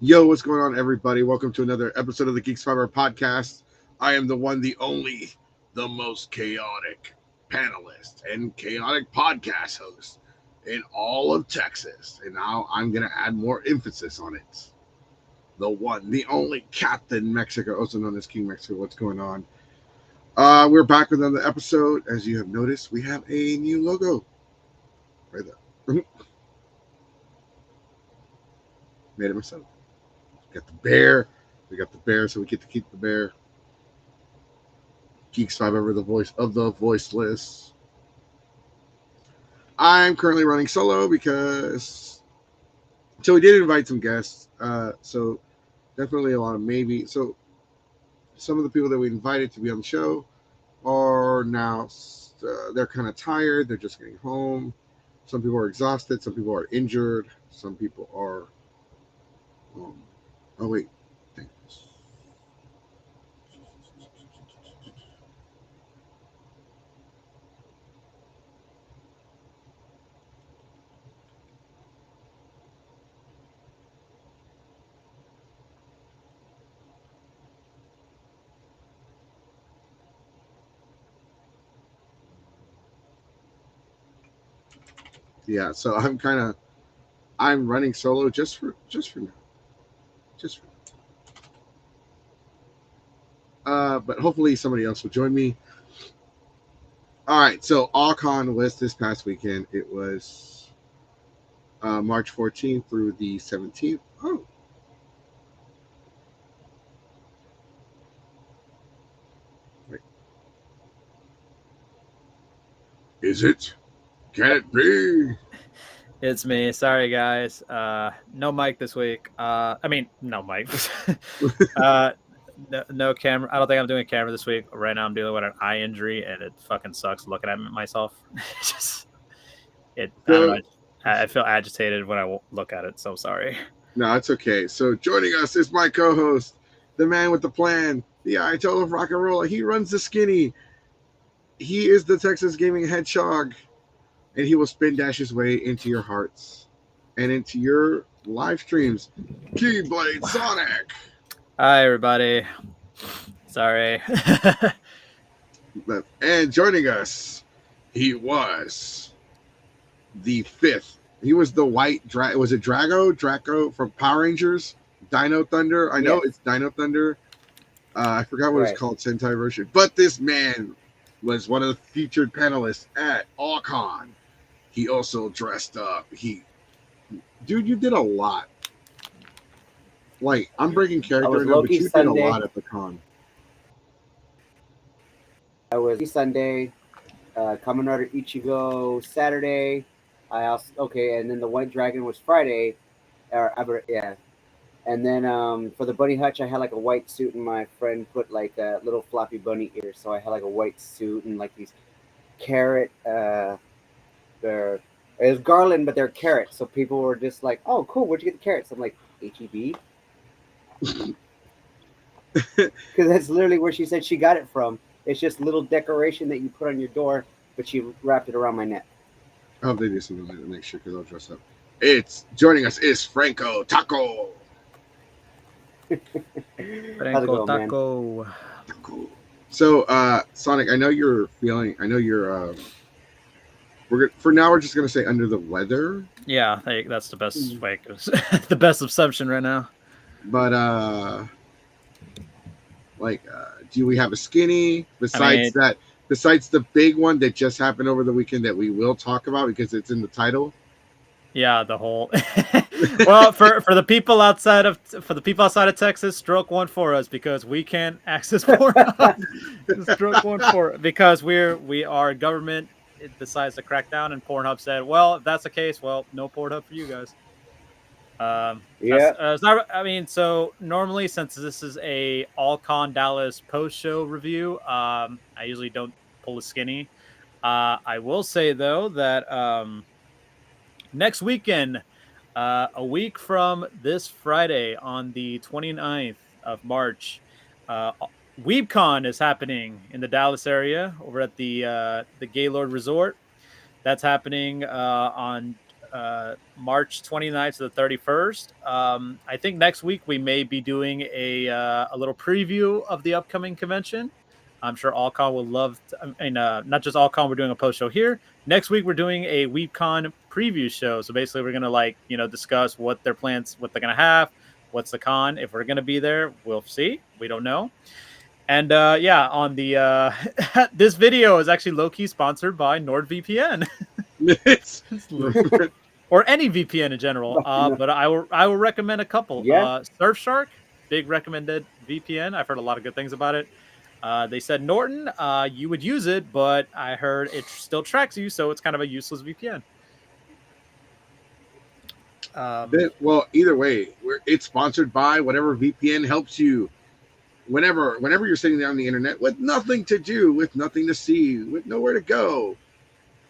Yo, what's going on, everybody? Welcome to another episode of the Geeks podcast. I am the one, the only, the most chaotic panelist and chaotic podcast host in all of Texas. And now I'm going to add more emphasis on it. The one, the only Captain Mexico, also known as King Mexico. What's going on? We're back with another episode. As you have noticed, we have a new logo right there. Made it myself. Got the bear. We got the bear, so we get to keep the bear. Geeks 5 ever the voice of the voiceless. I'm currently running solo because we did invite some guests. So definitely a lot of maybe. So some of the people that we invited to be on the show are now they're kind of tired. They're just getting home. Some people are exhausted. Some people are injured. Some people are. Oh wait, thanks. Yeah, so I'm running solo just for now, just for but hopefully somebody else will join me. All right, so AllCon was this past weekend. It was March 14th through the 17th. Oh, wait, is it? Can it be? It's me. Sorry, guys. No mic this week. No mic. uh, no camera. I don't think I'm doing a camera this week. Right now, I'm dealing with an eye injury, and it fucking sucks looking at myself. Just it. I don't know. So I feel agitated when I look at it. So sorry. no, it's okay. So joining us is my co-host, the man with the plan, the Ayatollah of rock and roll. He runs the skinny. He is the Texas gaming hedgehog, and he will spin dash his way into your hearts and into your live streams. Keyblade Sonic. Hi, everybody. Sorry. And joining us, he was the fifth. He was the white was it Draco from Power Rangers? Dino Thunder. I know it's Dino Thunder. I forgot what it's called, Sentai version. But this man was one of the featured panelists at AllCon. He also dressed up. Dude, you did a lot. Like, I'm breaking character now, but you did a lot at the con. I was Sunday, Kamen Rider Ichigo Saturday. And then the White Dragon was Friday, And then for the bunny hutch, I had like a white suit, and my friend put like a little floppy bunny ears, so I had like a white suit and like these carrot. They're it was garland, but they're carrots. So people were just like, "Oh, cool! Where'd you get the carrots?" I'm like, "HEB," because that's literally where she said she got it from. It's just a little decoration that you put on your door, but she wrapped it around my neck. I hope they do something like that next year because I'll dress up. It's joining us is Franco Taco. Franco Taco. Taco. So, Sonic, I know you're feeling. I know you're. For now, we're just gonna say under the weather. Yeah, that's the best way. The best assumption right now. But do we have a skinny besides that? Besides the big one that just happened over the weekend that we will talk about because it's in the title. Yeah, the whole. Well, for the people outside of Texas, stroke one for us because we can't access PORNHUB. Stroke one for because we are government. It decides to crack down, and PORNHUB said, "Well, if that's the case, well, no PORNHUB for you guys." So normally, since this is a AllCon Dallas post-show review, I usually don't pull a skinny. I will say though that next weekend, a week from this Friday on the 29th of March, WeebCon is happening in the Dallas area over at the Gaylord Resort. That's happening on March 29th to the 31st. I think next week we may be doing a little preview of the upcoming convention. I'm sure Allcon will love to, I mean, not just Allcon, we're doing a post show here. Next week we're doing a WeebCon preview show. So basically we're gonna discuss what their plans, what they're gonna have, what's the con. If we're gonna be there, we'll see. We don't know. And on the this video is actually low-key sponsored by NordVPN. Or any VPN in general. But I will recommend a couple. Yeah. Surfshark, big recommended VPN. I've heard a lot of good things about it. They said Norton, you would use it, but I heard it still tracks you, so it's kind of a useless VPN. Well, either way, it's sponsored by whatever VPN helps you. Whenever you're sitting there on the internet with nothing to do, with nothing to see, with nowhere to go,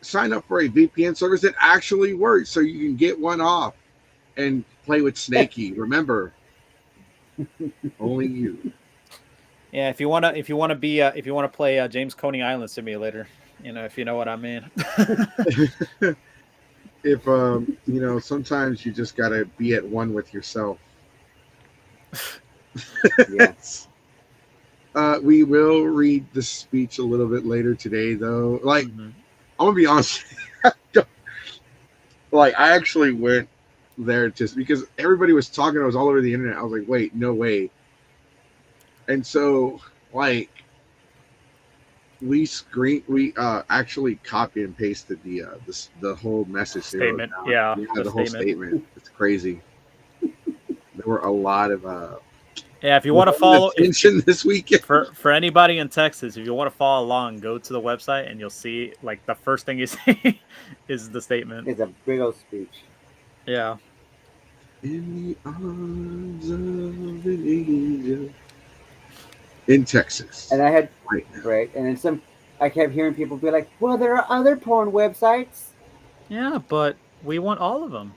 sign up for a VPN service that actually works, so you can get one off and play with Snakey. Remember, only you. Yeah, if you wanna play James Coney Island Simulator, if you know what I mean. If sometimes you just gotta be at one with yourself. Yes. We will read the speech a little bit later today, though. I'm gonna be honest. I actually went there just because everybody was talking. I was all over the internet. I was like, wait, no way. And so, we actually copy and pasted the whole message statement. Yeah, the whole statement. It's crazy. There were a lot of if you want to follow attention this weekend for anybody in Texas, if you want to follow along, go to the website and you'll see the first thing you see is the statement. It's a big old speech. Yeah. In the arms of an angel. In Texas. And I had right, and then I kept hearing people be like, "Well, there are other porn websites." Yeah, but we want all of them.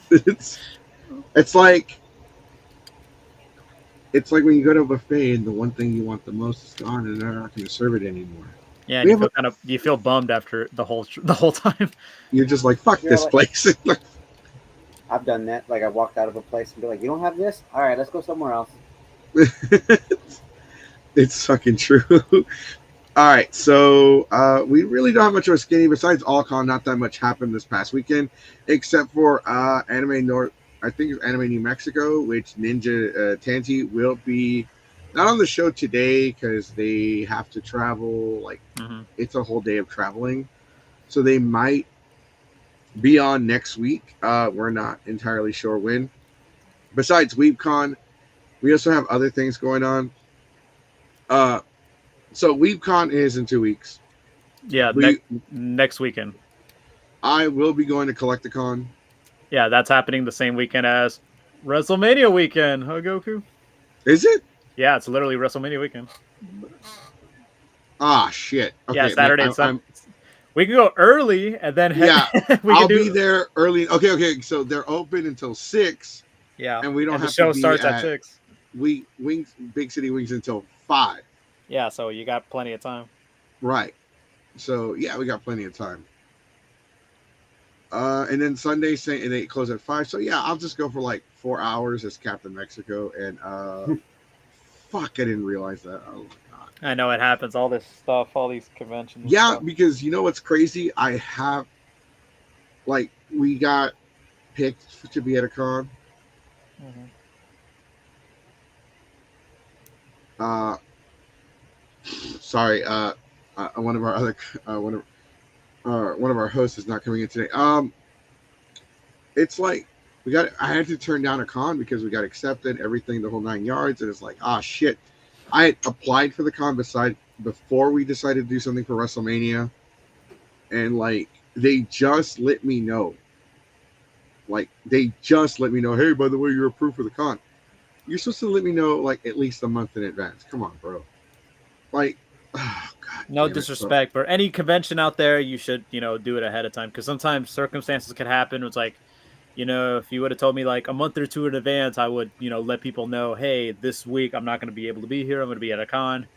It's like when you go to a buffet and the one thing you want the most is gone, and they're not going to serve it anymore. Yeah, and you feel bummed after the whole time. You're just like, fuck this place. I've done that. I walked out of a place and be like, "You don't have this? All right, let's go somewhere else." It's fucking true. All right, so we really don't have much of a skinny. Besides Allcon, not that much happened this past weekend, except for Anime North. I think it's Anime New Mexico, which Ninja Tanti will be not on the show today because they have to travel. It's a whole day of traveling, so they might be on next week. We're not entirely sure when. Besides WeebCon, we also have other things going on. So WeebCon is in 2 weeks. Yeah, next weekend. I will be going to Collecticon. Yeah, that's happening the same weekend as WrestleMania weekend, huh, Goku? Is it? Yeah, it's literally WrestleMania weekend. Ah, shit. Okay, yeah, Saturday and Sunday. We can go early and then I'll be there early. Okay. So they're open until 6. Yeah, and we don't have the show to be starts at 6. Big City Wings until 5. Yeah, so you got plenty of time. Right. So yeah, we got plenty of time. And then Sunday, and they close at 5. So yeah, I'll just go for 4 hours as Captain Mexico. And fuck, I didn't realize that. Oh my god. I know it happens. All this stuff, all these conventions. Yeah, because you know what's crazy? I have we got picked to be at a con. Sorry, one of our other one of our hosts is not coming in today. It's I had to turn down a con because we got accepted, everything, the whole 9 yards, and it's shit. I had applied for the con before we decided to do something for WrestleMania, and they just let me know. They just let me know, hey, by the way, you're approved for the con. You're supposed to let me know at least a month in advance. Come on, bro. Oh, God. No disrespect, but any convention out there, you should, do it ahead of time, because sometimes circumstances could happen. It's if you would have told me a month or two in advance, I would, let people know, hey, this week I'm not going to be able to be here. I'm going to be at a con.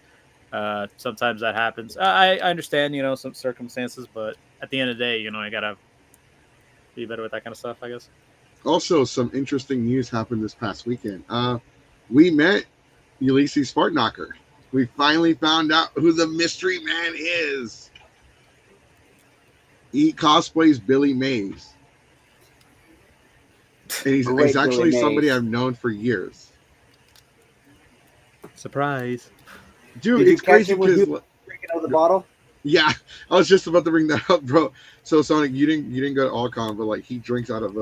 Sometimes that happens. I understand, some circumstances, but at the end of the day, I gotta be better with that kind of stuff, I guess. Also, some interesting news happened this past weekend. We met Ulysses Fartknocker. We finally found out who the mystery man is. He cosplays Billy Mays. And he's actually somebody I've known for years. Surprise. Dude, it's crazy because drinking out of the bottle. Yeah, I was just about to bring that up, bro. So Sonic, you didn't go to Allcon, but like he drinks out of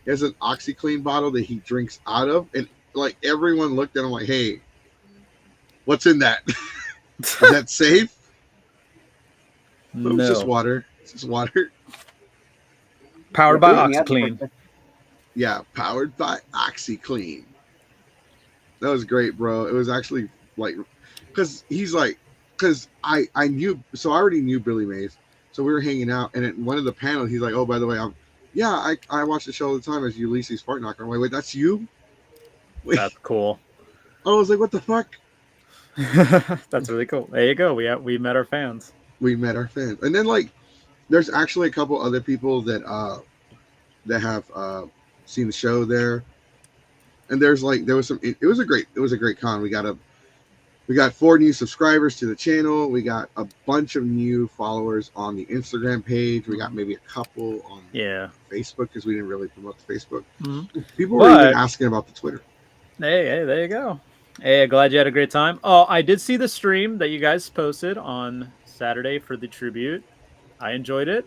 he has an OxyClean bottle that he drinks out of, and like everyone looked at him like, hey, what's in that? Is that safe? No. It's just water. It's just water. Powered by OxyClean. Yeah, powered by OxyClean. That was great, bro. It was actually like, because I already knew Billy Mays, so we were hanging out, and at one of the panels, he's like, oh, by the way, I watch the show all the time as Ulysses Fartknocker. I'm like, wait, that's you? Wait. That's cool. I was like, what the fuck? That's really cool. There you go. We met our fans. We met our fans, and then like, there's actually a couple other people that have seen the show there, and there was some. It was a great con. We got 4 new subscribers to the channel. We got a bunch of new followers on the Instagram page. We got maybe a couple on Facebook because we didn't really promote the Facebook. Mm-hmm. People were even asking about the Twitter. Hey, there you go. Hey, glad you had a great time. Oh, I did see the stream that you guys posted on Saturday for the tribute. I enjoyed it.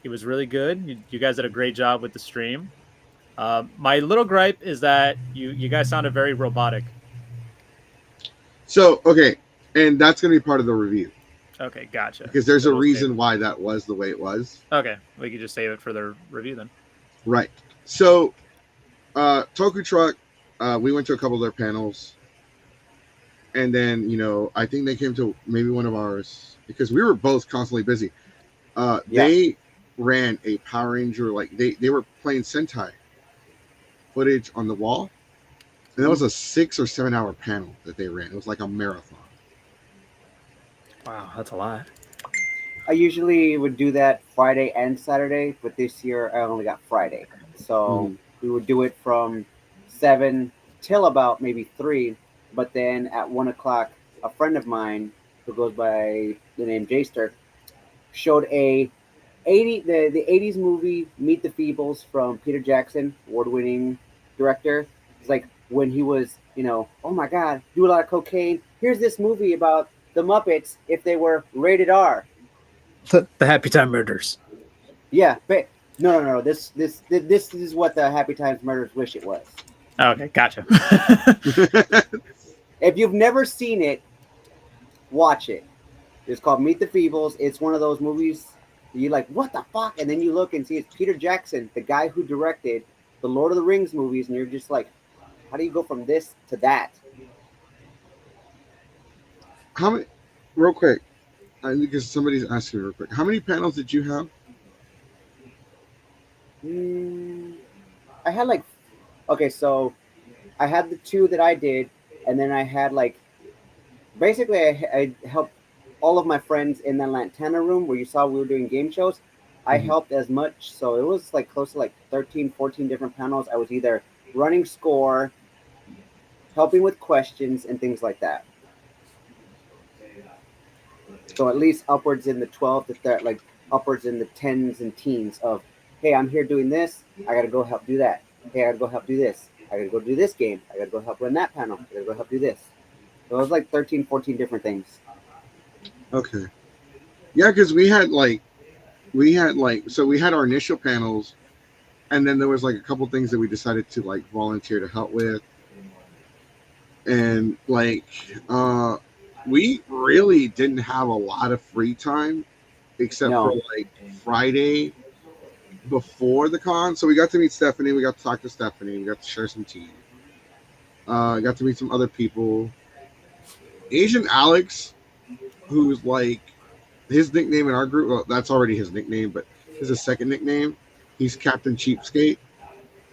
It was really good. You guys did a great job with the stream. My little gripe is that you guys sounded very robotic. So, okay, and that's going to be part of the review. Okay, gotcha. Because there's a reason why that was the way it was. Okay, we could just save it for the review then. Right. So, Toku Truck, we went to a couple of their panels. And then, I think they came to maybe one of ours because we were both constantly busy. They ran a Power Ranger, like they were playing Sentai footage on the wall. And that was a 6 or 7 hour panel that they ran. It was like a marathon. Wow, that's a lot. I usually would do that Friday and Saturday, but this year I only got Friday. So we would do it from 7 till about maybe 3. But then at 1 o'clock, a friend of mine who goes by the name Jster showed the 80s movie Meet the Feebles from Peter Jackson, award-winning director. It's like when he was, oh my God, do a lot of cocaine. Here's this movie about the Muppets if they were rated R. The Happy Time Murders. Yeah, but no. This is what the Happy Times Murders wish it was. Okay, gotcha. If you've never seen it, watch it. It's called Meet the Feebles. It's one of those movies you're like, what the fuck? And then you look and see it's Peter Jackson, the guy who directed the Lord of the Rings movies, and you're just like, how do you go from this to that? How many, real quick, because somebody's asking real quick, how many panels did you have? I had so I had the 2 that I did, and then I had basically I helped all of my friends in that Lantana room where you saw we were doing game shows. I helped as much, so it was close to 13, 14 different panels. I was either running score, helping with questions, and things like that. So at least upwards in the 12 to upwards in the 10s and teens of, hey, I'm here doing this. I got to go help do that. Hey, I got to go help do this. I got to go do this game. I got to go help run that panel. I got to go help do this. So it was 13, 14 different things. Okay. Yeah, because we had our initial panels, and then there was a couple things that we decided to volunteer to help with. And we really didn't have a lot of free time except for Friday before the con. So we got to meet Stephanie, we got to talk to Stephanie, we got to share some tea. Got to meet some other people. Asian Alex, who's his nickname in our group, well, that's already his nickname, but his second nickname, he's Captain Cheapskate.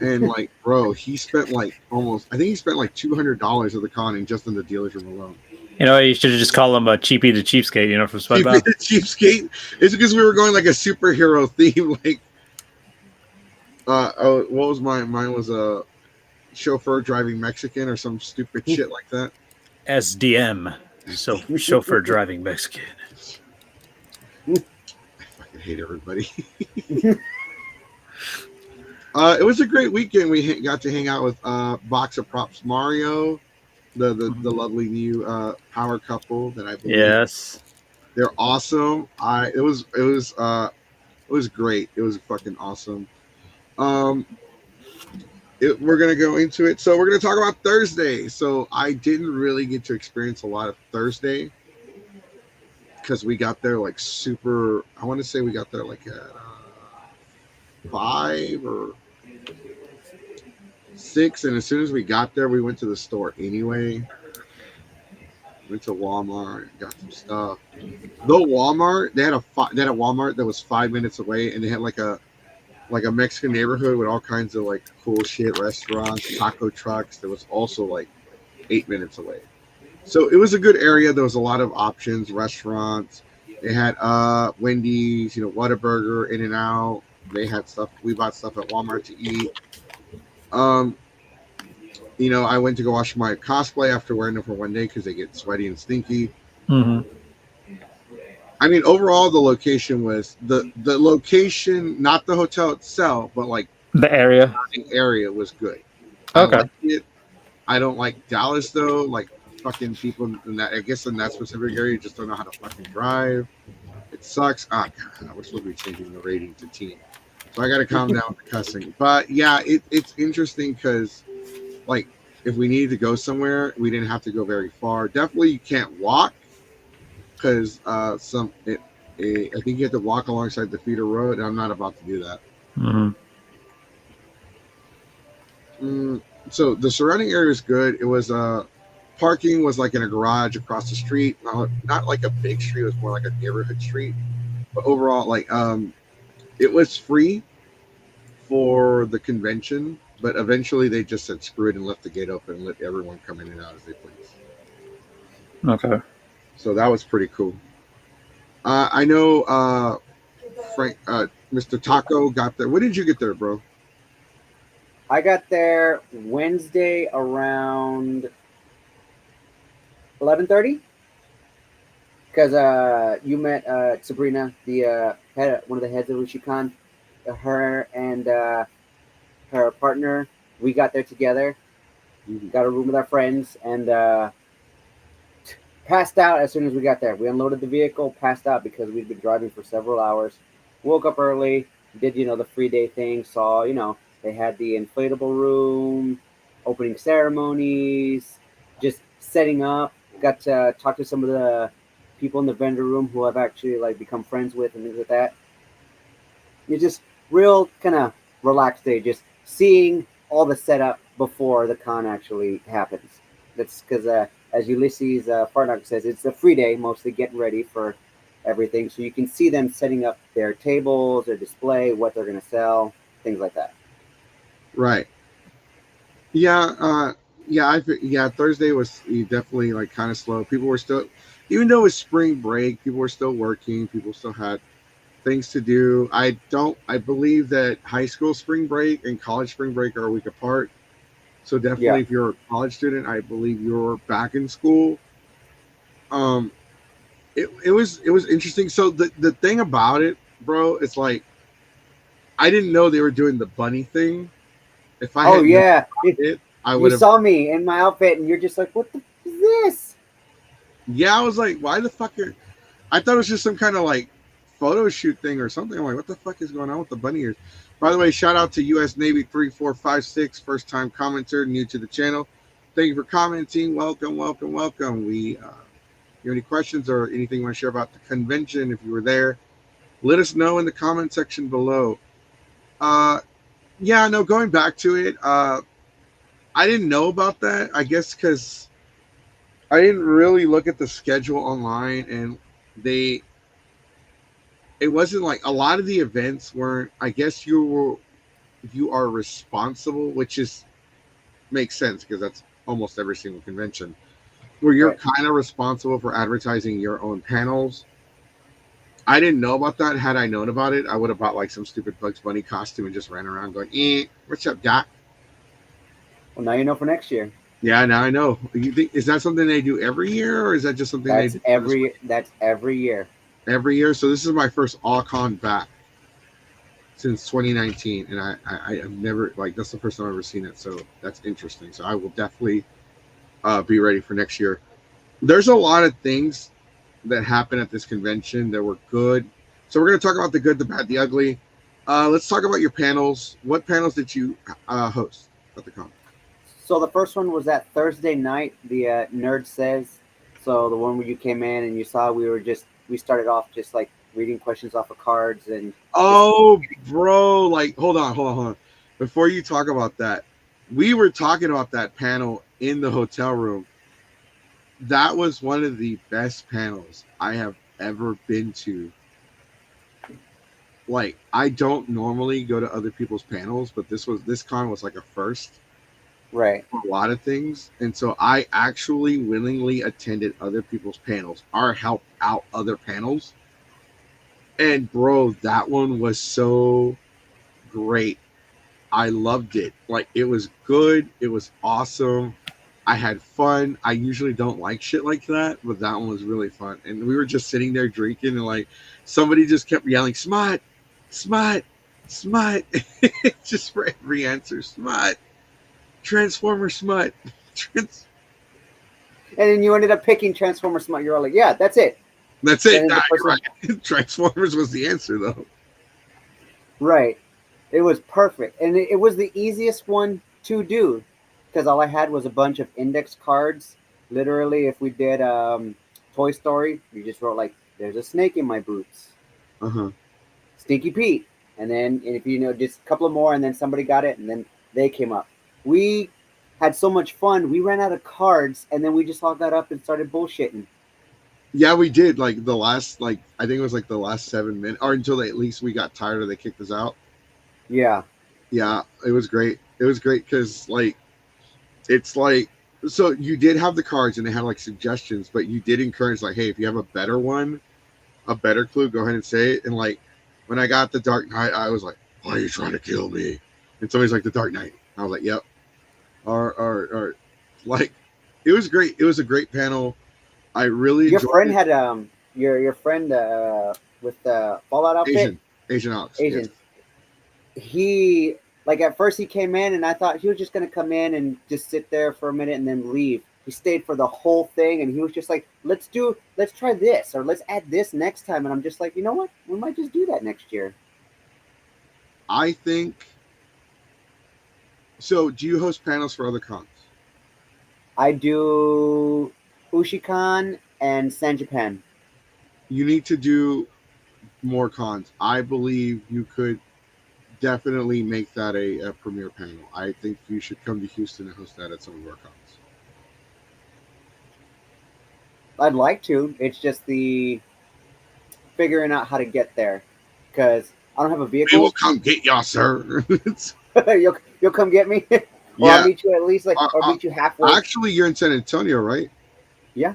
And bro, he spent I think he spent $200 at the con and just in the dealer's room alone. You should have just called him a Cheapy the Cheapskate, from SpongeBob. Cheapy the Cheapskate. It's because we were going a superhero theme, Oh, what was mine? Mine was a chauffeur driving Mexican or some stupid shit like that. SDM. So chauffeur driving Mexican. I fucking hate everybody. It was a great weekend. We got to hang out with Box of Props Mario, the lovely new power couple that I believe. Yes. They're awesome. It was great. It was fucking awesome. We're gonna go into it. So we're gonna talk about Thursday. So I didn't really get to experience a lot of Thursday because we got there like super. I want to say we got there like at 5 or 6, and as soon as we got there, we went to the store anyway. Went to Walmart, got some stuff. Though Walmart, they had a Walmart that was 5 minutes away, and they had like a Mexican neighborhood with all kinds of like cool shit, restaurants, taco trucks. That was also like 8 minutes away. So it was a good area. There was a lot of options, restaurants. They had Wendy's, Whataburger, In-N-Out. They had stuff. We bought stuff at Walmart to eat. I went to go wash my cosplay after wearing them for one day because they get sweaty and stinky. Mm-hmm. I mean, overall, the location was the location, not the hotel itself, but like the area was good. Okay. I liked it. I don't like Dallas though. Like fucking people in that, I guess in that specific area, just don't know how to fucking drive. It sucks. God, we're supposed to be changing the rating to teen, so I got to calm down with the cussing. But yeah, it's interesting because like if we needed to go somewhere, we didn't have to go very far. Definitely, you can't walk. Because I think you have to walk alongside the feeder road, and I'm not about to do that. Mm-hmm. So the surrounding area is good. It was parking was like in a garage across the street, not like a big street. It was more like a neighborhood street. But overall, like it was free for the convention, but eventually they just said screw it and left the gate open and let everyone come in and out as they please. Okay. So that was pretty cool. I know Frank, Mr. Taco got there. When did you get there, bro? I got there Wednesday around 11:30 because you met Sabrina, the one of the heads of Ushicon. Her and her partner, we got there together. Got a room with our friends and passed out as soon as we got there. We unloaded the vehicle, passed out because we'd been driving for several hours. Woke up early, did the free day thing. Saw they had the inflatable room, opening ceremonies, just setting up. Got to talk to some of the people in the vendor room who I've actually like become friends with and things like that. It's just real kind of relaxed day, just seeing all the setup before the con actually happens. That's because as Ulysses PORNHUB says, it's a free day, mostly getting ready for everything. So you can see them setting up their tables, their display, what they're going to sell, things like that. Right. Yeah. Thursday was definitely like kind of slow. People were still, even though it was spring break, people were still working. People still had things to do. I believe that high school spring break and college spring break are a week apart. So definitely, if you're a college student, I believe you're back in school. It was interesting. So the thing about it, bro, it's like I didn't know they were doing the bunny thing. If I I would have. You saw me in my outfit, and you're just like, "What the is this?" Yeah, I was like, "Why the fuck are?" I thought it was just some kind of like photo shoot thing or something. I'm like, "What the fuck is going on with the bunny ears?" By the way, shout out to US Navy 3456, first time commenter, new to the channel. Thank you for commenting. Welcome. We, if you have any questions or anything you want to share about the convention, if you were there, let us know in the comment section below. Going back to it, I didn't know about that. I guess because I didn't really look at the schedule online, and it wasn't like a lot of the events weren't. I guess you are responsible, which makes sense because that's almost every single convention where you're kind of responsible for advertising your own panels. I didn't know about that. Had I known about it, I would have bought like some stupid Bugs Bunny costume and just ran around going, what's up, Doc? Well, now you know for next year. Yeah, now I know. You think is that something they do every year, or is that just something they do that's every year? Every year. So this is my first all-con back since 2019, and I have never that's the first time I've ever seen it. So that's interesting. So I will definitely be ready for next year. There's a lot of things that happened at this convention that were good. So we're going to talk about the good, the bad, the ugly. Let's talk about your panels. What panels did you host at the con? So the first one was that Thursday night, the Nerd Says. So the one where you came in and you saw we started off just like reading questions off of cards and. Oh, bro! Like, hold on. Before you talk about that, we were talking about that panel in the hotel room. That was one of the best panels I have ever been to. Like, I don't normally go to other people's panels, but this con was like a first. Right. For a lot of things. And so I actually willingly attended other people's panels or helped out other panels. And bro, that one was so great. I loved it. Like, it was good. It was awesome. I had fun. I usually don't like shit like that, but that one was really fun. And we were just sitting there drinking, and like somebody just kept yelling, "Smut, smut, smut," just for every answer. Smut, Transformer smut. And then you ended up picking Transformer smut. You're all like, "Yeah, that's it." That's it. Nah, right. Transformers was the answer, though. Right. It was perfect, and it was the easiest one to do. Because all I had was a bunch of index cards. Literally, if we did Toy Story, you just wrote like, "There's a snake in my boots." Stinky Pete, and then if you know just a couple of more, and then somebody got it, and then they came up. We had so much fun. We ran out of cards, and then we just all got up and started bullshitting. Yeah, we did. Like the last, I think it was like the last 7 minutes, or until at least we got tired or they kicked us out. Yeah, it was great. It was great because it's like, so you did have the cards and they had like suggestions, but you did encourage like, hey, if you have a better one, a better clue, go ahead and say it. And like when I got the Dark Knight, I was like, why are you trying to kill me? And somebody's like, the Dark Knight. I was like, yep. Or like, it was great. It was a great panel. I really your friend had your friend with the Fallout outfit, Asian Alex. Asian. Yes. He like at first he came in and I thought he was just gonna come in and just sit there for a minute and then leave. He stayed for the whole thing and he was just like, let's try this or let's add this next time. And I'm just like, you know what? We might just do that next year. I think so. Do you host panels for other cons? I do Ushikan and San Japan. You need to do more cons. I believe you could definitely make that a premier panel. I think you should come to Houston and host that at some of our cons. I'd like to. It's just the figuring out how to get there because I don't have a vehicle. We will come get y'all, sir. you'll come get me. Or yeah. I'll meet you at least or meet you halfway. Actually, you're in San Antonio, right? Yeah.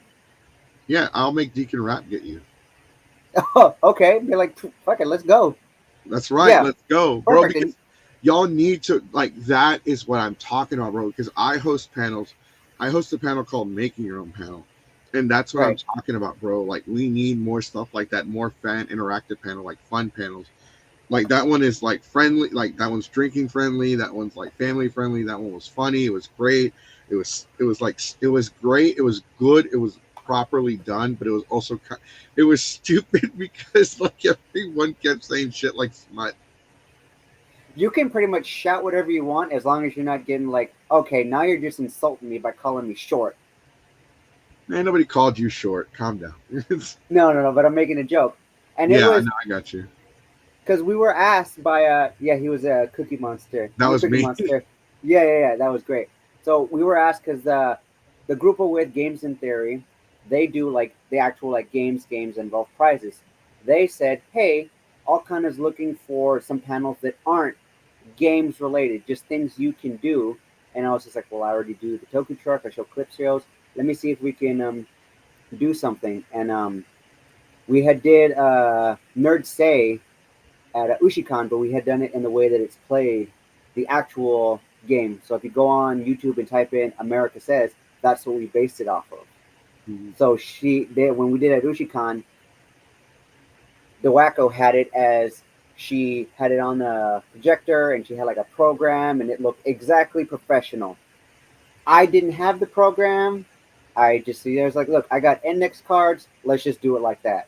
Yeah, I'll make Deacon Rap get you. Oh, okay. Be like, fuck it, let's go. That's right. Yeah. Let's go, bro. Perfect. Because y'all need to that is what I'm talking about, bro. Because I host panels. I host a panel called Making Your Own Panel, and that's what I'm talking about, bro. Like we need more stuff like that, more fan interactive panel, like fun panels. Like that one is like friendly. Like that one's drinking friendly. That one's like family friendly. That one was funny. It was great. It was great. It was good. It was properly done, but it was also it was stupid because like everyone kept saying shit like smut. You can pretty much shout whatever you want as long as you're not getting like, okay, now you're just insulting me by calling me short. Man, nobody called you short. Calm down. No, but I'm making a joke. And yeah, I know, I got you. Because we were asked by he was a Cookie Monster. That was me. Monster. Yeah, that was great. So we were asked because the group with Games in Theory, they do like the actual like games involve prizes. They said, hey, Allcon is looking for some panels that aren't games related, just things you can do. And I was just like, well, I already do the Toku Truck. I show clip shows. Let me see if we can do something. And We had did Nerd Say at Ushicon, but we had done it in the way that it's played, the actual game. So if you go on YouTube and type in America Says, that's what we based it off of. Mhm. So when we did at Ushicon, the Wacko had it as she had it on the projector and she had like a program and it looked exactly professional. I didn't have the program. I just see there's like, look, I got index cards. Let's just do it like that.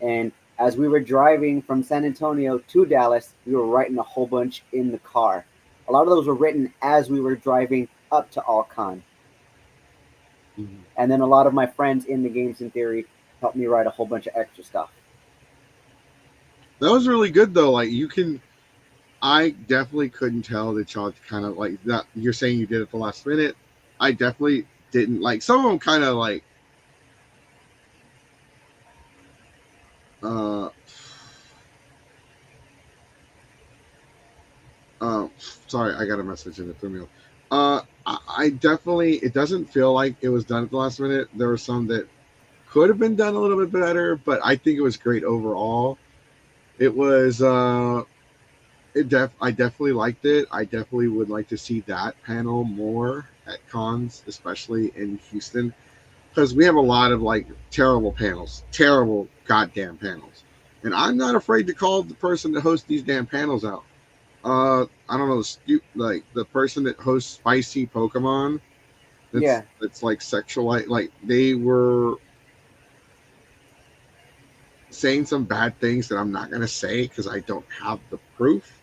And as we were driving from San Antonio to Dallas, we were writing a whole bunch in the car. A lot of those were written as we were driving up to Alcon. Mhm. And then a lot of my friends in the Games in Theory helped me write a whole bunch of extra stuff. That was really good though. Like I definitely couldn't tell that y'all kind of like that. You're saying you did it the last minute. I definitely didn't like some of them. Kind of like, uh, sorry, I got a message and it threw me off. I definitely. It doesn't feel like it was done at the last minute. There were some that could have been done a little bit better, but I think it was great overall. It was. I definitely liked it. I definitely would like to see that panel more at cons, especially in Houston, because we have a lot of like terrible panels, terrible goddamn panels, and I'm not afraid to call the person that hosts these damn panels out. I don't know, like the person that hosts Spicy Pokemon. Yeah. That's like sexual, like they were saying some bad things that I'm not gonna say because I don't have the proof.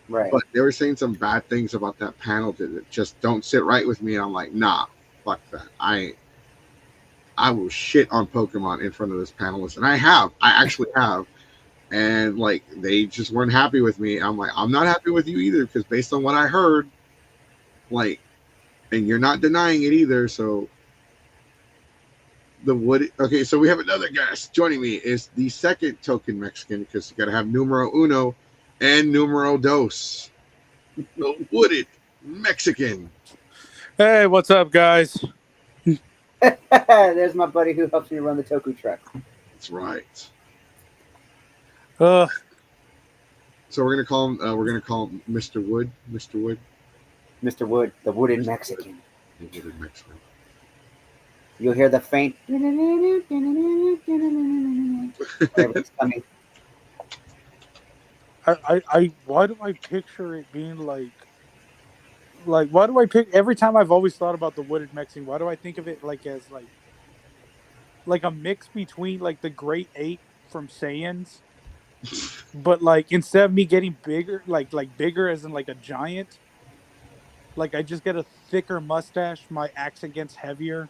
Right. But they were saying some bad things about that panel that just don't sit right with me. And I'm like, nah, fuck that. I will shit on Pokemon in front of this panelist, and I actually have. And like they just weren't happy with me. I'm like, I'm not happy with you either because based on what I heard, like, and you're not denying it either. So the wood. Okay, so we have another guest joining me. Is the second token Mexican because you got to have numero uno and numero dos. The wooded Mexican. Hey, what's up, guys? There's my buddy who helps me run the Toku truck. That's right. Uh, So we're gonna call him. We're gonna call him Mr. Wood. Mr. Wood. Mr. Wood, the wooden Mexican. The wooded Mexican. You'll hear the faint. Everything's coming. why do I picture it being like, why do I pick every time I've always thought about the wooded Mexican? Why do I think of it like as like a mix between like the Great Ape from Saiyans, but like instead of me getting bigger, like bigger as in like a giant, like I just get a thicker mustache, my accent gets heavier,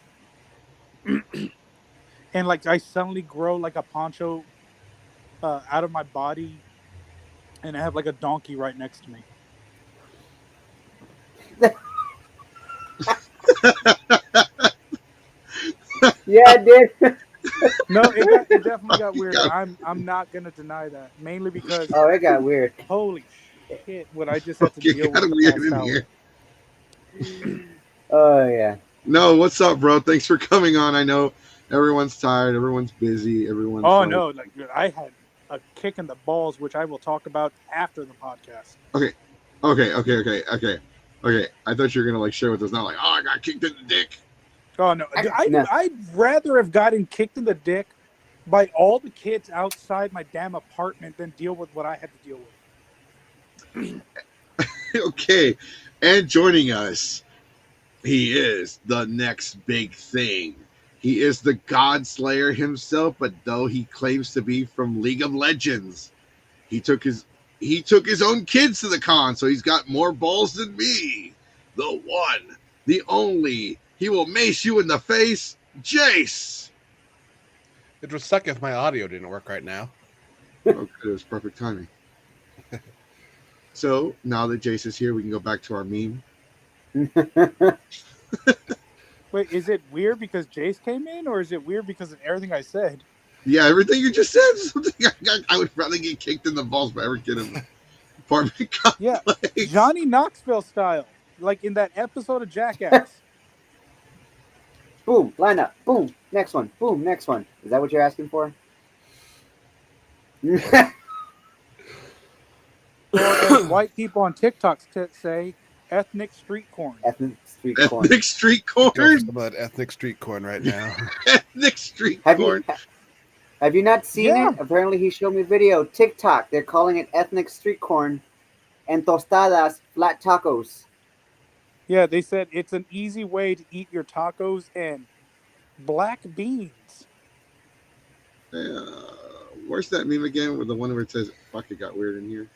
and like I suddenly grow like a poncho out of my body, and I have like a donkey right next to me. Yeah, it did. No, it definitely got weird. I'm not gonna deny that, mainly because Oh, it got weird. holy shit, what I just had to Okay, deal got with the weird past in hour. here. Oh yeah. No, what's up, bro? Thanks for coming on. I know everyone's tired. Everyone's busy. Everyone's. Oh like, no, like I had a kick in the balls, which I will talk about after the podcast. Okay. I thought you were gonna like share with us now, like, oh, I got kicked in the dick. Oh no, No. I'd rather have gotten kicked in the dick by all the kids outside my damn apartment than deal with what I had to deal with. Okay, and joining us, he is the next big thing. He is the God Slayer himself, but though he claims to be from League of Legends, he took his own kids to the con, so he's got more balls than me. The one, the only. He will mace you in the face, Jace. It would suck if my audio didn't work right now. Okay, it was perfect timing. So now that Jace is here, we can go back to our meme. Wait, is it weird because Jace came in, or is it weird because of everything I said? Yeah, everything you just said is something I would rather get kicked in the balls by every kid in the apartment complex. Yeah, Johnny Knoxville style, like in that episode of Jackass. Boom, line up. Boom, next one. Boom, next one. Is that what you're asking for? Or as white people on TikTok say, ethnic street corn. Ethnic street corn. Ethnic street Go for corn. some of that ethnic street corn right now. Ethnic street Have corn. Have you not seen Yeah. it? Apparently, he showed me a video. TikTok. They're calling it ethnic street corn, and tostadas flat tacos. Yeah, they said it's an easy way to eat your tacos and black beans. Where's that meme again? With the one where it says "fuck, it got weird in here."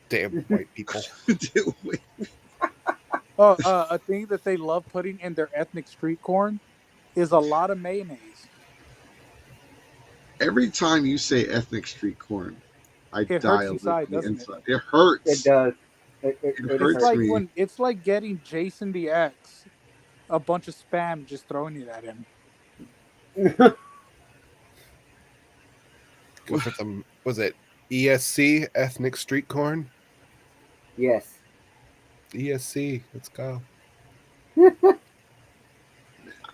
Damn white people. Dude, wait. Oh, a thing that they love putting in their ethnic street corn is a lot of mayonnaise. Every time you say ethnic street corn, I It die hurts inside, doesn't it? It hurts. It does. It hurts It's like me. it's like getting Jason the X a bunch of spam, just throwing it at him. Go for some, was it ESC, ethnic street corn? Yes. ESC, let's go.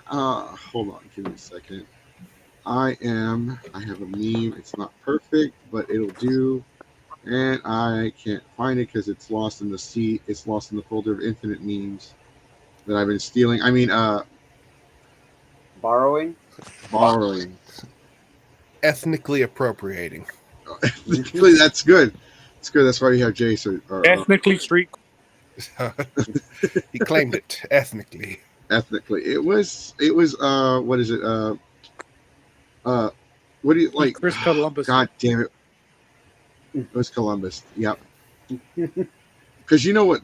Hold on, give me a second. I have a meme. It's not perfect, but it'll do. And I can't find it because it's lost in the sea. It's lost in the folder of infinite memes that I've been stealing. I mean, Borrowing. Ethnically appropriating. Ethnically, that's good. It's good. That's why you have Jason. Ethnically street. He claimed it ethnically. Ethnically, it was. What is it? What do you like? Chris Columbus. God damn it! It was Columbus. Yep. Because you know what,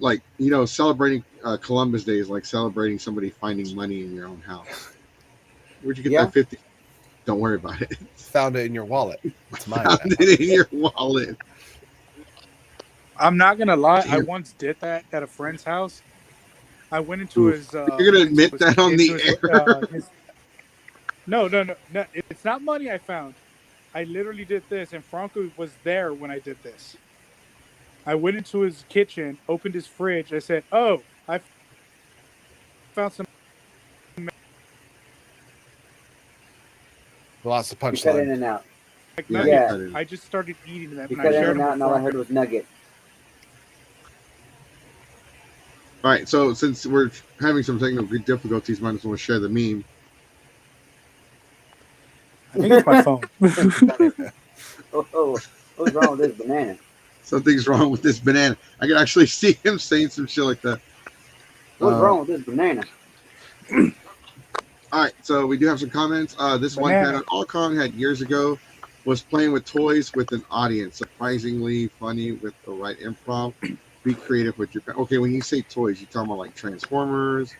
celebrating Columbus Day is like celebrating somebody finding money in your own house. Where'd you get that 50? Don't worry about it. Found it in your wallet. It's mine. Found it in your wallet. I'm not gonna lie. I once did that at a friend's house. I went into his. You're gonna admit that on the air? No. It's not money I found. I literally did this, and Franco was there when I did this. I went into his kitchen, opened his fridge. I said, "Oh, I found some." Lots of You cut in punchline. and out. Like Yeah, nuggets. cut in. I just started eating them. You And I cut in shared and them out, with and all I Franco. heard was nugget. All right, so since we're having some technical difficulties, might as well share the meme. I think it's my phone. Oh, what's wrong with this banana? Something's wrong with this banana. I can actually see him saying some shit like that. What's wrong with this banana? All right, so we do have some comments. This one Banana. panel Alcon had years ago was playing with toys with an audience. Surprisingly funny with the right improv. Be creative with your. Okay, when you say toys, you talking about like Transformers,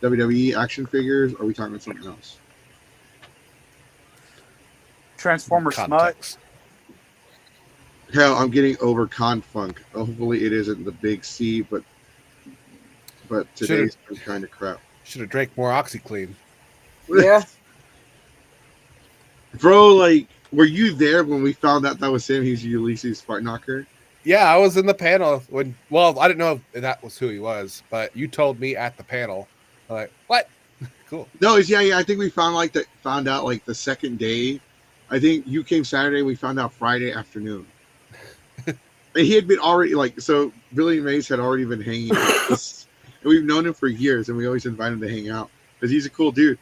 WWE action figures, or are we talking about something else? Transformer smut. Context. Hell, I'm getting over Confunk. Hopefully, it isn't the big C, but today's been kind of crap. Should have drank more OxyClean. Yeah. Bro, like, were you there when we found out that was him? He's Ulysses Fartknocker. Yeah, I was in the panel when. Well, I didn't know if that was who he was, but you told me at the panel. I'm like, what? Cool. No, yeah. I think we found out like the second day. I think you came Saturday. We found out Friday afternoon. And he had been already so Billy Mays had already been hanging out with us. And we've known him for years, and we always invite him to hang out because he's a cool dude.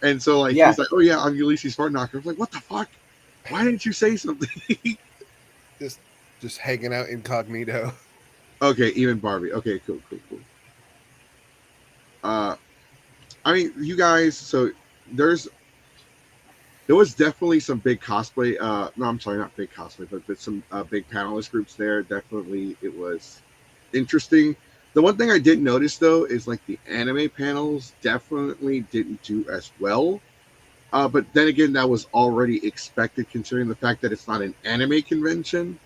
And so he's like, oh yeah, I'm Ulysses Fartknocker. I was like, what the fuck? Why didn't you say something? Just hanging out incognito. Okay, even Barbie. Okay, cool. I mean, you guys. So there was definitely some big cosplay. No, I'm sorry, not big cosplay, but some big panelist groups there. Definitely, it was interesting. The one thing I did notice though is like the anime panels definitely didn't do as well. But then again, that was already expected considering the fact that it's not an anime convention.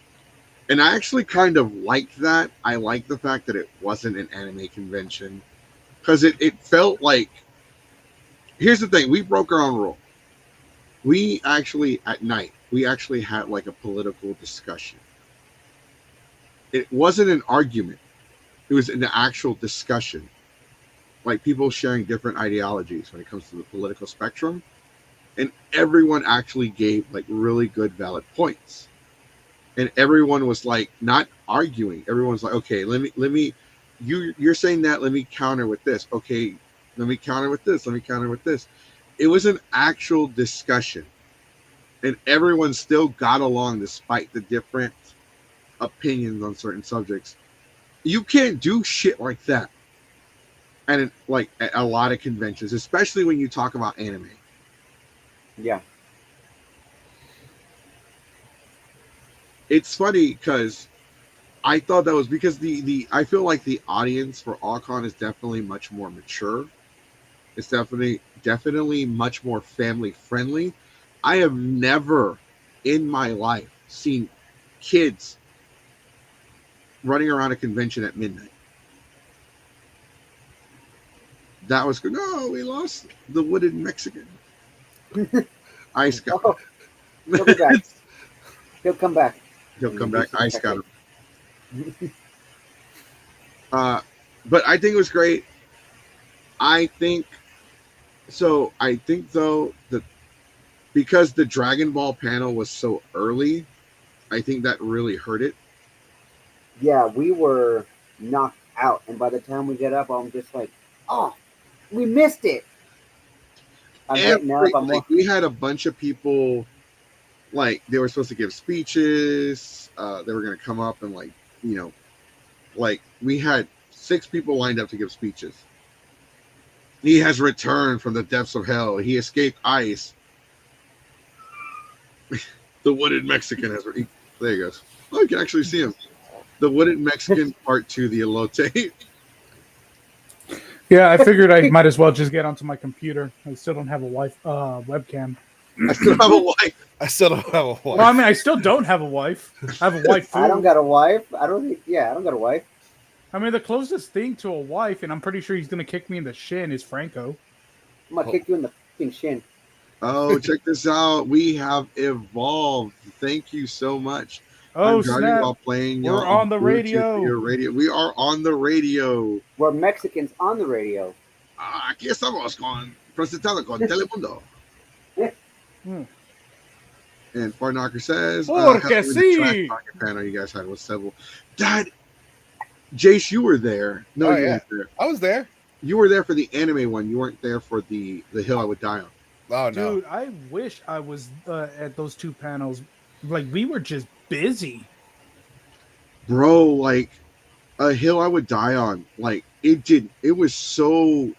And I actually kind of like that. I like the fact that it wasn't an anime convention because it felt like. Here's the thing: we broke our own rule. We actually at night had like a political discussion. It wasn't an argument. It was an actual discussion, like people sharing different ideologies when it comes to the political spectrum, and everyone actually gave like really good, valid points. and everyone was like not arguing. Everyone's like, okay, let me. You're saying that. Let me counter with this. Okay, let me counter with this. Let me counter with this. It was an actual discussion, and everyone still got along despite the different opinions on certain subjects. You can't do shit like that, and like at a lot of conventions, especially when you talk about anime. Yeah. It's funny because I thought that was because the I feel like the audience for Alcon is definitely much more mature. It's definitely much more family friendly. I have never in my life seen kids running around a convention at midnight. That was good. No, we lost the wooded Mexican. Ice got Oh, he'll be back. He'll come back. He'll come back. Ice got him. But I think it was great. I think though that because the Dragon Ball panel was so early, I think that really hurt it. Yeah, we were knocked out, and by the time we get up, I'm just like, oh, we missed it. I'm getting up. We had a bunch of people, like they were supposed to give speeches. They were going to come up and like we had 6 people lined up to give speeches. He has returned from the depths of hell. He escaped ice. The wooded Mexican has. There he goes. Oh, you can actually see him. The wooded Mexican part 2, the elote. Yeah, I figured I might as well just get onto my computer. I still don't have a webcam. I still have a wife. I still don't have a wife. Well, I mean, I still don't have a wife. I have a wife. I don't got a wife. I don't got a wife. I mean, the closest thing to a wife, and I'm pretty sure he's gonna kick me in the shin, is Franco. I'm gonna kick you in the fucking shin. Oh, check this out. We have evolved. Thank you so much. Oh, snap. While playing, we're on the radio. We are on the radio. We're Mexicans on the radio. Aquí estamos presentado con Telemundo. And Far Knocker says, Porque sí. panel you guys had was several. Dad, Jace, you were there. No, you weren't there. I was there. You were there for the anime one. You weren't there for the Hill I Would Die On. Oh, no. Dude, I wish I was at those 2 panels. Like, we were just busy. Bro, like, a Hill I Would Die On. Like, it was so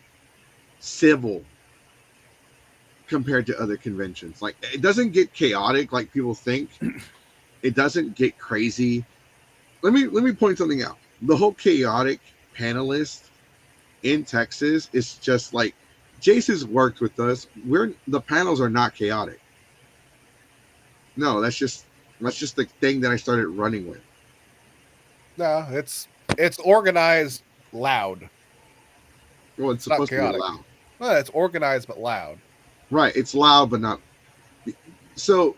civil compared to other conventions. Like, it doesn't get chaotic like people think. It doesn't get crazy. Let me point something out. The whole chaotic panelist in Texas is just like Jace has worked with us. The panels are not chaotic. No, that's just the thing that I started running with. No, it's organized loud. Well, it's supposed to be loud. Well, it's organized but loud. Right, it's loud but not. So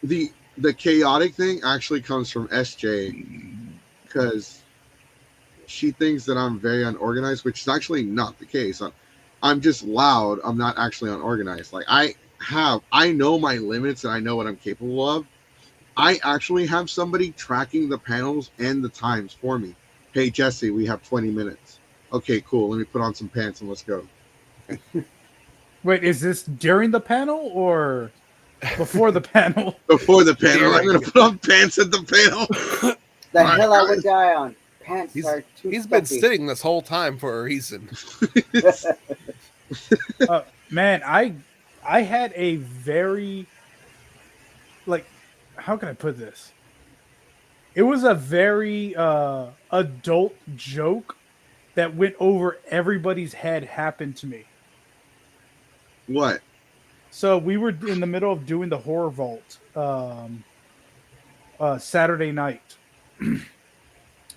the chaotic thing actually comes from SJ because she thinks that I'm very unorganized, which is actually not the case. I'm just loud. I'm not actually unorganized. Like I know my limits and I know what I'm capable of. I actually have somebody tracking the panels and the times for me. Hey, Jesse, we have 20 minutes. Okay, cool. Let me put on some pants and let's go. Wait, is this during the panel or before the panel? Before the panel. I'm going to put on pants at the panel. The hell I would die on. Pants are too He's stuffy. been sitting this whole time for a reason. Man, I had a very, like, how can I put this? It was a very adult joke that went over everybody's head happened to me. What? So we were in the middle of doing the horror vault Saturday night.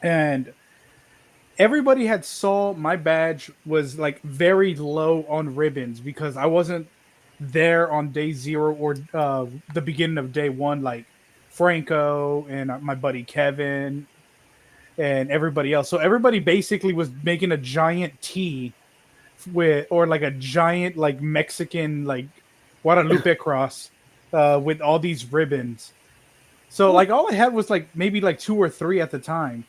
And everybody had saw my badge was like very low on ribbons because I wasn't there on day 0 or the beginning of day 1, like Franco and my buddy Kevin and everybody else. So everybody basically was making a giant T or like a giant like Mexican like Guadalupe cross with all these ribbons. So like all I had was like maybe like 2 or 3 at the time.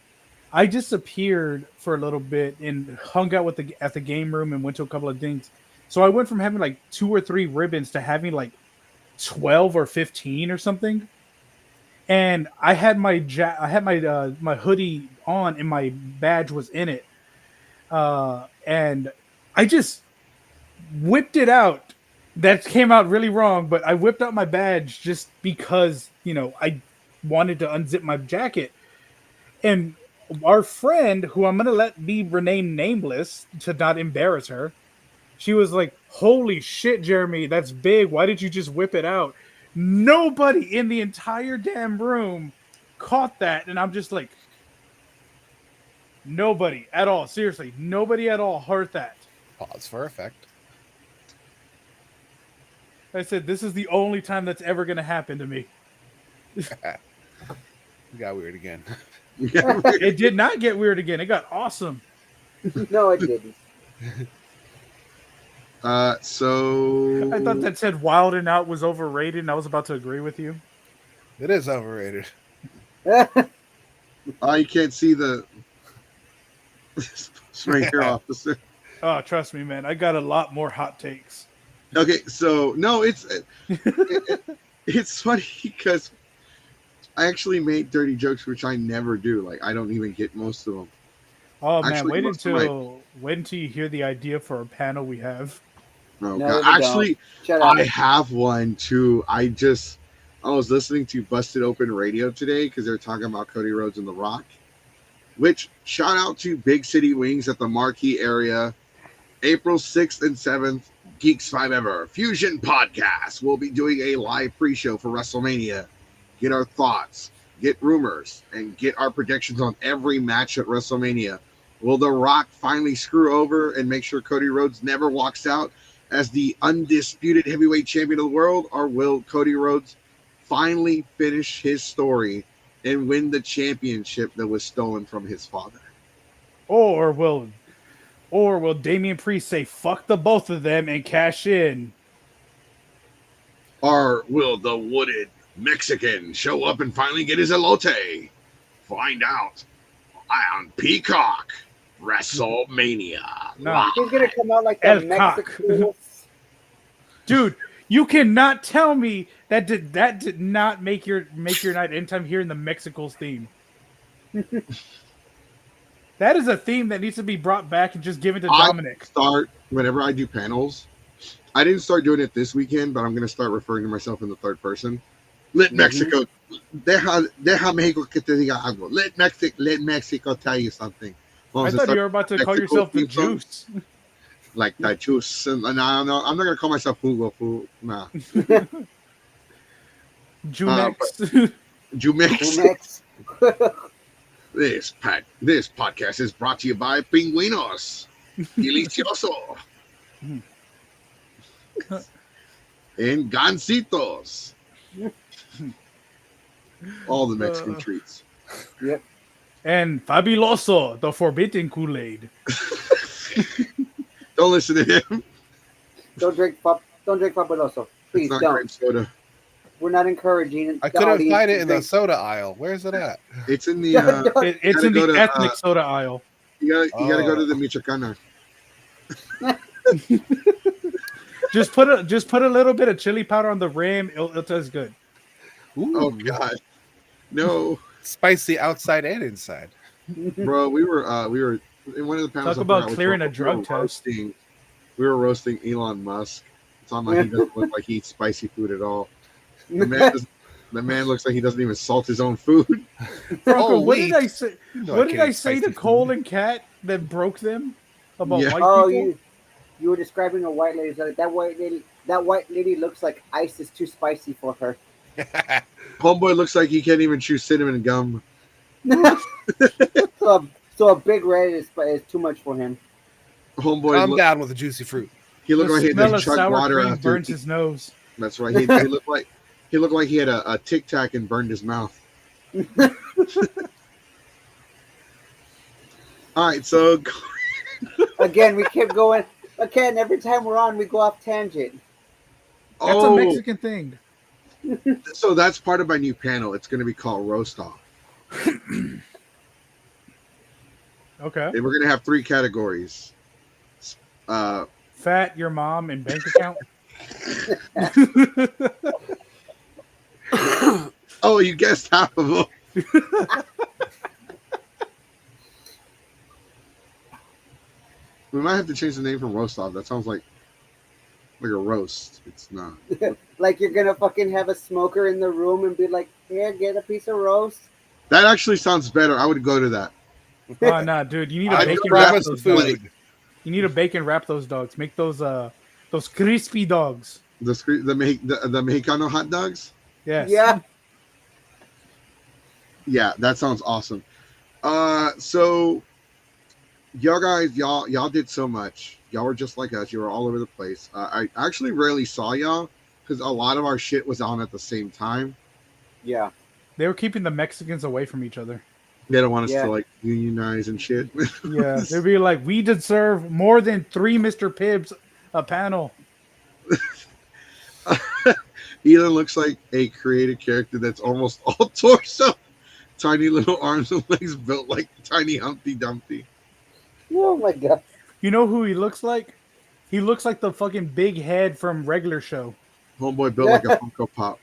I disappeared for a little bit and hung out at the game room and went to a couple of things. So I went from having like 2 or 3 ribbons to having like 12 or 15 or something. And I had my hoodie on and my badge was in it. And I just whipped it out. That came out really wrong, but I whipped out my badge just because, I wanted to unzip my jacket. And our friend, who I'm going to let be renamed nameless to not embarrass her, she was like, "Holy shit, Jeremy, that's big. Why did you just whip it out?" Nobody in the entire damn room caught that. And I'm just like, nobody at all. Seriously, nobody at all heard that. Pause for effect. I said, this is the only time that's ever going to happen to me. We got weird again. It did not get weird again. It got awesome. No, it didn't. So I thought that said Wild and Out was overrated, and I was about to agree with you. It is overrated. you can't see the right here, officer. Oh, trust me, man. I got a lot more hot takes. Okay, so no, it's funny because I actually made dirty jokes, which I never do. Like I don't even get most of them. Oh man, Actually, wait until you hear the idea for a panel we have. Oh, No, God. you Actually, I have one too. I was listening to Busted Open Radio today because they're talking about Cody Rhodes and The Rock. Which shout out to Big City Wings at the Marquee area, April 6th and 7th. Geeks 5 Ever Fusion Podcast. We'll be doing a live pre-show for WrestleMania. Get our thoughts, get rumors, and get our predictions on every match at WrestleMania. Will The Rock finally screw over and make sure Cody Rhodes never walks out as the undisputed heavyweight champion of the world? Or will Cody Rhodes finally finish his story and win the championship that was stolen from his father? Or will Damian Priest say fuck the both of them and cash in? Or will the wooded Mexican show up and finally get his elote? Find out on Peacock WrestleMania. No. He's gonna come out like El the Cock. Mexican. Dude, you cannot tell me that did not make your night anytime hearing the Mexicals theme. That is a theme that needs to be brought back and just given to Dominic. Whenever I do panels, I didn't start doing it this weekend, but I'm going to start referring to myself in the third person. Let Mexico, deja Mexico que te diga algo. Let Mexico tell you something. I thought you were about to call yourself the Juice. Like that Juice. No, I'm not going to call myself Hugo. Nah. Jumex. Jumex. This podcast is brought to you by Pingüinos. Delicioso. And Gancitos. All the Mexican treats. Yep. And Fabuloso, the forbidden Kool-Aid. Don't listen to him. Don't drink Fabuloso. Please It's not don't. grape soda. We're not encouraging. I the couldn't audience find to it in the drink. soda aisle. Where's it at? It's in the. It's gotta in go the to, ethnic soda aisle. You gotta go to the Michoacana. Just put a little bit of chili powder on the rim. It'll taste good. Ooh, Oh God, no, spicy outside and inside. bro. We were in one of the panels. Talk about clearing a drug test. We were roasting Elon Musk. It's on like he doesn't look like he eats spicy food at all. The man looks like he doesn't even salt his own food. Bronco, what did I say? No, What did I can't say spicy to Cole and Kat that broke them about Yeah. white Oh, people? you were describing a white lady. So that white lady looks like ice is too spicy for her. Homeboy looks like he can't even chew cinnamon gum. So a big red is too much for him. Homeboy, Calm down with the juicy fruit. he looked The like he smell had of to chug sour water cream after. burns his nose. That's right. He looked like he had a Tic Tac and burned his mouth. All right, so Again, we kept going. Again, every time we're on, we go off tangent. That's a Mexican thing. So that's part of my new panel. It's going to be called Roast Off. Okay. And we're going to have 3 categories. Fat, your mom, and bank account. Oh, you guessed half of them. We might have to change the name from Roast Off. That sounds like a roast. It's not. Like you're gonna fucking have a smoker in the room and be like, "Here, get a piece of roast." That actually sounds better. I would go to that. Oh no, dude! You need to I bacon promise wrap Promise those food. dogs. You need to bacon wrap those dogs. Make those crispy dogs. The Mexicano hot dogs. Yes. Yeah. Yeah, that sounds awesome. So y'all did so much. Y'all were just like us. You were all over the place. I actually rarely saw y'all because a lot of our shit was on at the same time. Yeah. They were keeping the Mexicans away from each other. They don't want us Yeah. to like unionize and shit. Yeah, they'd be like, we deserve more than 3 Mr. Pibbs a panel. Elon looks like a created character that's almost all torso, tiny little arms and legs built like tiny Humpty Dumpty. Oh my god. You know who he looks like? He looks like the fucking big head from Regular Show. Homeboy built like a Funko Pop.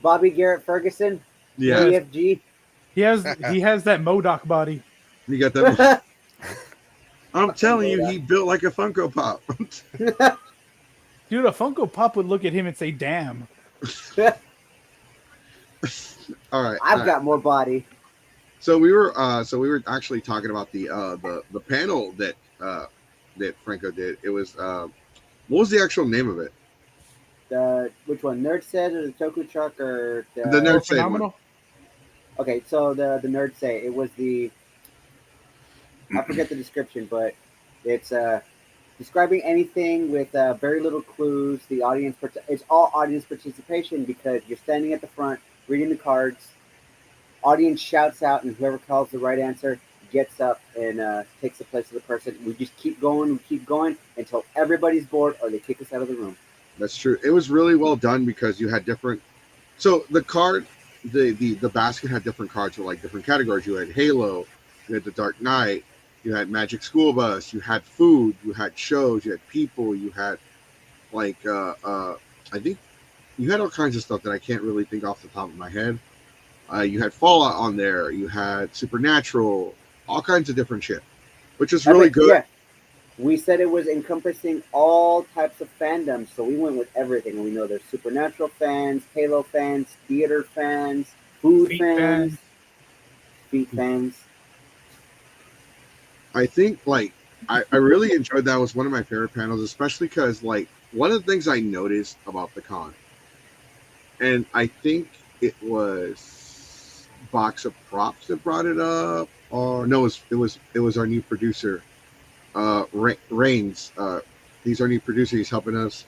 Bobby Garrett Ferguson. Yeah, BFG. He has that MODOK body. you got that. I'm telling you, he built like a Funko Pop. Dude, a Funko Pop would look at him and say, damn. All right, I've got more body. So we were actually talking about the panel that Franco did. It was what was the actual name of it? Which one? Nerd Said or the Toku Truck or The Nerd Say Phenomenal. one. Okay, so the Nerd Say, it was I forget the description, but it's describing anything with very little clues. The audience, it's all audience participation because you're standing at the front reading the cards. Audience shouts out, and whoever calls the right answer gets up and takes the place of the person. We just keep going until everybody's bored or they kick us out of the room. That's true. It was really well done because you had different. So the card, the basket had different cards for like different categories. You had Halo, you had the Dark Knight, you had Magic School Bus, you had food, you had shows, you had people, you had like I think you had all kinds of stuff that I can't really think off the top of my head. You had Fallout on there, you had Supernatural, all kinds of different shit, which is really good. Yeah. We said it was encompassing all types of fandoms, so we went with everything. We know there's Supernatural fans, Halo fans, theater fans, food fans, feet fans. I think like I really enjoyed that. It was one of my favorite panels, especially because like one of the things I noticed about the con, and I think it was Box of Props that brought it up, or no, it was our new producer, Reigns. He's our new producer. He's helping us.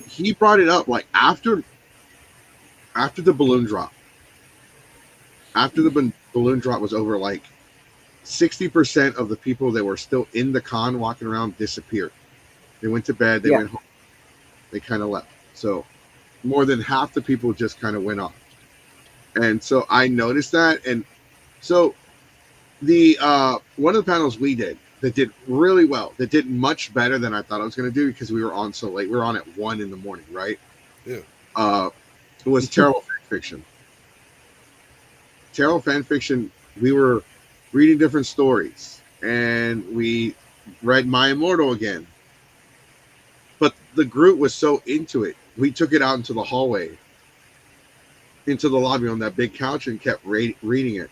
He brought it up like after the balloon drop. After the balloon drop was over, like 60% of the people that were still in the con walking around disappeared. They went to bed. They went home. They kind of left. So more than half the people just kind of went off. And so I noticed that. And so the one of the panels we did that did really well, that did much better than I thought I was going to do because we were on so late. We were on at 1 a.m, right? Yeah. It was Tarot fan fiction. Tarot fan fiction. We were reading different stories, and we read My Immortal again. But the group was so into it, we took it out into the hallway, into the lobby on that big couch, and kept reading it.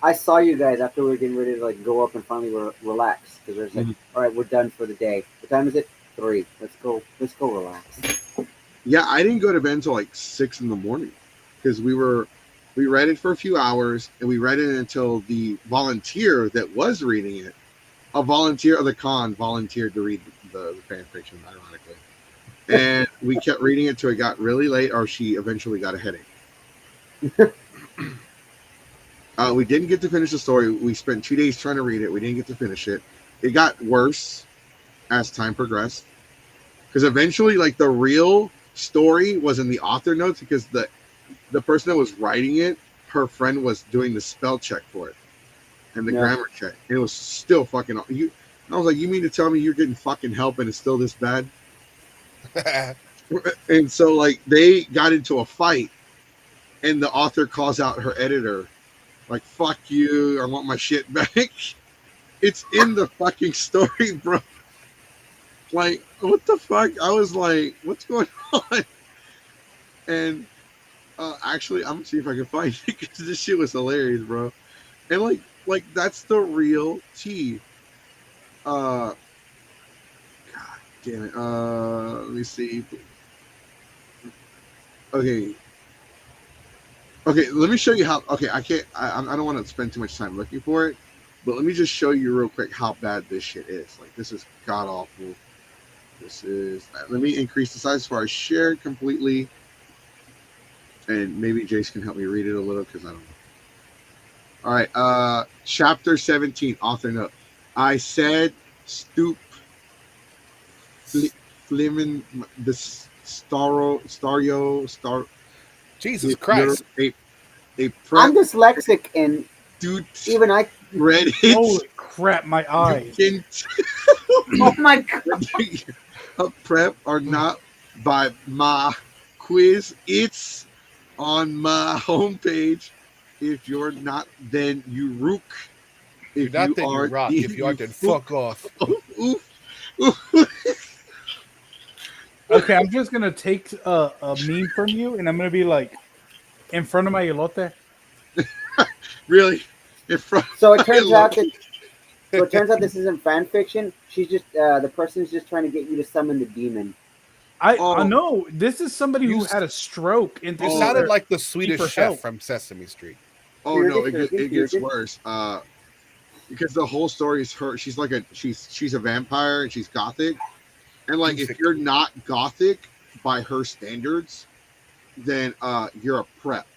I saw you guys after we were getting ready to like go up and finally relax because there's like, all right, we're done for the day. What time is it? 3. Let's go relax. Yeah, I didn't go to bed until like 6 a.m. because we read it for a few hours, and we read it until the volunteer that was reading it, a volunteer of the con, volunteered to read the fan fiction, ironically. And we kept reading it till it got really late, or she eventually got a headache. We didn't get to finish the story. We spent 2 days trying to read it. We didn't get to finish it. It got worse as time progressed because eventually, like the real story was in the author notes because the person that was writing it, her friend was doing the spell check for it and the grammar check. And it was still fucking you. I was like, you mean to tell me you're getting fucking help and it's still this bad? And so like they got into a fight, and the author calls out her editor, like, "Fuck you! I want my shit back." It's in the fucking story, bro. Like, what the fuck? I was like, what's going on? And actually, I'm gonna see if I can find it because this shit was hilarious, bro. And like that's the real tea. God damn it. Let me see. Okay, let me show you how. Okay, I don't want to spend too much time looking for it, but let me just show you real quick how bad this shit is. Like, this is god awful. This is. Let me increase the size before I share it completely, and maybe Jace can help me read it a little because I don't know. All right, chapter 17, author note. I said, stoop, flimin the star. Jesus Christ! A I'm dyslexic, and dude, even I read it. Holy crap, my eyes! Oh my god! A prep or not by my quiz. It's on my homepage. If you're not, then you rook. If Not you that are, you rock. If you are, then fuck off. Oof. Okay, I'm just gonna take a meme from you, and I'm gonna be like, in front of my elote. Really? In front So it turns out this isn't fan fiction. She's just the person's just trying to get you to summon the demon. I know this is somebody who You had a stroke, and You sounded like the Swedish chef from Sesame Street. Oh no, it gets worse. Because the whole story is her. She's like she's a vampire and she's gothic, and like if you're not gothic by her standards, then you're a prep.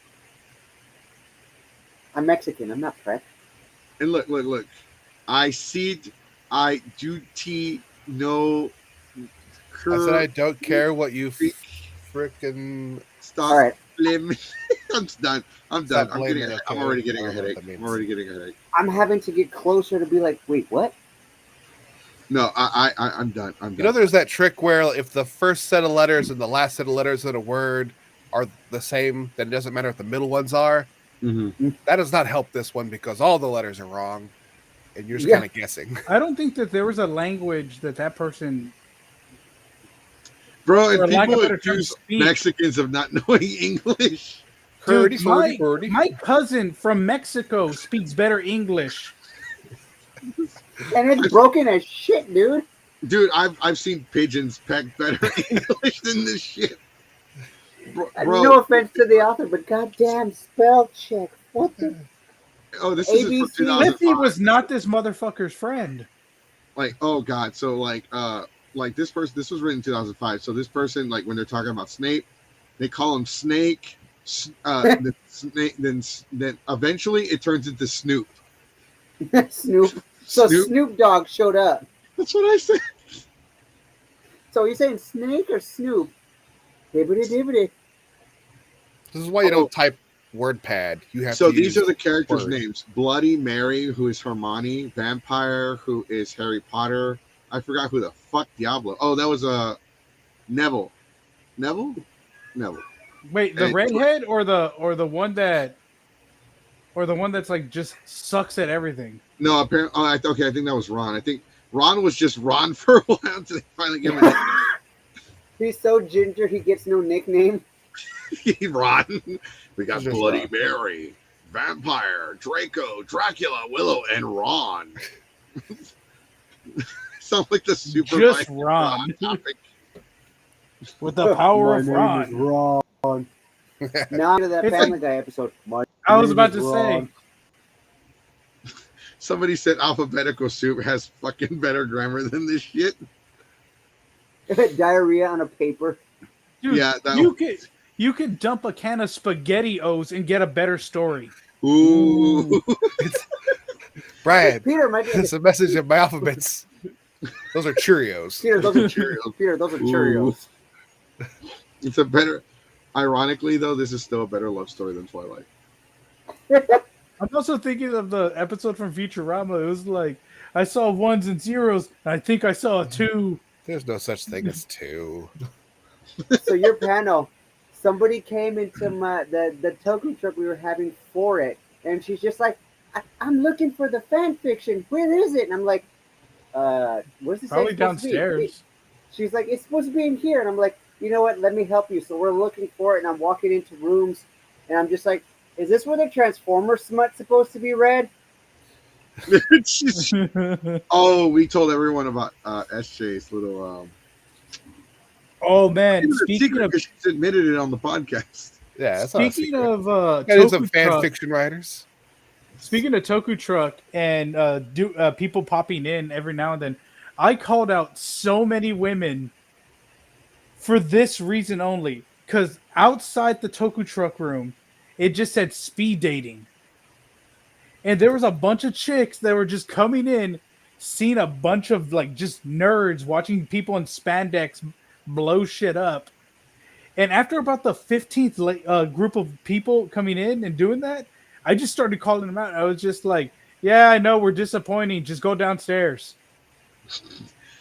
I'm Mexican. I'm not prep. And look. I do no. I said I don't care what you freaking stop. All right. I'm done. I'm already getting a headache. I'm having to get closer to be like, wait, what? No, I'm done. I'm done. You know, there's that trick where if the first set of letters and the last set of letters in a word are the same, then it doesn't matter what the middle ones are. Mm-hmm. That does not help this one because all the letters are wrong, and you're just kind of guessing. I don't think that there was a language that person. Bro, and people accuse Mexicans of not knowing English. Dude, my cousin from Mexico speaks better English. And it's broken as shit, dude. Dude, I've seen pigeons peck better English than this shit. Bro. No offense to the author, but goddamn spell check. What the? Oh, this is from 2005. Lizzie was not this motherfucker's friend. Like, oh god, so like this person. This was written in 2005. So this person, like when they're talking about Snape, they call him Snake. The Snake. Then eventually it turns into Snoop. Snoop. So Snoop Dogg showed up. That's what I said. So you're saying Snake or Snoop? Dibbity. This is why you don't type WordPad. You have. So these are the characters' names: Bloody Mary, who is Hermione; Vampire, who is Harry Potter. I forgot who the fuck Diablo. Oh, that was Neville. Neville. Wait, the redhead or the one that's like just sucks at everything. No, apparently. I think that was Ron. I think Ron was just Ron for a while until they finally give him a nickname. He's so ginger, he gets no nickname. Ron. We got Bloody Mary, Vampire, Draco, Dracula, Willow, and Ron. Sounds like the super just Ron topic. With the power of Ron. Now to that Family Guy episode. I was about to say. Somebody said alphabetical soup has fucking better grammar than this shit. Diarrhea on a paper. Dude, yeah, you could dump a can of SpaghettiOs and get a better story. Ooh. Brad, Peter, it's a message of my alphabets. Those are Cheerios. Peter, those are Cheerios. Peter, those are Cheerios. It's a better. Ironically, though, this is still a better love story than Twilight. I'm also thinking of the episode from Futurama. It was like, I saw ones and zeros, and I think I saw a 2. There's no such thing as 2. So your panel, somebody came into the token truck we were having for it, and she's just like, I'm looking for the fan fiction. Where is it? And I'm like, where's the Probably downstairs. She's like, it's supposed to be in here. And I'm like, you know what? Let me help you. So we're looking for it, and I'm walking into rooms, and I'm just like, is this where the Transformer smut's supposed to be read? Oh, we told everyone about SJ's little. Oh man! Speaking of, she's admitted it on the podcast. Yeah. That's Speaking of some fan fiction writers. Speaking of Toku Truck and people popping in every now and then, I called out so many women for this reason only. Because outside the Toku Truck room, it just said speed dating. And there was a bunch of chicks that were just coming in, seeing a bunch of like just nerds watching people in spandex blow shit up. And after about the 15th group of people coming in and doing that, I just started calling them out. I was just like, yeah, I know we're disappointing. Just go downstairs.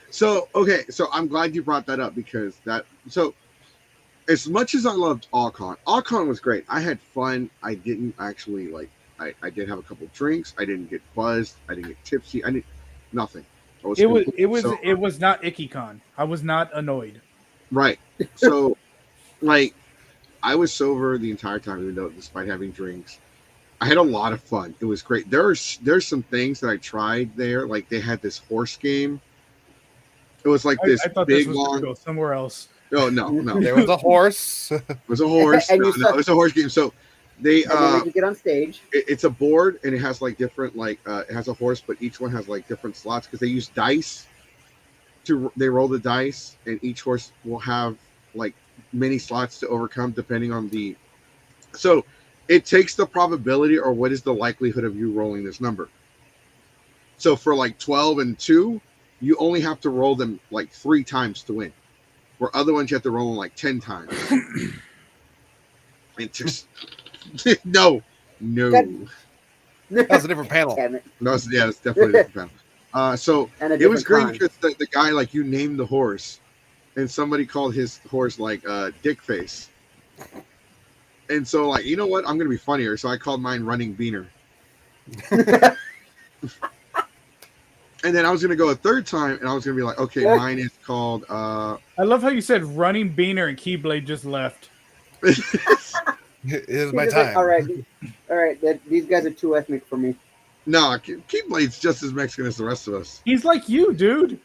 So, okay. So I'm glad you brought that up because as much as I loved All-Con was great. I had fun. I didn't actually I did have a couple drinks. I didn't get buzzed. I didn't get tipsy. I didn't nothing. It was not IckyCon. I was not annoyed. Right. So like I was sober the entire time, even though despite having drinks. I had a lot of fun. It was great. There's some things that I tried there. Like they had this horse game. It was like this I thought big this was long. Go somewhere else. Oh no. There was a horse. It was a horse. It was a horse game. So they you get on stage. It's a board and it has like different it has a horse, but each one has like different slots because they use dice. They roll the dice and each horse will have like many slots to overcome depending on the. So it takes the probability or what is the likelihood of you rolling this number. So for like 12 and 2, you only have to roll them like 3 times to win. Where other ones you have to roll them like 10 times. It just no. That was a different panel. No, it's definitely a different panel. So it was great because the guy like you named the horse, and somebody called his horse like Dick Face. And so, like, you know what? I'm going to be funnier. So I called mine Running Beaner. And then I was going to go a third time, and I was going to be like, okay, mine is called... I love how you said Running Beaner and Keyblade just left. It is my time. Like, all right. These guys are too ethnic for me. No, Keyblade's just as Mexican as the rest of us. He's like you, dude.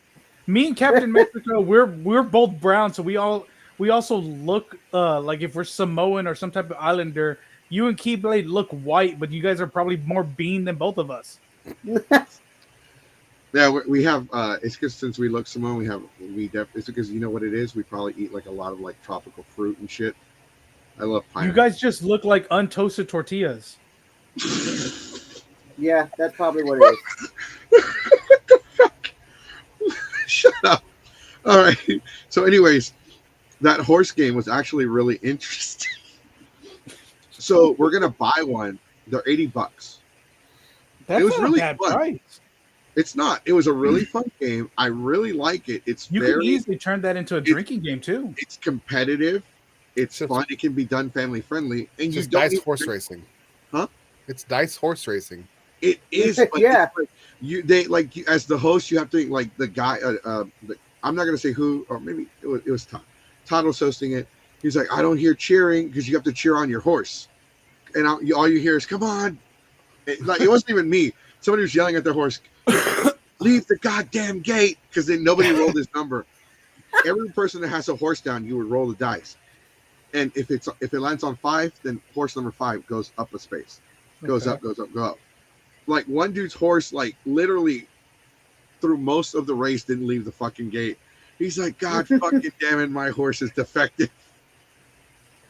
Me and Captain Mexico, we're both brown, so we also look like if we're Samoan or some type of islander. You and Keyblade look white, but you guys are probably more bean than both of us. Yeah, we have. It's because since we look Samoan, it's because you know what it is. We probably eat like a lot of like tropical fruit and shit. I love pineapple. You guys just look like untoasted tortillas. Yeah, that's probably what it is. What the fuck? Shut up. All right. So, anyways, that horse game was actually really interesting. So we're gonna buy one. They're $80. That's it was not really a bad fun. price. It's not. It was a really fun game. I really like it. You can easily turn that into a drinking game too. It's competitive. It's fun. It can be done family friendly. And it's dice horse racing. Huh? It's dice horse racing. It is. But yeah. As the host, you have to like the guy. I'm not gonna say who, or maybe it was Todd. Todd was hosting it. He's like, I don't hear cheering because you have to cheer on your horse, and all you hear is "Come on!" It wasn't even me. Somebody was yelling at their horse, "Leave the goddamn gate!" Because then nobody rolled his number. Every person that has a horse down, you would roll the dice, and if it lands on 5, then horse number 5 goes up a space, goes up. Like one dude's horse, like literally through most of the race, didn't leave the fucking gate. He's like, God fucking damn it, my horse is defective.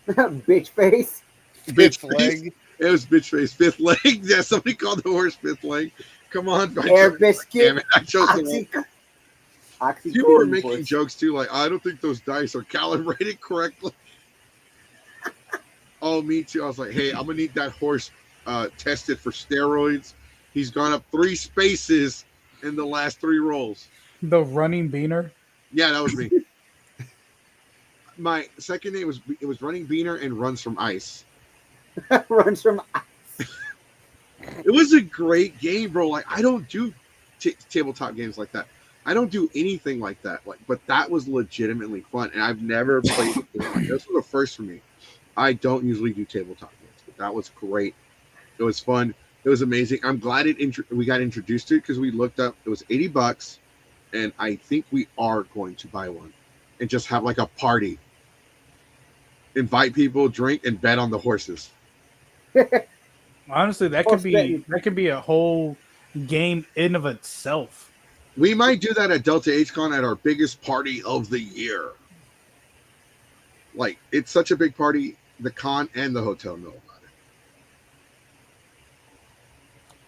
Bitch face. Bitch leg. It was bitch face. 5th leg. Yeah, somebody called the horse 5th leg. Come on, Air biscuit. Damn it, I chose the one. People were making jokes too, like, I don't think those dice are calibrated correctly. Oh, me too. I was like, hey, I'm gonna need that horse tested for steroids. He's gone up 3 spaces in the last 3 rolls. The running beaner. Yeah, that was me. My second name was Running Beaner and Runs from Ice. Runs from Ice. It was a great game, bro. Like, I don't do tabletop games like that. I don't do anything like that. Like, but that was legitimately fun, and I've never played a game like this. Was the first for me. I don't usually do tabletop games, but that was great. It was fun. It was amazing. I'm glad we got introduced to it because we looked up. It was $80, and I think we are going to buy one and just have like a party. Invite people, drink, and bet on the horses. Honestly, that could be a whole game in of itself. We might do that at Delta HCon at our biggest party of the year. Like, it's such a big party. The con and the hotel know about it.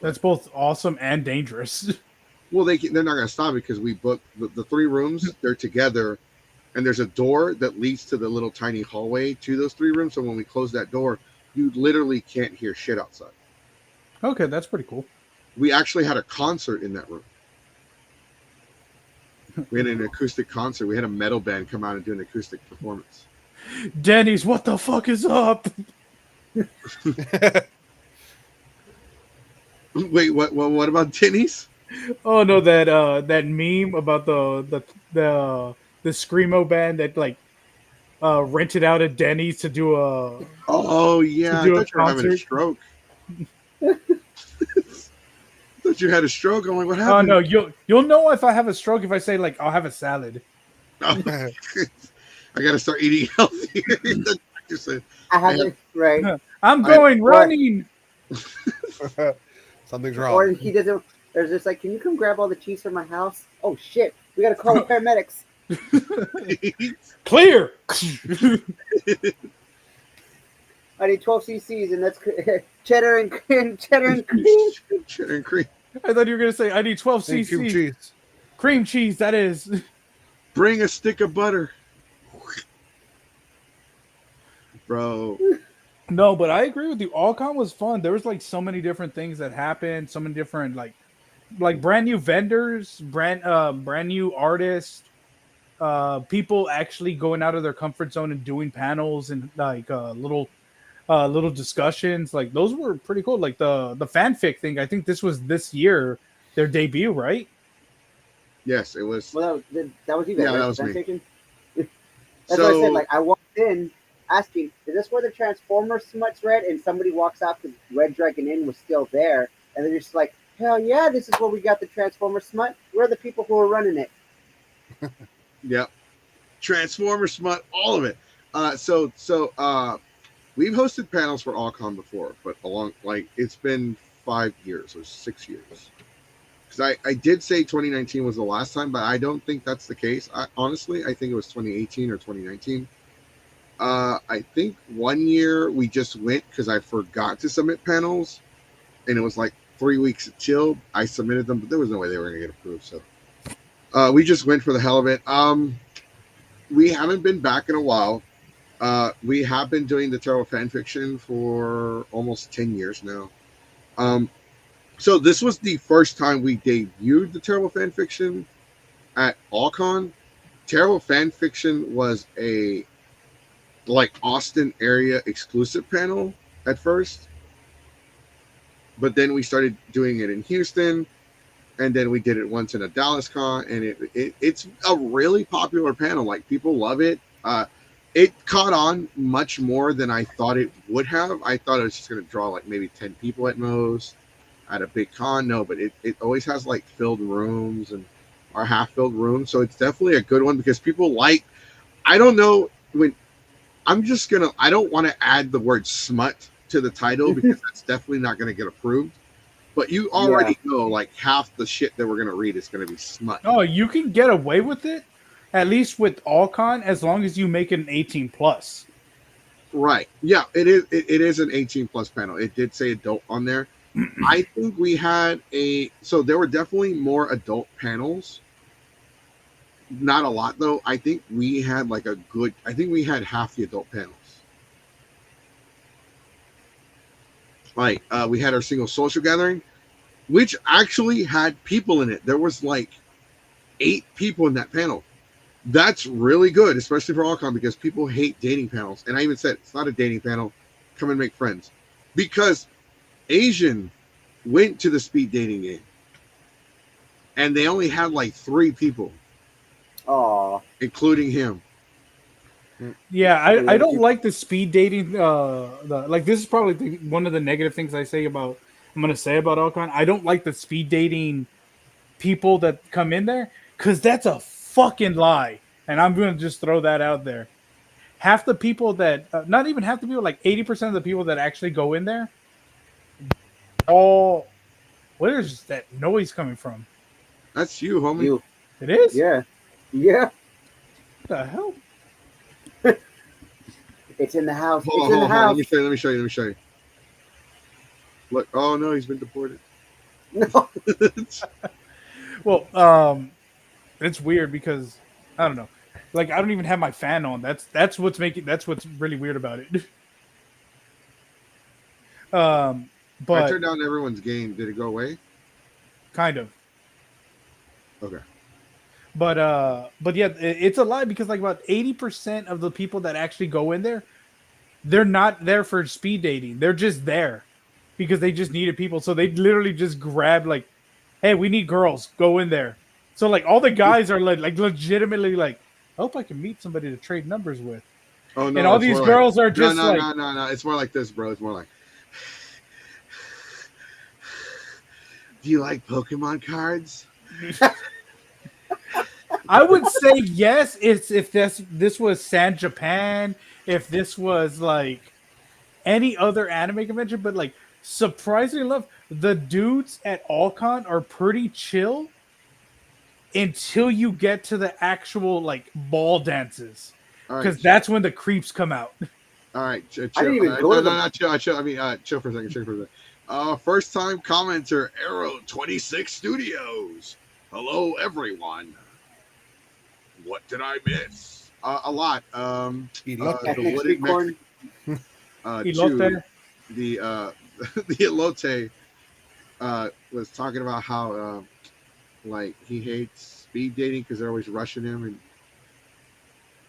That's both awesome and dangerous. Well, they're not going to stop it because we booked the 3 rooms. They're together, and there's a door that leads to the little tiny hallway to those 3 rooms. So when we close that door, you literally can't hear shit outside. Okay, that's pretty cool. We actually had a concert in that room. We had an acoustic concert. We had a metal band come out and do an acoustic performance. Denny's, what the fuck is up? Wait, what about Denny's? Oh no, that meme about the screamo band that like rented out a Denny's to do a oh yeah, I thought you were having a stroke. I thought you had a stroke. I'm like, what happened? Oh no, you'll know if I have a stroke if I say like I'll have a salad. Oh, I gotta start eating healthier. The doctor said, right. I'm going running. Something's wrong. Or he doesn't. There's just like, can you come grab all the cheese from my house? Oh shit, we gotta call the paramedics. Clear. I need 12 cc's, and that's cheddar and cream. Cheddar and cream. I thought you were gonna say I need 12 cc. Cream cheese. That is. Bring a stick of butter. Bro. No, but I agree with you. Allcon was fun. There was like so many different things that happened, so many different like brand new vendors, brand new artists, people actually going out of their comfort zone and doing panels and like little discussions. Like those were pretty cool. Like the fanfic thing. I think this was this year their debut, right? Yes, it was. Well, that was you guys. Yeah, right? that was me. That's what I said. Like I walked in asking, "Is this where the Transformer smut's read?" And somebody walks out because Red Dragon Inn was still there, and they're just like, "Hell yeah, this is where we got the Transformer smut. We're the people who are running it." Yep, Transformer smut, all of it. So we've hosted panels for Allcon before, but it's been 5 years or 6 years. Because I did say 2019 was the last time, but I don't think that's the case. Honestly, I think it was 2018 or 2019. I think 1 year we just went because I forgot to submit panels, and it was like 3 weeks till I submitted them, but there was no way they were going to get approved. So we just went for the hell of it. We haven't been back in a while. We have been doing the Tarot fan fiction for almost 10 years now. So this was the first time we debuted the Tarot fan fiction at Allcon. Tarot fan fiction was a Austin area exclusive panel at first, but then we started doing it in Houston, and then we did it once in a Dallas con, and it's a really popular panel. Like, people love it. It caught on much more than I thought it would have. I thought it was just going to draw like maybe 10 people at most at a big con. No, but it always has like filled rooms or half filled rooms. So it's definitely a good one because people I don't know when I don't want to add the word smut to the title because that's definitely not going to get approved. But you already know like half the shit that we're going to read is going to be smut. Oh, you can get away with it, at least with Allcon, as long as you make it an 18+. Right. Yeah, it is an 18+ panel. It did say adult on there. I think we had so there were definitely more adult panels. not a lot though. I think we had like a good. I think we had half the adult panels. Like we had our single social gathering, which actually had people in it. There was like 8 people in that panel. That's really good, especially for Alcon, because people hate dating panels. And I even said it's not a dating panel. Come and make friends, because Asian went to the speed dating game, and they only had like 3 people. Oh, including him. Yeah, I don't like the speed dating. This is probably one of the negative things I'm gonna say about Alcon. I don't like the speed dating people that come in there, because that's a fucking lie, and I'm gonna just throw that out there. Half the people that, not even half the people, like 80% of the people that actually go in there, all, where is that noise coming from? That's you, homie. you. It is? Yeah. Yeah. What the hell? It's in the house. Hold It's in on, the hold on. house. Let me show you. Look, oh no, he's been deported. No. Well, it's weird because I don't know. Like, I don't even have my fan on. That's what's really weird about it. I But turned down everyone's game. Did it go away? kind of. Okay. But yeah, it's a lie, because like about 80% of the people that actually go in there, they're not there for speed dating. They're just there because they just needed people. So they literally just grab, like, hey, we need girls, go in there. So like all the guys are like legitimately like, I hope I can meet somebody to trade numbers with. Oh no. And all it's these more girls like, are just no. like, No. It's more like this, bro. It's more like, do you like Pokemon cards? I would say yes if this was San Japan, if this was like any other anime convention, but like surprisingly enough, the dudes at Alcon are pretty chill until you get to the actual like ball dances, All because right. that's when the creeps come out. All right. Chill. I didn't even go to not chill. Chill. I mean, chill for a second. First time commenter, Arrow 26 Studios. Hello, everyone. What did I miss? A lot. The Ethnic wooded sweet corn. Elote. the the elote was talking about how like he hates speed dating because they're always rushing him and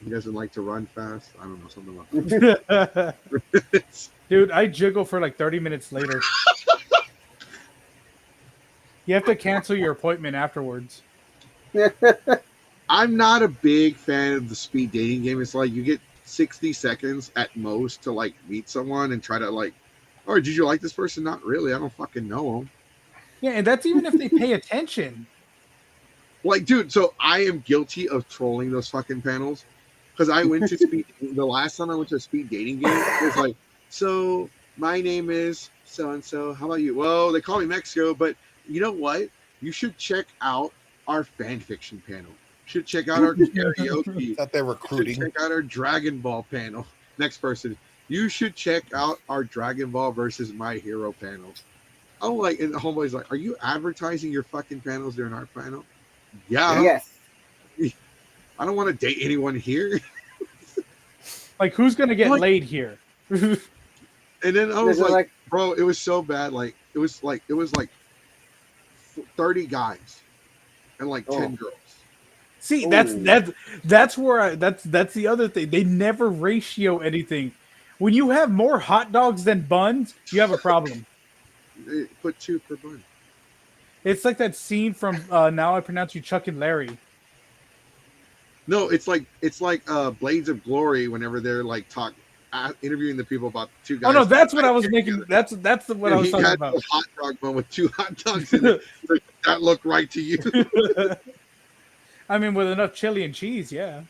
he doesn't like to run fast. I don't know, something like that. Dude, I jiggle for like 30 minutes later. You have to cancel your appointment afterwards. I'm not a big fan of the speed dating game. It's like you get 60 seconds at most to like meet someone and try to like, oh, did you like this person? Not really. I don't fucking know them. Yeah, and that's even if they pay attention. Like, dude, so I am guilty of trolling those fucking panels because I went to the last time I went to a speed dating game, it was like, so my name is so and so. How about you? Well, they call me Mexico, but you know what? You should check out our fan fiction panel. You should check out our karaoke. Thought they're You recruiting. should check out our Dragon Ball panel. Next person. You should check out our Dragon Ball versus My Hero panel. I'm like, and the homeboy's like, are you advertising your fucking panels during our panel? Yeah. Yes. I don't want to date anyone here. Like, who's gonna get Like- laid here? And then I was Is it like, bro, it was so bad. Like, it was like 30 guys and like 10 girls. See, Ooh. that's where that's the other thing. They never ratio anything. When you have more hot dogs than buns, you have a problem. They put 2 per bun. It's like that scene from Now I Pronounce You Chuck and Larry. No, it's like Blades of Glory whenever they're like interviewing the people about 2 guys. Oh no, that's what I was making. That's what I was talking had about. A hot dog bun with 2 hot dogs in it. Like, that looked right to you. I mean, with enough chili and cheese, yeah.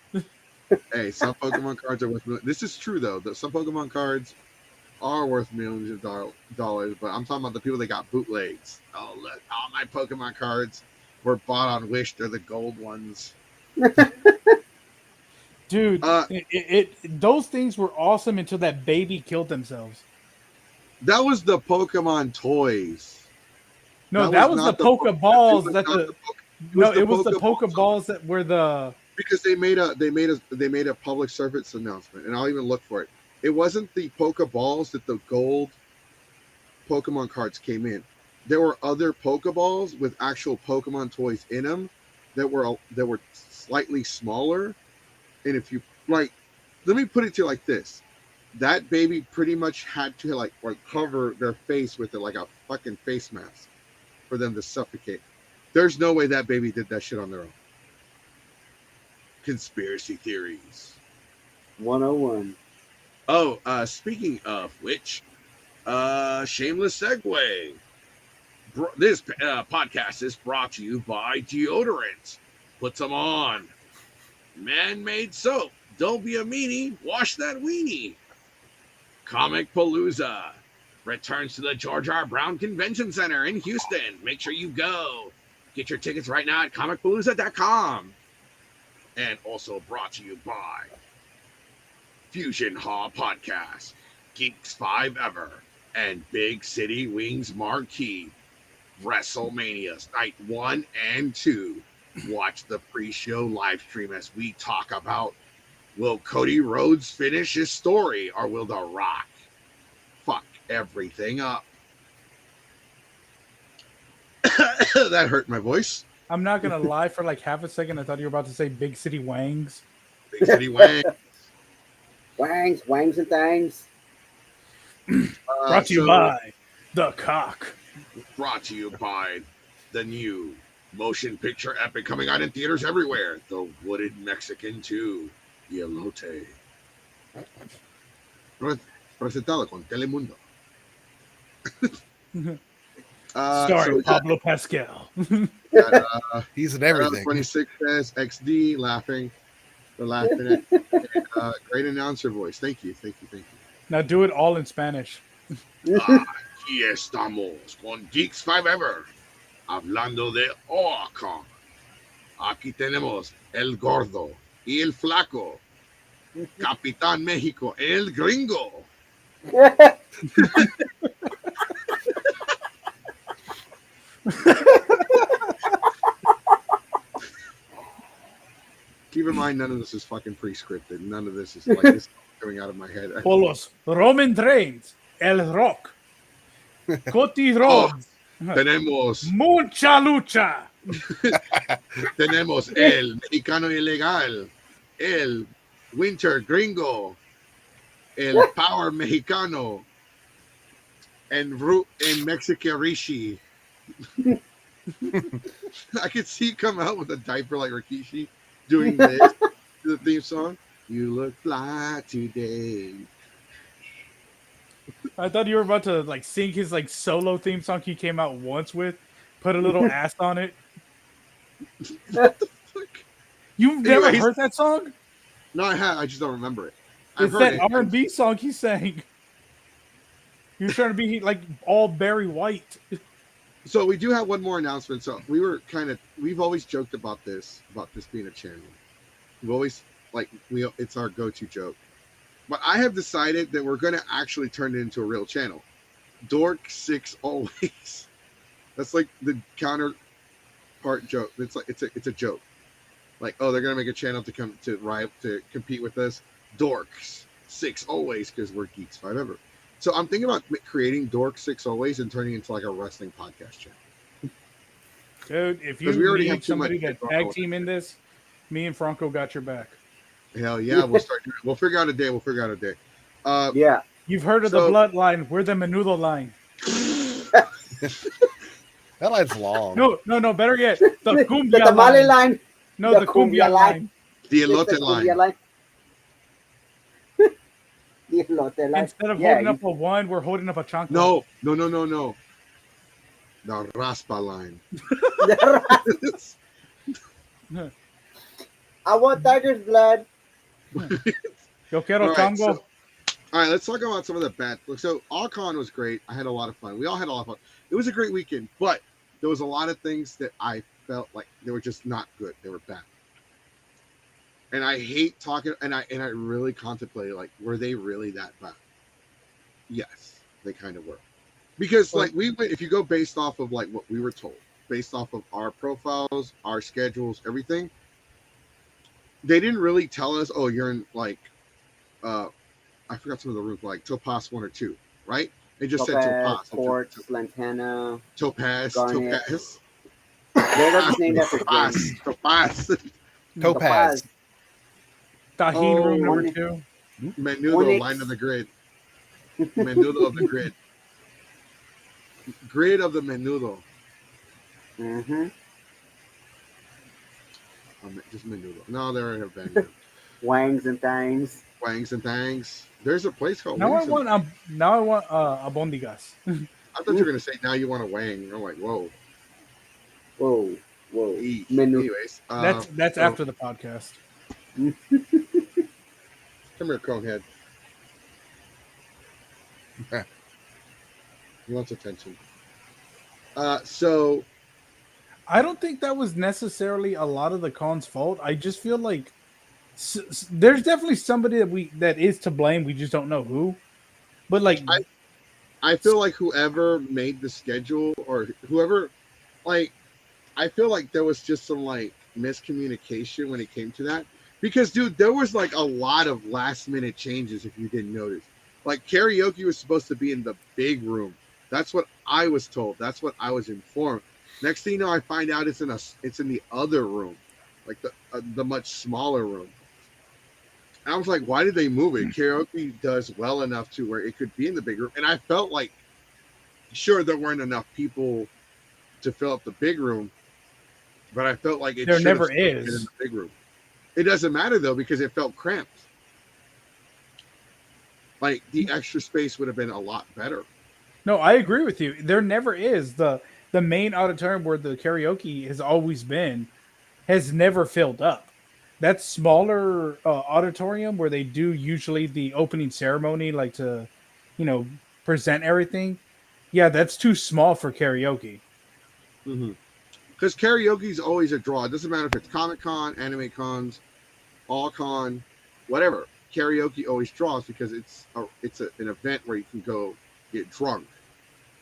Hey, some Pokemon cards are worth millions. This is true though. That some Pokemon cards are worth millions of dollars, but I'm talking about the people that got bootlegs. Oh, look, all my Pokemon cards were bought on Wish. They're the gold ones. Dude, those things were awesome until that baby killed themselves. That was the Pokemon toys. No, that was the not Pokeballs. it was That not the the no, the it was the Pokeball Pokeballs that were the because they made a public service announcement, and I'll even look for it. It wasn't the Pokeballs that the gold Pokemon cards came in. There were other Pokeballs with actual Pokemon toys in them that were slightly smaller. And if you like, let me put it to you like this: that baby pretty much had to like cover their face with it like a fucking face mask for them to suffocate. There's no way that baby did that shit on their own. Conspiracy theories. 101. Oh, speaking of which, shameless segue. This podcast is brought to you by deodorant. Put some on. Man-made soap. Don't be a meanie. Wash that weenie. Comic Palooza returns to the George R. Brown Convention Center in Houston. Make sure you go. Get your tickets right now at comicpalooza.com. And also brought to you by Fusion Haw Podcast, Geeks 5 Ever, and Big City Wings Marquee. WrestleManias Night 1 and 2. Watch the pre-show live stream as we talk about, will Cody Rhodes finish his story or will The Rock fuck everything up? That hurt my voice. I'm not gonna lie, for like half a second I thought you were about to say Big City Wangs. Big City Wang. Wangs and things. Brought to you by The Cock. Brought to you by the new motion picture epic coming out in theaters everywhere, The Wooded Mexican 2, Elote. Presentado con Telemundo. Starring Pablo Pascal. He's in everything. 26 says XD laughing. They're laughing at great announcer voice. Thank you. Now do it all in Spanish. Aquí estamos con Geeks 5 Ever, hablando de Ocon. Aquí tenemos el gordo y el flaco, Capitán México, el gringo. Keep in mind, none of this is fucking pre-scripted. None of this is like this coming out of my head. Por los Roman Reigns, El Rock, Cody Rhodes, Tenemos mucha lucha. Tenemos el mexicano ilegal, el winter gringo, el power mexicano, and Mexican Rishi. I could see you come out with a diaper like Rikishi doing this to the theme song. You look fly today. I thought you were about to like sing his like solo theme song he came out once with, put a little ass on it. What the fuck? You've never heard that song? No, I have. I just don't remember it. It's that R&B song he sang. He was trying to be like all Barry White. So we do have one more announcement. So we've always joked about this being a channel. We've always it's our go-to joke. But I have decided that we're going to actually turn it into a real channel. Dork 6 always. That's like the counterpart joke. It's a joke. Like, oh, they're going to make a channel to compete with us. Dorks 6 always, because we're Geeks 5 Ever. So I'm thinking about creating Dork 6 always and turning it into like a wrestling podcast channel. Dude, if you need somebody to tag team in this, me and Franco got your back. Hell yeah, we'll figure out a day. Yeah. You've heard of the bloodline. We're the Menudo line. That line's long. No, better yet, the Cumbia The tamale line. No, the Cumbia line. The elote line. The elote line. Instead of holding up a 1, we're holding up a chancla. No. The raspa line. I want tiger's blood. Yo quiero tango. All right, let's talk about some of the bad. So, All-Con was great. I had a lot of fun. We all had a lot of fun. It was a great weekend, but there was a lot of things that I felt like they were just not good. They were bad. And I hate talking, and I really contemplated, like, were they really that bad? Yes, they kind of were. Because, if you go based off of, like, what we were told, based off of our profiles, our schedules, everything, they didn't really tell us, oh, you're in like I forgot some of the rooms, like Topaz 1 or 2, right? They just said Topaz, Topaz. Quartz, Lantana, Topaz. Garnet. Topaz. They're just named after Topaz. gems. Topaz. Topaz. Tajin room number One- 2. Menudo, Onyx. line of the grid. Menudo of the grid. Grid of the menudo. Mm-hmm. Just menudo. No, there have been Wangs and things. wangs and thangs. There's a place called Now I Wings and- want abondigas. I thought you were gonna say now you want a wang. I'm like, whoa. Whoa, whoa. Menu. Anyways, That's so- after the podcast. Come here, Conehead. He wants attention. So I don't think that was necessarily a lot of the con's fault. I just feel like there's definitely somebody that is to blame. We just don't know who. But like, I feel like whoever made the schedule or whoever, like, I feel like there was just some like miscommunication when it came to that. Because, dude, there was like a lot of last minute changes if you didn't notice. Like, karaoke was supposed to be in the big room. That's what I was told. That's what I was informed. Next thing you know, I find out it's in the other room, like the much smaller room. And I was like, why did they move it? Karaoke does well enough to where it could be in the big room. And I felt like, sure, there weren't enough people to fill up the big room, but I felt like there never been in is. the big room. It doesn't matter though, because it felt cramped. Like the extra space would have been a lot better. No, I agree with you. There never is. The main auditorium where the karaoke has always been has never filled up. That smaller auditorium where they do usually the opening ceremony, like to, present everything. Yeah, that's too small for karaoke. Because karaoke is always a draw. It doesn't matter if it's Comic Con, Anime Cons, All Con, whatever. Karaoke always draws because it's an event where you can go get drunk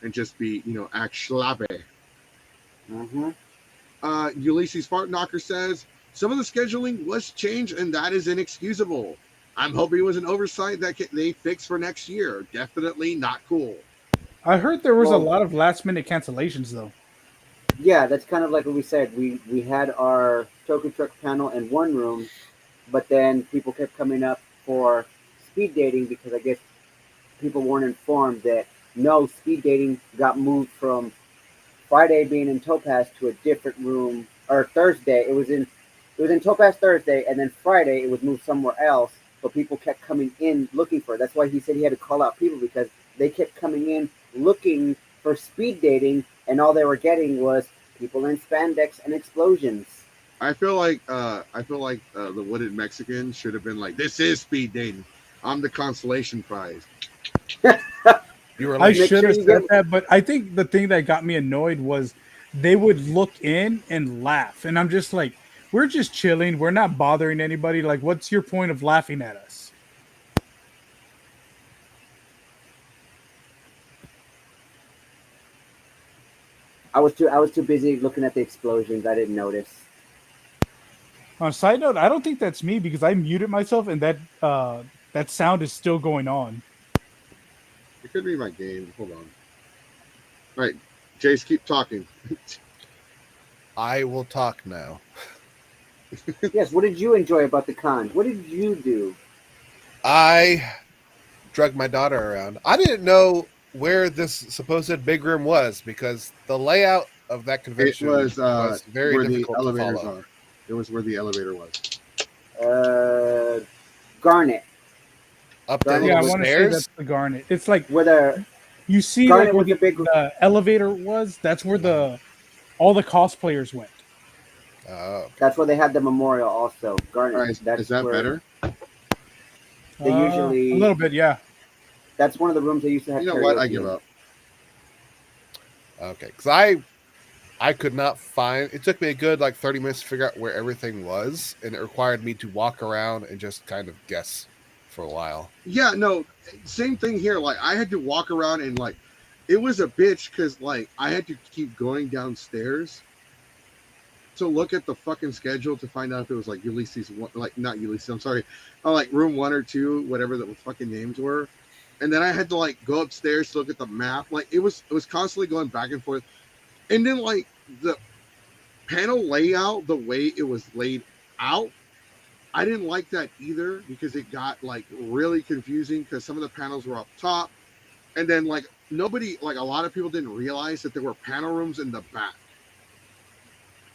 and just be, act schlappe. Ulysses Fartknocker says, some of the scheduling was changed and that is inexcusable. I'm hoping it was an oversight that they fix for next year. Definitely not cool. I heard there was a lot of last minute cancellations though. Yeah, that's kind of like what we said. We had our Token Truck panel in one room, but then people kept coming up for speed dating because I guess people weren't informed that no, speed dating got moved from Friday being in Topaz to a different room, or Thursday. It was in Topaz Thursday, and then Friday it was moved somewhere else. But people kept coming in looking for it. That's why he said he had to call out people because they kept coming in looking for speed dating, and all they were getting was people in spandex and explosions. I feel like the Wooded Mexican should have been like, "This is speed dating. I'm the consolation prize." You were I like, should have said that, but I think the thing that got me annoyed was they would look in and laugh, and I'm just like, we're just chilling. We're not bothering anybody. Like, what's your point of laughing at us? I was too busy looking at the explosions. I didn't notice. On a side note, I don't think that's me because I muted myself and that sound is still going on. It could be my game. Hold on. All right, Jace, keep talking. I will talk now. Yes, what did you enjoy about the con? What did you do? I drug my daughter around. I didn't know where this supposed big room was because the layout of that convention was very where the difficult to elevators follow. are. It was where the elevator was. Garnet. Up the Garnet. Yeah, I little want to say stairs. that's the Garnet. It's like Where the you see Garnet like where was the big the elevator was. That's where all the cosplayers went. Oh, that's where they had the memorial also. Garnet. All right, is that where better? They usually a little bit, yeah. That's one of the rooms they used to have. You know what? I karaoke give in. up. okay. Because I could not find. It took me a good 30 minutes to figure out where everything was, and it required me to walk around and just kind of guess for a while. Yeah, no, same thing here. Like I had to walk around and it was a bitch because I had to keep going downstairs to look at the fucking schedule to find out if it was like Ulysses, like not Ulysses. I'm sorry, like room 1 or 2, whatever the fucking names were. And then I had to like go upstairs to look at the map. Like it was constantly going back and forth. And then like the panel layout, the way it was laid out, I didn't like that either because it got like really confusing because some of the panels were up top. And then like nobody, like a lot of people didn't realize that there were panel rooms in the back.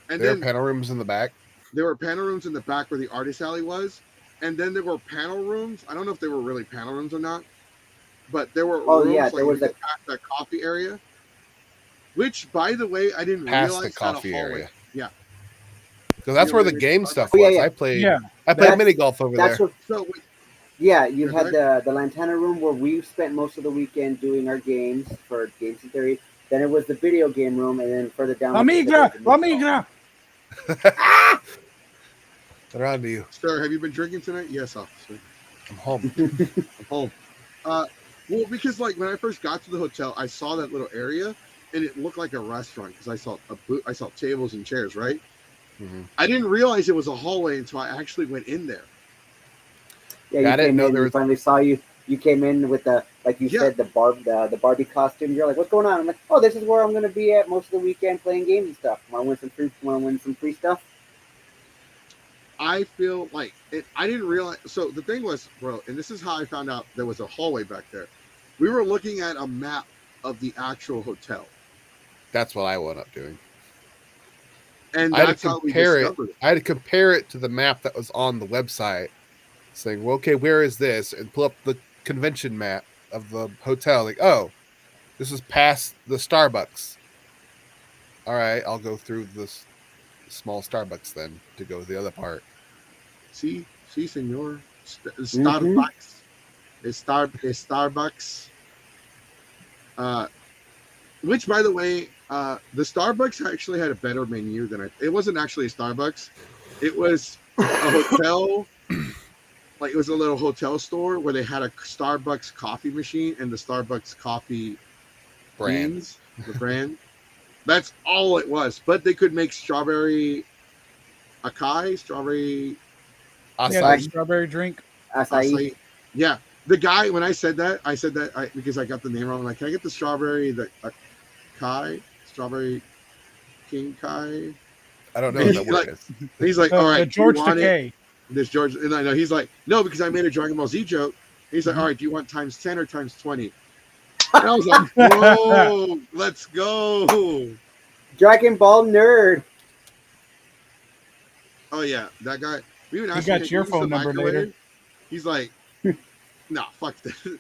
And there then were panel rooms in the back. There were panel rooms in the back where the artist alley was. And then there were panel rooms. I don't know if they were really panel rooms or not. But there were rooms yeah, like there was that coffee area. Which, by the way, I didn't realize the coffee area. Yeah. Because that's where the game stuff was. I played mini golf over there. You had the Lantana room where we spent most of the weekend doing our games for Games in Theory. Then it was the video game room, and then further down. La migra. They're on to you. Sir, have you been drinking tonight? Yes, officer. I'm home. I'm home. Well, because like when I first got to the hotel, I saw that little area, and it looked like a restaurant because I saw tables and chairs, right? Mm-hmm. I didn't realize it was a hallway until I actually went in there. Yeah, I didn't know there was. Finally saw you. You came in with the, like you said, the Barbie costume. You're like, what's going on? I'm like, oh, this is where I'm going to be at most of the weekend playing games and stuff. Want to win some free stuff? I feel like it. I didn't realize. So the thing was, bro, and this is how I found out there was a hallway back there. We were looking at a map of the actual hotel. That's what I wound up doing. And that's how we discovered it. I had to compare it to the map that was on the website, saying, well, okay, where is this? And pull up the convention map of the hotel. Like, oh, this is past the Starbucks. All right, I'll go through this small Starbucks then to go to the other part. See, senor. Starbucks. It's Starbucks. Which, by the way, the Starbucks actually had a better menu than it wasn't actually a Starbucks. It was a hotel. Like it was a little hotel store where they had a Starbucks coffee machine and the Starbucks coffee beans, the brand. That's all it was. But they could make strawberry acai, strawberry strawberry drink. Acai. Yeah. The guy, when I said that because I got the name wrong. I'm like, can I get the strawberry, the acai, strawberry king kai? I don't know what that word is. He's like, all right, George Takei. This George, and I know he's like, no, because I made a Dragon Ball Z joke. He's like, all right, do you want times 10 or times 20? And I was like, whoa, let's go. Dragon Ball nerd. Oh yeah, that guy. We even asked he got your phone number later. He's like, nah, fuck that.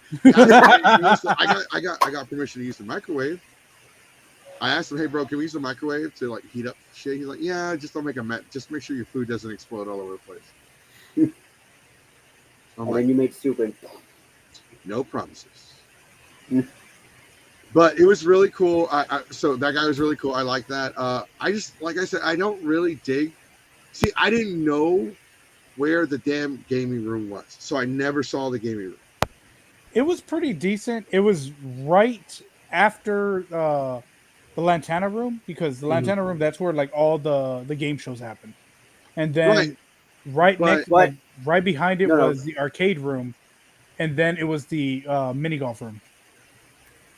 I got permission to use the microwave. I asked him, hey bro, can we use the microwave to like heat up shit? He's like, yeah, just don't make just make sure your food doesn't explode all over the place. And then you make soup and no promises. But it was really cool. So that guy was really cool. I like that. I just, like I said, I don't really dig. See, I didn't know where the damn gaming room was, so I never saw the gaming room. It was pretty decent. It was right after the Lantana room, because the Lantana room, that's where like all the game shows happen. And then right behind it was the arcade room, and then it was the mini golf room.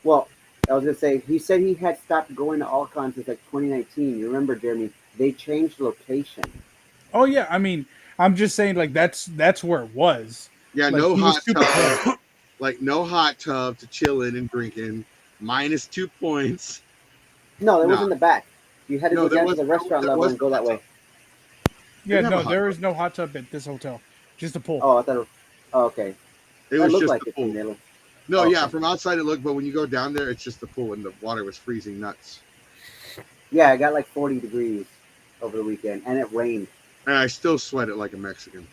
Well, I was gonna say, he said he had stopped going to All-Con since like 2019. You remember, Jeremy? They changed location. Oh yeah, I mean, I'm just saying, like that's where it was. Yeah, like, no hot tub, like no hot tub to chill in and drink in. -2 points. No, that was in the back. You had to go down to the restaurant level and go that way. Yeah, no, there is no hot tub at this hotel. Just a pool. Oh, I thought it was... Oh, okay. It was just like a pool. No, yeah, from outside it looked, but when you go down there, it's just the pool, and the water was freezing nuts. Yeah, it got like 40 degrees over the weekend, and it rained. And I still sweat it like a Mexican.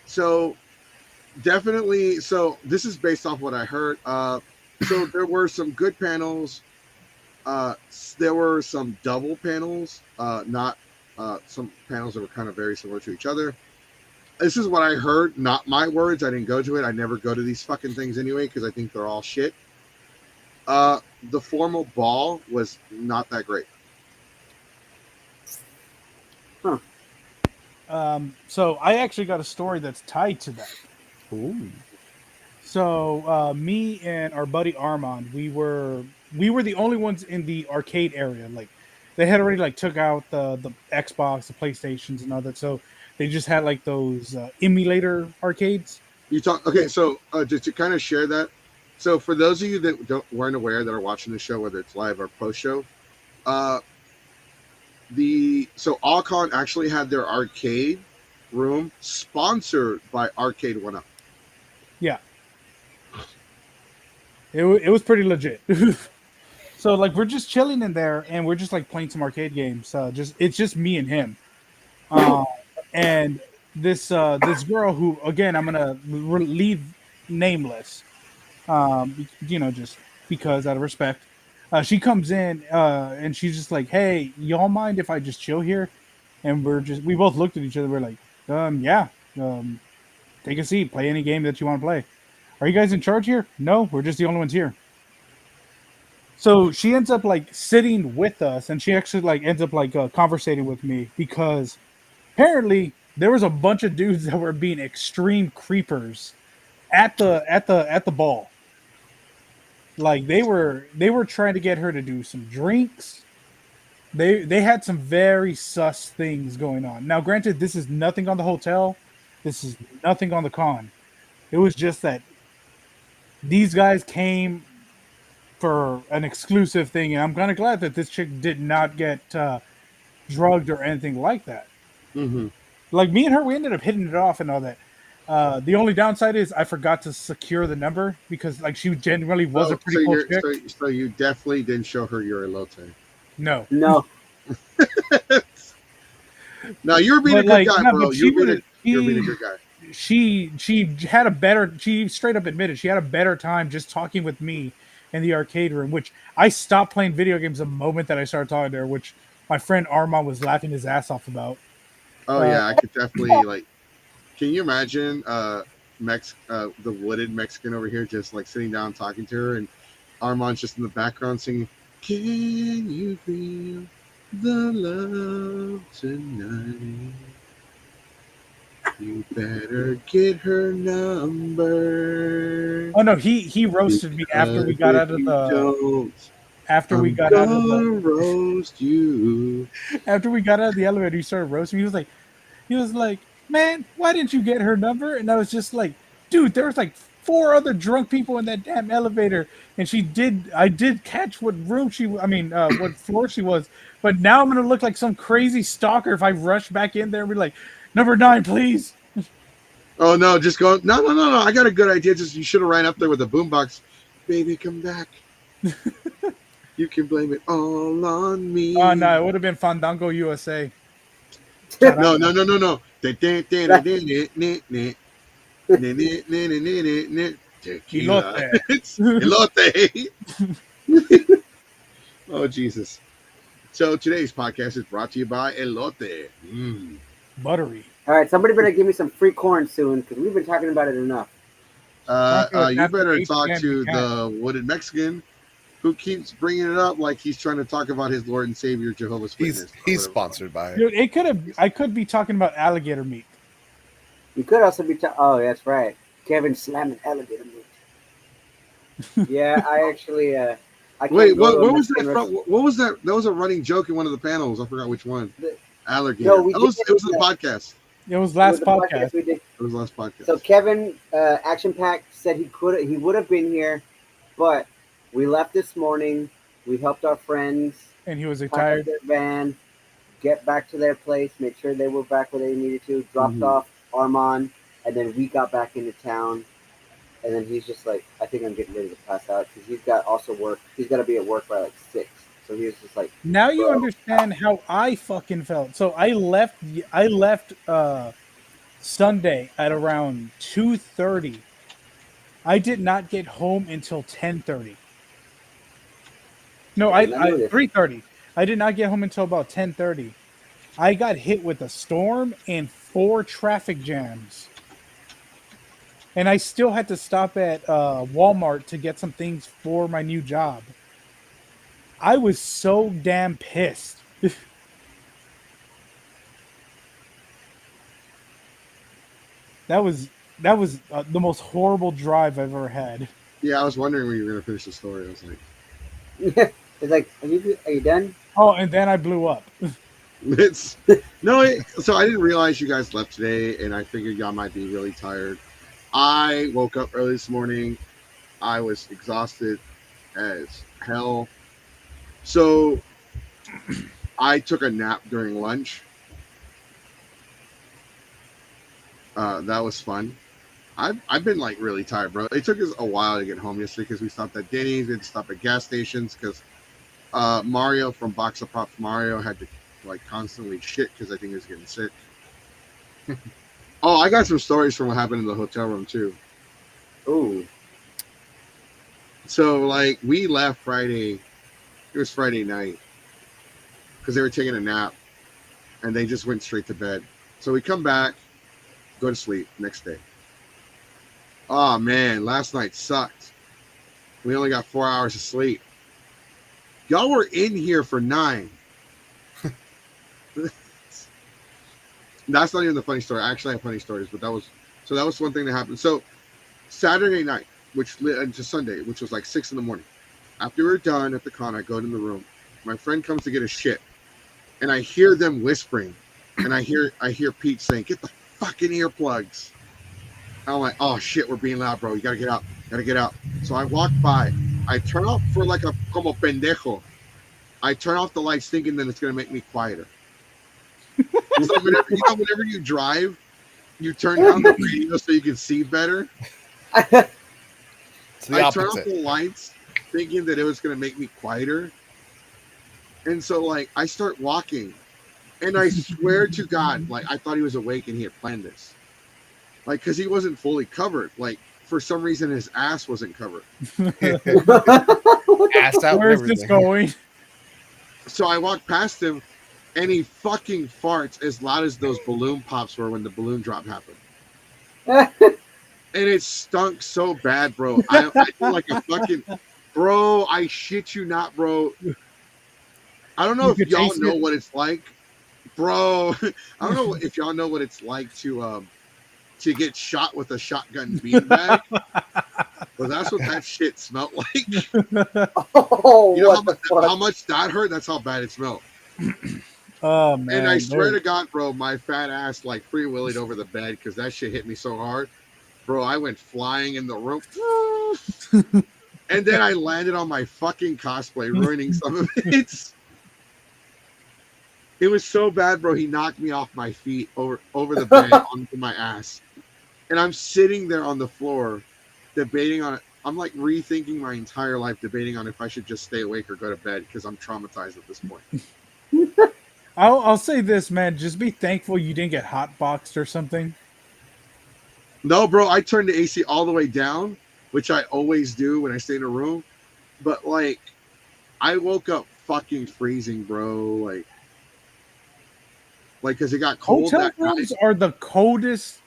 So definitely, so this is based off what I heard. So there were some good panels. There were some double panels, not some panels that were kind of very similar to each other. This is what I heard, not my words. I didn't go to it. I never go to these fucking things anyway because I think they're all shit. the formal ball was not that great. So I actually got a story that's tied to that. Ooh. So me and our buddy Armand, we were the only ones in the arcade area. Like they had already like took out the Xbox, the PlayStations, and all that. So they just had like those emulator arcades. You talk okay, so just to kind of share that. So for those of you that weren't aware that are watching the show, whether it's live or post show, uh, Alcon actually had their arcade room sponsored by Arcade 1-Up. Yeah, it was pretty legit. So like we're just chilling in there and we're just like playing some arcade games. It's just me and him. And this girl who again I'm gonna leave nameless. Just because out of respect. She comes in and she's just like, "Hey, y'all mind if I just chill here?" And we both looked at each other. We're like, yeah, take a seat, play any game that you want to play. Are you guys in charge here? No, we're just the only ones here. So she ends up like sitting with us, and she actually like ends up like conversating with me because apparently there was a bunch of dudes that were being extreme creepers at the ball. Like they were trying to get her to do some drinks. They had some very sus things going on. Now, granted, this is nothing on the hotel. This is nothing on the con. It was just that these guys came for an exclusive thing, and I'm kind of glad that this chick did not get drugged or anything like that. Mm-hmm. Like me and her, we ended up hitting it off and all that. The only downside is I forgot to secure the number because like she genuinely was a pretty cool chick. So you definitely didn't show her your elote. No. No. No, you're being a good guy, bro. You're being a good guy. She had a better. She straight up admitted she had a better time just talking with me in the arcade room. Which I stopped playing video games the moment that I started talking to her. Which my friend Armand was laughing his ass off about. Oh yeah, I could definitely like. Can you imagine the wooded Mexican over here just like sitting down talking to her, and Armand's just in the background singing, "Can you feel the love tonight? You better get her number." Oh no, he roasted me after we got out of the. After we got out of the roast you. After we got out of the elevator, he started roasting me. He was like, "Man, why didn't you get her number?" And I was just like, "Dude, there was like 4 other drunk people in that damn elevator." And I did catch what what floor she was. But now I'm gonna look like some crazy stalker if I rush back in there and be like, "Number 9, please." Oh no, just go. No. I got a good idea. Just you should have ran up there with a boombox. Baby, come back. You can blame it all on me. Oh no, it would have been Fandango USA. No. Tequila. Elote. Oh Jesus. So today's podcast is brought to you by Elote. Buttery. All right, somebody better give me some free corn soon because we've been talking about it enough. You better talk to the wooded Mexican who keeps bringing it up like he's trying to talk about his Lord and Savior Jehovah's Witness. He's sponsored by it. Dude, I could be talking about alligator meat. You could also be oh, that's right. Kevin slamming alligator meat. Yeah, I actually wait, what was that? What was that? That was a running joke in one of the panels. I forgot which one. Alligator. No, it was the podcast. It was last podcast. We did. It was last podcast. So Kevin, Action Pack said he would have been here, but we left this morning. We helped our friends, and he was tired. Their van, get back to their place, make sure they were back where they needed to. Dropped off Armand, and then we got back into town. And then he's just like, I think I'm getting ready to pass out because he's got also work. He's got to be at work by like 6. So he was just like, now you understand how I fucking felt. So I left Sunday at around 2:30. I did not get home until 10:30. No, 3:30. I did not get home until about 10:30. I got hit with a storm and 4 traffic jams. And I still had to stop at Walmart to get some things for my new job. I was so damn pissed. That was the most horrible drive I've ever had. Yeah, I was wondering when you were gonna finish the story. I was like, It's like, are you done? Oh, and then I blew up. it's no. So I didn't realize you guys left today, and I figured y'all might be really tired. I woke up early this morning. I was exhausted as hell. So I took a nap during lunch. That was fun. I've been like really tired, bro. It took us a while to get home yesterday because we stopped at Denny's, we had to stop at gas stations because Mario from Box of Props Mario had to like constantly shit because I think he was getting sick. Oh, I got some stories from what happened in the hotel room too. Ooh. So like we left Friday. It was Friday night because they were taking a nap and they just went straight to bed. So we come back, go to sleep next day. Oh man, last night sucked. We only got 4 hours of sleep. Y'all were in here for 9. That's not even the funny story. I actually have funny stories, but that was one thing that happened. So Saturday night, which lit into Sunday, which was like 6 in the morning. After we were done at the con, I go in the room. My friend comes to get a shit, and I hear them whispering, and I hear Pete saying, "Get the fucking earplugs." I'm like, "Oh shit, we're being loud, bro. You gotta get out. Gotta get out." So I walk by. I turn off for like a como pendejo. I turn off the lights thinking that it's gonna make me quieter. So whenever you drive, you turn down the radio so you can see better. It's the I turn off opposite. the lights thinking that it was going to make me quieter. And so, like, I start walking. And I swear to God, like, I thought he was awake and he had planned this. Like, because he wasn't fully covered. Like, for some reason, his ass wasn't covered. Ass out. Where is this going? So I walk past him, and he fucking farts as loud as those balloon pops were when the balloon drop happened. And it stunk so bad, bro. I feel like a fucking... Bro, I shit you not, bro. I don't know You if could y'all taste know it. what it's like. Bro, I don't know if y'all know what it's like to get shot with a shotgun beanbag. Well, that's what that shit smelled like. Oh, You know what the fuck? how much that hurt? That's how bad it smelled. Oh man! And I swear to God, bro, my fat ass like free willied over the bed because that shit hit me so hard. Bro, I went flying in the room. And then I landed on my fucking cosplay, ruining some of it. It was so bad, bro. He knocked me off my feet over the bed onto my ass. And I'm sitting there on the floor debating on it. I'm like rethinking my entire life, debating on if I should just stay awake or go to bed because I'm traumatized at this point. I'll say this, man. Just be thankful you didn't get hotboxed or something. No, bro, I turned the AC all the way down, which I always do when I stay in a room. But like, I woke up fucking freezing, bro. Like, because it got cold Hotel that rooms night, are the coldest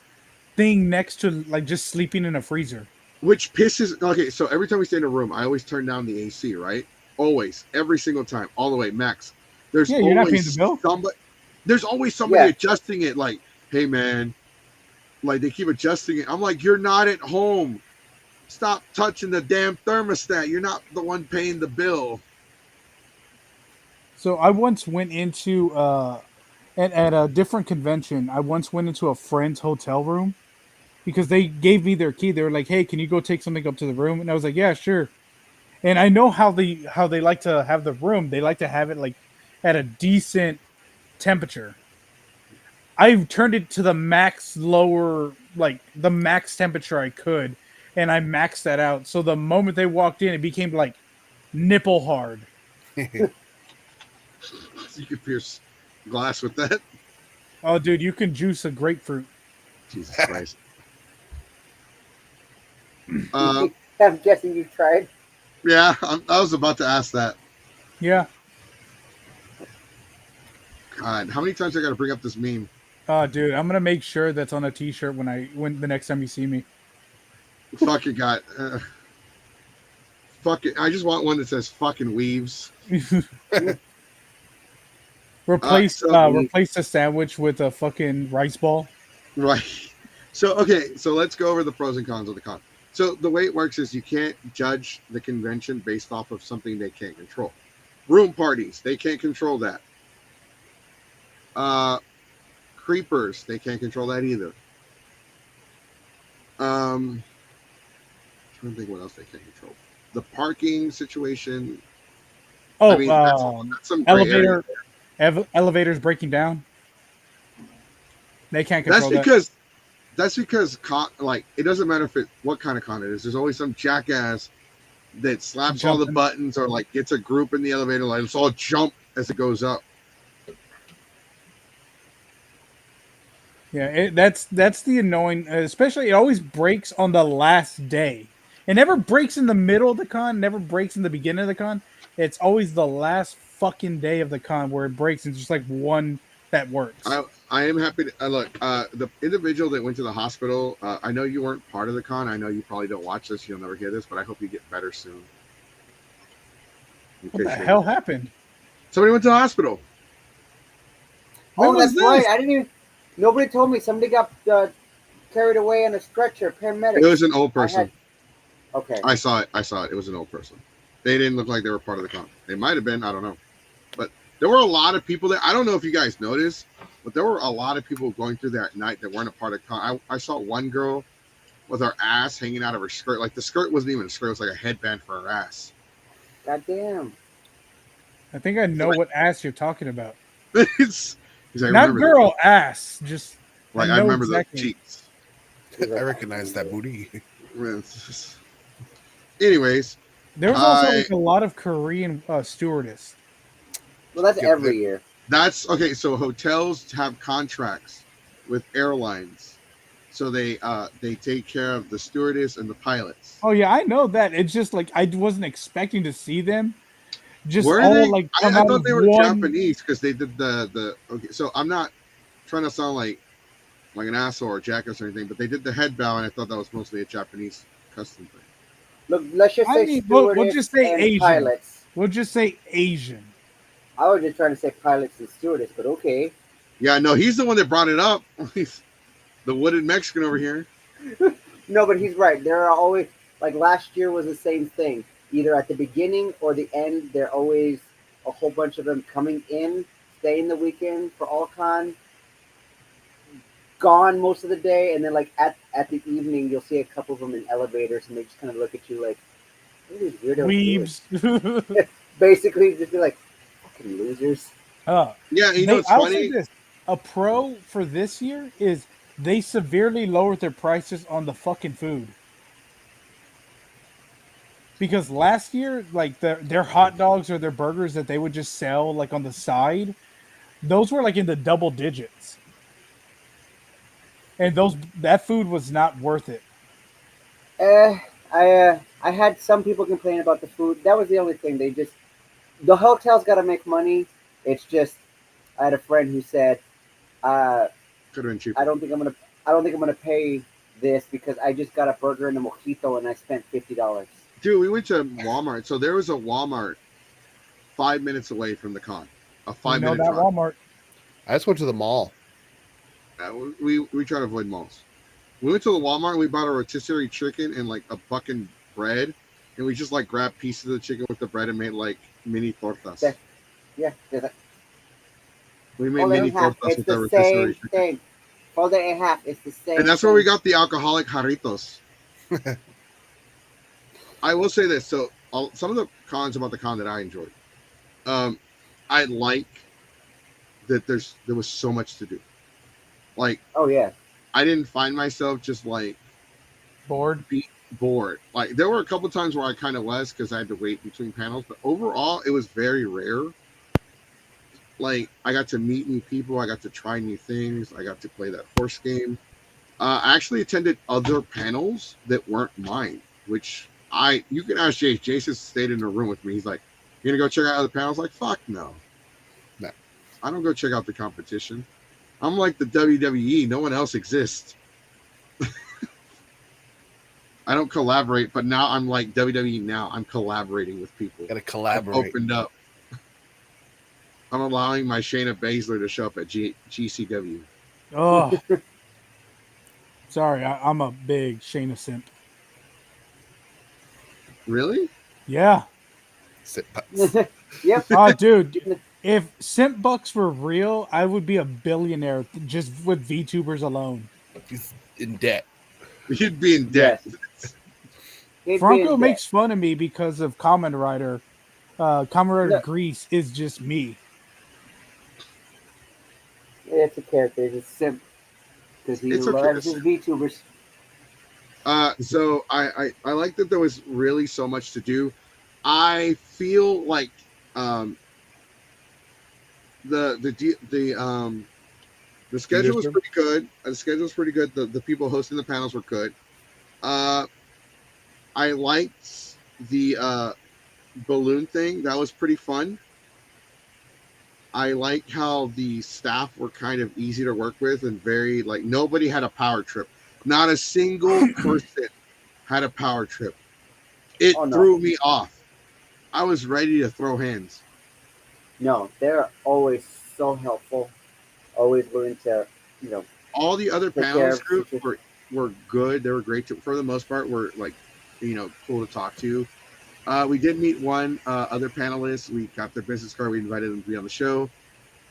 thing next to like just sleeping in a freezer. which pisses. Okay, so every time we stay in a room, I always turn down the AC, right? Always, every single time, all the way max. There's Yeah, you're not paying the bill. There's always somebody Yeah. adjusting it. Like, hey man, like they keep adjusting it. I'm like, you're not at home. Stop touching the damn thermostat. You're not the one paying the bill. So I once went into at a different convention. I once went into a friend's hotel room because they gave me their key. They were like, "Hey, can you go take something up to the room?" And I was like, "Yeah, sure." And I know how they like to have the room. They like to have it like at a decent temperature. I turned it to the max lower, like the max temperature I could, and I maxed that out. So the moment they walked in, it became like nipple hard. You could pierce glass with that. Oh, dude, you can juice a grapefruit. Jesus Christ. Uh, I'm guessing you've tried. yeah, I was about to ask that. Yeah. God, how many times I got to bring up this meme? Oh, dude, I'm gonna make sure that's on a T-shirt when the next time you see me. Fuck it, God. fucking. I just want one that says fucking weaves. Replace So- replace the sandwich with a fucking rice ball. Right. So okay, so let's go over the pros and cons of the con. So the way it works is you can't judge the convention based off of something they can't control. Room parties, they can't control that. Creepers, they can't control that either. I'm trying to think what else they can't control. The parking situation. Oh, I mean, that's some gray area. Elevators breaking down. They can't control That's because like it doesn't matter what kind of con it is. There's always some jackass that slaps all the buttons or like gets a group in the elevator, like let's all jump as it goes up. Yeah, that's the annoying. Especially, it always breaks on the last day. It never breaks in the middle of the con. Never breaks in the beginning of the con. It's always the last fucking day of the con where it breaks. And just like one that works. I am happy to look. The individual that went to the hospital. I know you weren't part of the con. I know you probably don't watch this. You'll never hear this, but I hope you get better soon. What the hell happened? Somebody went to the hospital. Oh, that's right. I didn't even. Nobody told me. Somebody got carried away on a stretcher. Paramedic. It was an old person. Okay. I saw it. It was an old person. They didn't look like they were part of the con. They might have been. I don't know. But there were a lot of people there. I don't know if you guys noticed, but there were a lot of people going through there at night that weren't a part of the con. I saw one girl with her ass hanging out of her skirt. Like the skirt wasn't even a skirt. It was like a headband for her ass. Goddamn. I think I know what ass you're talking about. It's not girl ass. Just like I remember exactly. The cheeks. I recognize that booty. Anyways, there was also like a lot of Korean stewardess. Well, that's every year. That's okay. So hotels have contracts with airlines, so they take care of the stewardess and the pilots. Oh yeah, I know that. It's just like I wasn't expecting to see them. Just were all they? like I thought they were Japanese because they did the. Okay, so I'm not trying to sound like an asshole or jackass or anything, but they did the head bow, and I thought that was mostly a Japanese custom thing. Look, let's just say we'll just say Asian. Pilots. We'll just say Asian. I was just trying to say pilots and stewardess, but okay. Yeah, no, he's the one that brought it up. He's the wooded Mexican over here. No, but he's right. There are always, like last year was the same thing. Either at the beginning or the end, there are always a whole bunch of them coming in, staying the weekend for all-con, gone most of the day, and then like at the evening, you'll see a couple of them in elevators, and they just kind of look at you like, what are these weirdos weebs. Basically, just be like, fucking losers. Yeah, you know, it's I'll funny. say this. A pro for this year is they severely lowered their prices on the fucking food. Because last year, like their hot dogs or their burgers that they would just sell like on the side, those were like in the double digits. And that food was not worth it. I had some people complain about the food. That was the only thing. The hotel's got to make money. It's just, I had a friend who said, could have been cheaper. I don't think I'm gonna pay this because I just got a burger and a mojito and I spent $50. Dude, we went to Walmart. So there was a Walmart 5 minutes away from the con. A 5-minute drive. Walmart. I just went to the mall. We try to avoid malls. We went to the Walmart and we bought a rotisserie chicken and like a fucking bread, and we just like grabbed pieces of the chicken with the bread and made like mini tortas. Yeah. We made mini tortas with the rotisserie chicken. Thing. Fold it in half. It's the same. And that's where we got the alcoholic jarritos. I will say this. So some of the cons about the con that I enjoyed. I like that there was so much to do. Like, oh yeah, I didn't find myself just like bored. Like there were a couple times where I kind of was because I had to wait between panels, but overall it was very rare. Like I got to meet new people, I got to try new things, I got to play that horse game. I actually attended other panels that weren't mine, which you can ask Jace. Jason stayed in the room with me. He's like, "You're gonna go check out other panels?" Like, fuck no. I don't go check out the competition. I'm like the WWE. No one else exists. I don't collaborate, but now I'm like WWE. Now I'm collaborating with people. Gotta I've collaborate. opened up. I'm allowing my Shayna Baszler to show up at GCW. Oh, sorry, I'm a big Shayna simp. Really? Yeah. Sit butts. Yep. Oh, dude, if simp bucks were real, I would be a billionaire just with VTubers alone. He's in debt. You'd be in debt. Yes. He'd be Franco in makes debt. fun of me because of Kamen Rider. Kamen Rider Look. Grease is just me. It's a character. It's a simp because he It's okay. loves his VTubers. So I like that there was really so much to do. I feel like the schedule was pretty good. The schedule was pretty good. The people hosting the panels were good. I liked the balloon thing. That was pretty fun. I like how the staff were kind of easy to work with and very like nobody had a power trip. Not a single person had a power trip. It threw me off. I was ready to throw hands. No, they're always so helpful. Always willing to, all the other take panels care groups of were good. They were great for the most part. Were like, cool to talk to. We did meet one other panelist. We got their business card. We invited them to be on the show.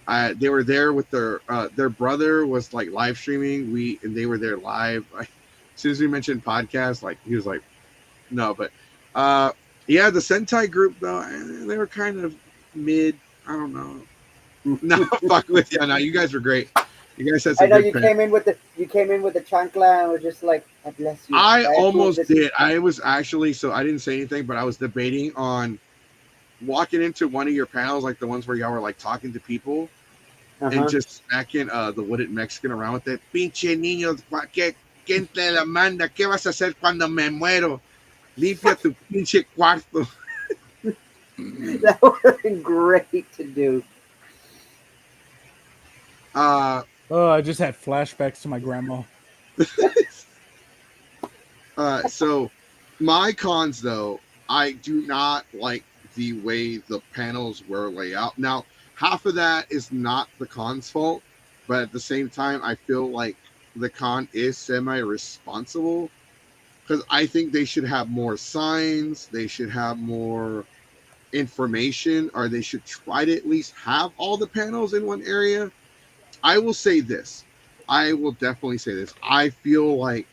They were there with their brother was like live streaming. They were there live. As soon as we mentioned podcast, like he was like, no, but yeah, the Sentai group though, they were kind of mid. I don't know. No, fuck with you. No, you guys were great. You guys had some. I know you came in with the chancla and was just like, I bless you. I almost did. I was actually, so I didn't say anything, but I was debating on walking into one of your panels, like the ones where y'all were like talking to people, and just smacking the wooded Mexican around with that. Pinche niño, ¿quién te la manda? ¿Qué vas a hacer cuando me muero? Limpia tu pinche cuarto. That would have been great to do. I just had flashbacks to my grandma. So my cons though, I do not like the way the panels were laid out. Now, half of that is not the con's fault, but at the same time, I feel like the con is semi-responsible because I think they should have more signs, they should have more information, or they should try to at least have all the panels in one area. I will say this. I will definitely say this. I feel like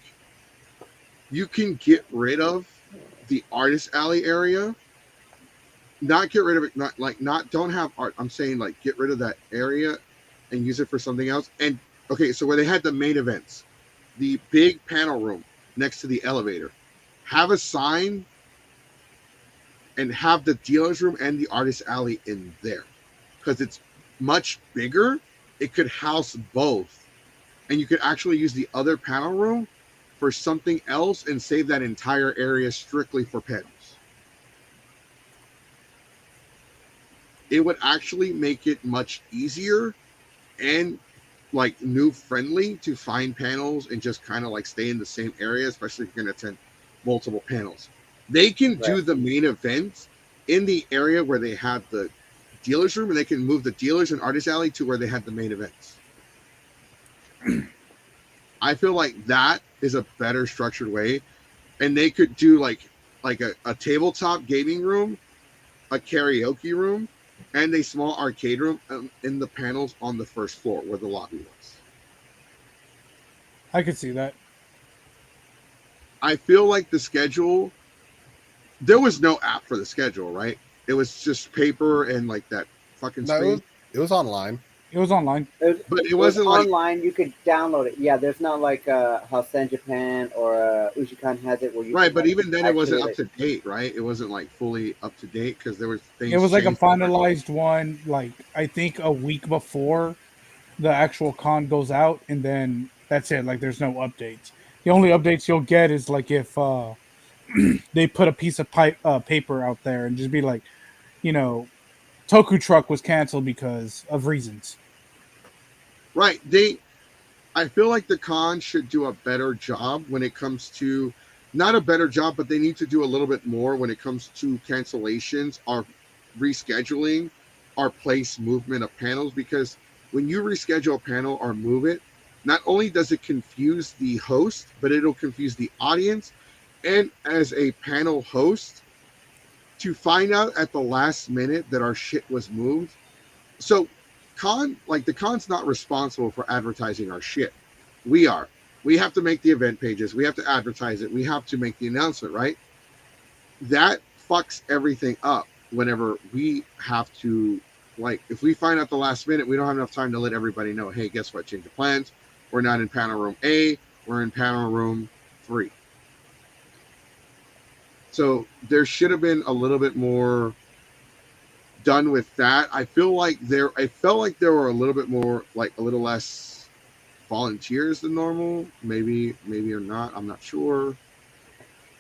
you can get rid of the artist alley area. Not get rid of it, don't have art. I'm saying like get rid of that area and use it for something else. And okay, so where they had the main events, the big panel room next to the elevator, have a sign and have the dealer's room and the artist alley in there because it's much bigger. It could house both, and you could actually use the other panel room for something else and save that entire area strictly for panels. It would actually make it much easier and like new friendly to find panels and just kind of like stay in the same area, especially if you're going to attend multiple panels. They can do the main events in the area where they have the dealer's room, and they can move the dealers and artist alley to where they have the main events. I feel like that is a better structured way, and they could do like a tabletop gaming room, a karaoke room, and a small arcade room in the panels on the first floor where the lobby was. I could see that. I feel like the schedule, there was no app for the schedule, right? It was just paper and like that fucking screen. It was online. It was online. But it wasn't like online. You could download it. Yeah, there's not like how Sen Japan or Ujikan has it where you right. But even then, it wasn't up to date, right? It wasn't like fully up to date because there was things. It was like a finalized one, like I think a week before the actual con goes out, and then that's it. Like there's no updates. The only updates you'll get is like if they put a piece of paper out there and just be like, Toku Truck was canceled because of reasons. Right. I feel like the con should do a better job when it comes to not a better job, but they need to do a little bit more when it comes to cancellations or rescheduling or place movement of panels, because when you reschedule a panel or move it, not only does it confuse the host, but it'll confuse the audience. And as a panel host, to find out at the last minute that our shit was moved. So the con's not responsible for advertising our shit. We are. We have to make the event pages. We have to advertise it. We have to make the announcement, right? That fucks everything up whenever we have to, like, if we find out the last minute, we don't have enough time to let everybody know, hey, guess what? Change of plans. We're not in panel room A. We're in panel room 3. So there should have been a little bit more done with that. I felt like there were a little bit more, like a little less volunteers than normal. Maybe or not. I'm not sure.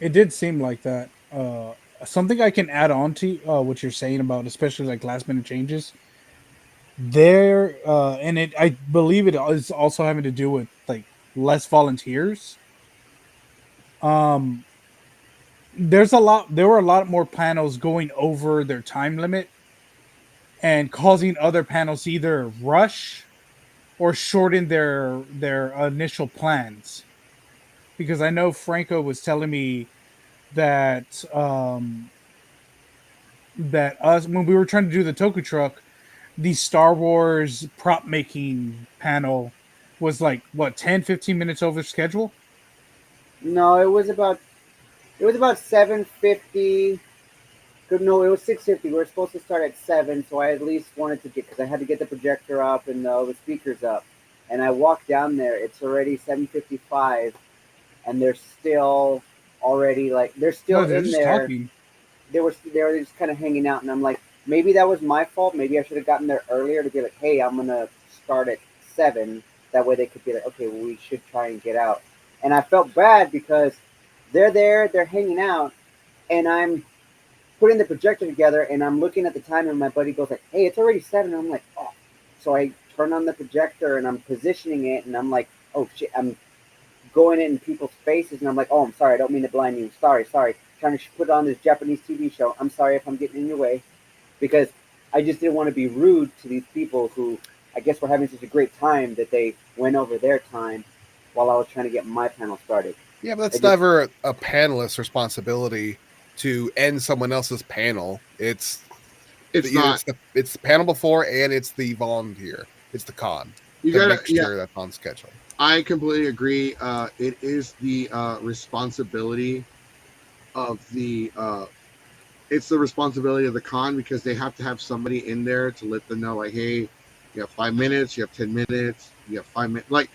It did seem like that. Something I can add on to what you're saying about, especially like last minute changes. There, and I believe it is also having to do with like less volunteers. Um, there were a lot more panels going over their time limit and causing other panels to either rush or shorten their initial plans. Because I know Franco was telling me that that us when we were trying to do the Toku truck, the Star Wars prop making panel was like what 10-15 minutes over schedule. No, it was about 7:50. No, it was 6:50. We were supposed to start at 7, so I at least wanted to get, because I had to get the projector up and the speakers up. And I walked down there. It's already 7:55, and they're still already like they're still No, they're in just there. talking. They were just kind of hanging out, and I'm like, maybe that was my fault. Maybe I should have gotten there earlier to be like, hey, I'm gonna start at 7. That way they could be like, okay, well, we should try and get out. And I felt bad because they're there, they're hanging out, and I'm putting the projector together, and I'm looking at the time, and my buddy goes like, hey, it's already 7. And I'm like, oh. So I turn on the projector, and I'm positioning it, and I'm like, oh shit, I'm going in people's faces, and I'm like, oh, I'm sorry, I don't mean to blind you. Sorry. Trying to put on this Japanese TV show. I'm sorry if I'm getting in your way, because I just didn't want to be rude to these people who I guess were having such a great time that they went over their time while I was trying to get my panel started. Yeah, but that's never a panelist's responsibility to end someone else's panel. It's not. It's the panel before, and it's the volunteer. It's the con. You to gotta make sure that's on schedule. I completely agree. It is the responsibility of the it's the responsibility of the con, because they have to have somebody in there to let them know, like, hey, you have 5 minutes, you have 10 minutes, you have 5 minutes. Like,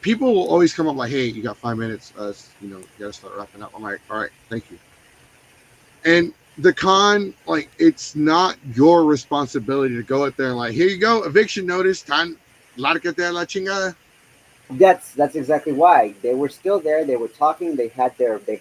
people will always come up like, hey, you got 5 minutes, you gotta start wrapping up. I'm like, all right, thank you. And the con, like, it's not your responsibility to go out there and like, here you go, eviction notice, time, largate la chingada. That's exactly why they were still there. They were talking. They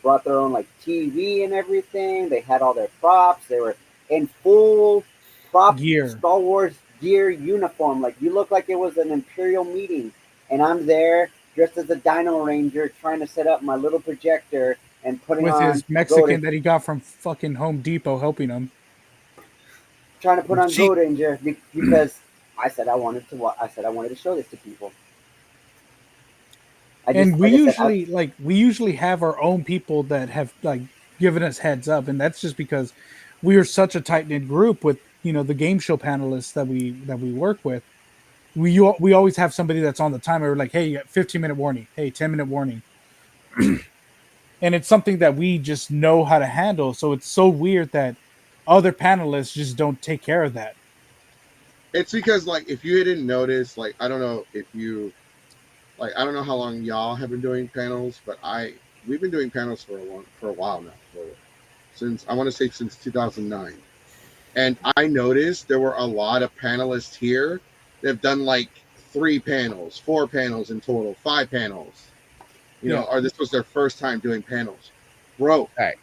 brought their own like TV and everything. They had all their props. They were in full prop Gear. Star Wars gear uniform. Like, you look like it was an Imperial meeting, and I'm there dressed as a Dino Ranger trying to set up my little projector and putting With on his Mexican that he got from fucking Home Depot helping him. trying to put on Go Ranger because I said I wanted to show this to people. We usually have our own people that have like given us heads up, and that's just because we are such a tight knit group with the game show panelists that we work with. We always have somebody that's on the timer, like, hey, you got 15-minute warning, hey, 10-minute warning, and it's something that we just know how to handle. So it's so weird that other panelists just don't take care of that. It's because, like, if you didn't notice, like, I don't know I don't know how long y'all have been doing panels, but we've been doing panels for a while now, since 2009. And I noticed there were a lot of panelists here that have done like 3 panels, 4 panels in total, 5 panels. Or this was their first time doing panels. Bro, hey.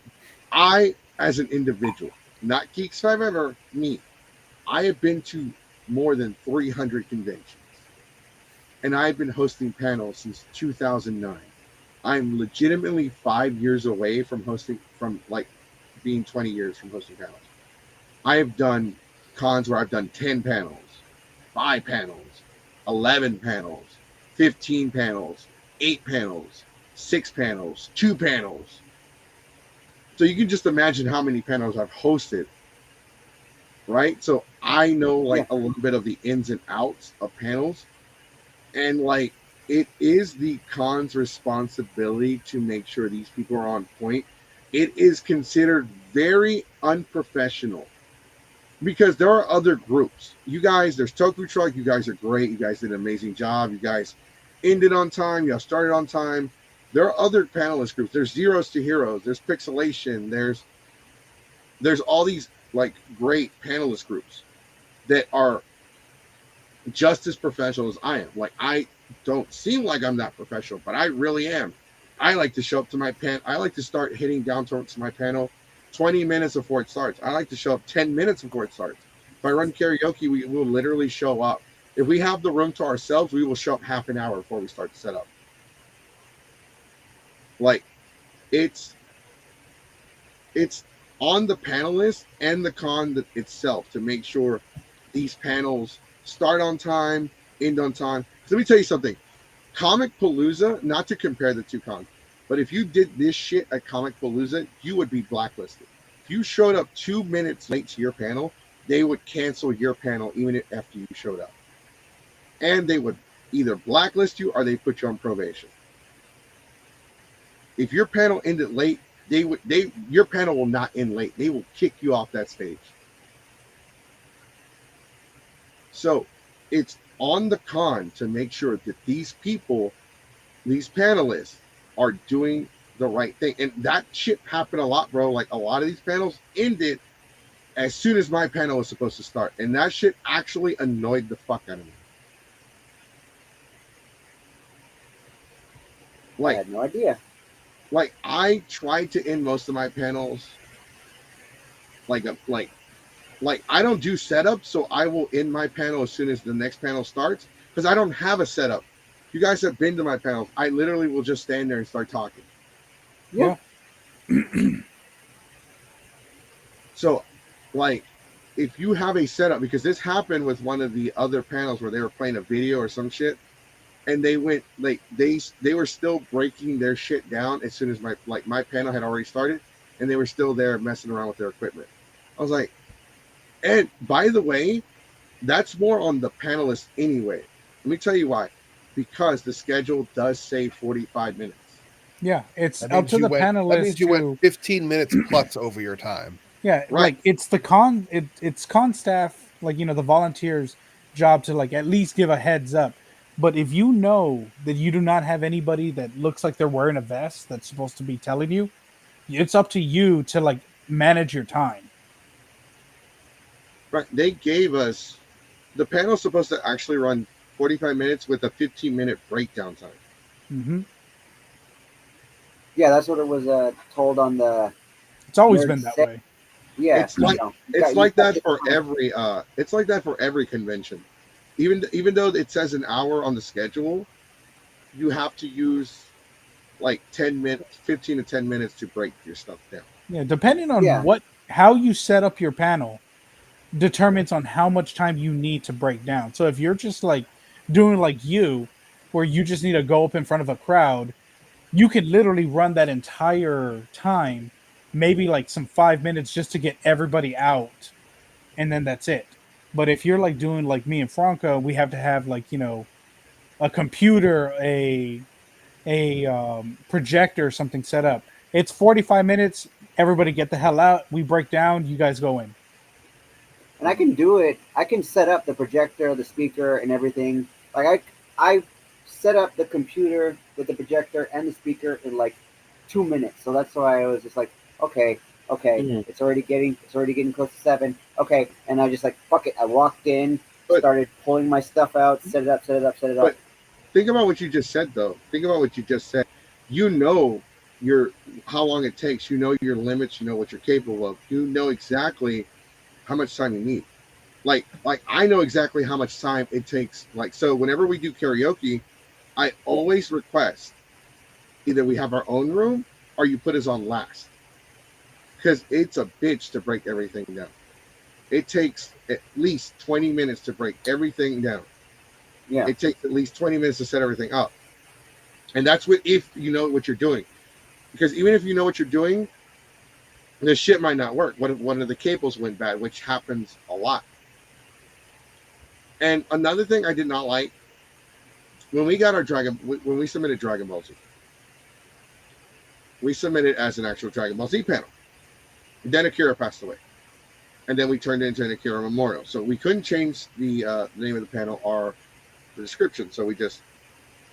I, as an individual, not Geeks 5 ever, me, I have been to more than 300 conventions. And I've been hosting panels since 2009. I'm legitimately 5 years away from being 20 years from hosting panels. I have done cons where I've done 10 panels, 5 panels, 11 panels, 15 panels, 8 panels, 6 panels, 2 panels. So you can just imagine how many panels I've hosted, right? So I know like a little bit of the ins and outs of panels, and like it is the con's responsibility to make sure these people are on point. It is considered very unprofessional because there are other groups. You guys, there's Toku Truck. You guys are great. You guys did an amazing job. You guys ended on time. You guys started on time. There are other panelist groups. There's Zeros to Heroes. There's Pixelation. There's all these like great panelist groups that are just as professional as I am. Like, I don't seem like I'm that professional, but I really am. I like to show up to my I like to start hitting down towards my panel 20 minutes before it starts. I like to show up 10 minutes before it starts. If I run karaoke, we will literally show up. If we have the room to ourselves, we will show up half an hour before we start to set up. Like, it's on the panelists and the con itself to make sure these panels start on time, end on time. So let me tell you something. Comic Palooza, not to compare the two cons, but if you did this shit at Comic Palooza, you would be blacklisted. If you showed up 2 minutes late to your panel, they would cancel your panel even after you showed up. And they would either blacklist you or they put you on probation. If your panel ended late, your panel will not end late. They will kick you off that stage. So it's on the con to make sure that these people, these panelists, are doing the right thing. And that shit happened a lot, bro. Like, a lot of these panels ended as soon as my panel was supposed to start. And that shit actually annoyed the fuck out of me. Like, I had no idea. Like, I tried to end most of my panels like I don't do setup, so I will end my panel as soon as the next panel starts because I don't have a setup. You guys have been to my panels. I literally will just stand there and start talking. Yeah. So, like, if you have a setup, because this happened with one of the other panels where they were playing a video or some shit, and they went like they were still breaking their shit down as soon as my panel had already started, and they were still there messing around with their equipment. I was like, and by the way, that's more on the panelists anyway. Let me tell you why. Because the schedule does say 45 minutes. Yeah, it's up to the panelists. That means you went 15 minutes plus over your time. Yeah, right. Like it's the con. It's con staff, like, you know, the volunteers' job to like at least give a heads up. But if you know that you do not have anybody that looks like they're wearing a vest that's supposed to be telling you, it's up to you to like manage your time. Right. They gave us, the panel's supposed to actually run 45 minutes with a 15-minute breakdown time. Mm-hmm. Yeah, that's what it was told on the. It's always been that way. Yeah, it's like that for every convention. Even though it says an hour on the schedule, you have to use like 15 to 10 minutes to break your stuff down. Yeah, depending on how you set up your panel determines on how much time you need to break down. So if you're just like doing like you, where you just need to go up in front of a crowd, you could literally run that entire time, maybe like some 5 minutes just to get everybody out, and then that's it. But if you're like doing like me and Franco, we have to have like, you know, a computer, a projector, something set up. It's 45 minutes. Everybody get the hell out. We break down. You guys go in. And I can do it. I can set up the projector, the speaker, and everything. Like I set up the computer with the projector and the speaker in like 2 minutes. So that's why I was just like, okay, mm-hmm. It's already getting close to 7. Okay, and I just like, fuck it. I walked in, started pulling my stuff out, set it up. But think about what you just said, though. Think about what you just said. You know how long it takes. You know your limits. You know what you're capable of. You know exactly how much time you need. Like I know exactly how much time it takes. Like, so whenever we do karaoke, I always request either we have our own room or you put us on last. Because it's a bitch to break everything down. It takes at least 20 minutes to break everything down. Yeah. It takes at least 20 minutes to set everything up. And that's what if you know what you're doing. Because even if you know what you're doing, the shit might not work. What if one of the cables went bad, which happens a lot. And another thing I did not like, when we submitted Dragon Ball Z, we submitted as an actual Dragon Ball Z panel. Then Akira passed away. And then we turned it into an Akira memorial. So we couldn't change the name of the panel or the description. So we just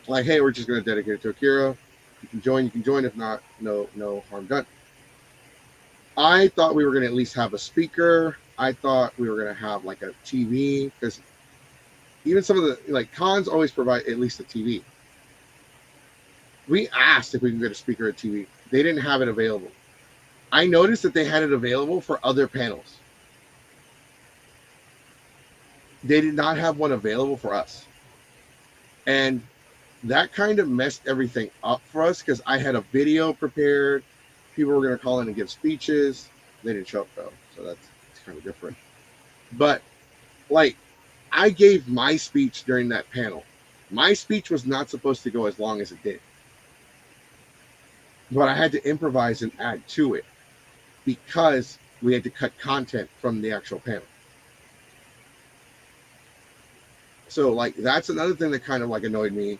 like, hey, we're just going to dedicate it to Akira. You can join. If not, no harm done. I thought we were going to at least have a speaker. I thought we were going to have like a TV, because even some of the like cons always provide at least a TV. We asked if we could get a speaker or TV. They didn't have it available. I noticed that they had it available for other panels. They did not have one available for us. And that kind of messed everything up for us, because I had a video prepared. People were going to call in and give speeches. They didn't show up though, so that's kind of different. But like, I gave my speech during that panel. My speech was not supposed to go as long as it did, but I had to improvise and add to it because we had to cut content from the actual panel. So like, that's another thing that kind of like annoyed me.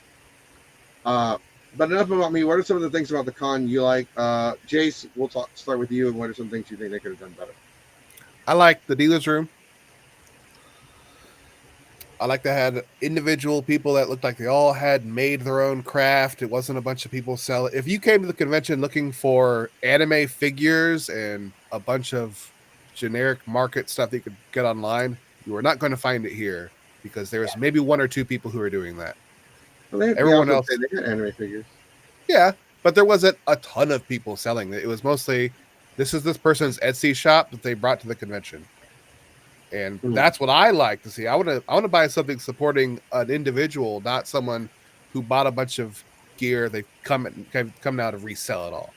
But enough about me. What are some of the things about the con you like? Jace, we'll start with you. And what are some things you think they could have done better? I like the dealer's room. I like they had individual people that looked like they all had made their own craft. It wasn't a bunch of people selling. If you came to the convention looking for anime figures and a bunch of generic market stuff that you could get online, you were not going to find it here, because there was maybe one or two people who were doing that. Well, Everyone else, they had anime figures. Yeah, but there wasn't a ton of people selling it. It was mostly, this is this person's Etsy shop that they brought to the convention. And that's what I like to see. I want to buy something supporting an individual, not someone who bought a bunch of gear. They come now to resell it all.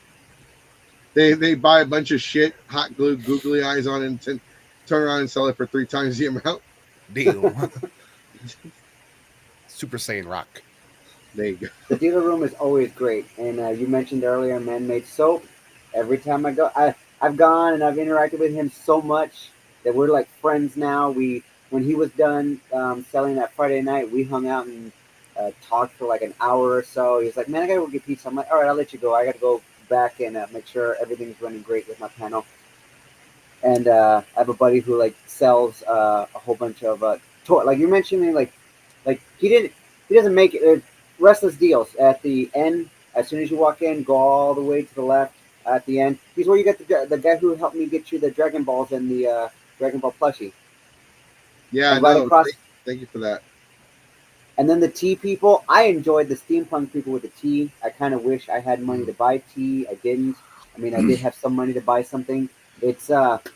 They buy a bunch of shit, hot glue, googly eyes on it, and turn around and sell it for 3 times the amount. Deal. Super Saiyan Rock. There you go. The dealer room is always great. And you mentioned earlier man-made soap. Every time I go, I've gone and I've interacted with him so much that we're like friends now. When he was done selling that Friday night, we hung out and talked for like an hour or so. He was like, man, I gotta go get pizza. I'm like, all right, I'll let you go. I gotta go back and make sure everything's running great with my panel. And I have a buddy who like sells a whole bunch of like you mentioned, like he doesn't make it. Restless Deals at the end. As soon as you walk in, go all the way to the left at the end. He's where you get the guy who helped me get you the Dragon Balls and the Dragon Ball plushie. Yeah, right across. Thank you for that. And then the tea people. I enjoyed the steampunk people with the tea. I kind of wish I had money to buy tea. I didn't. I mean, I did have some money to buy something. It's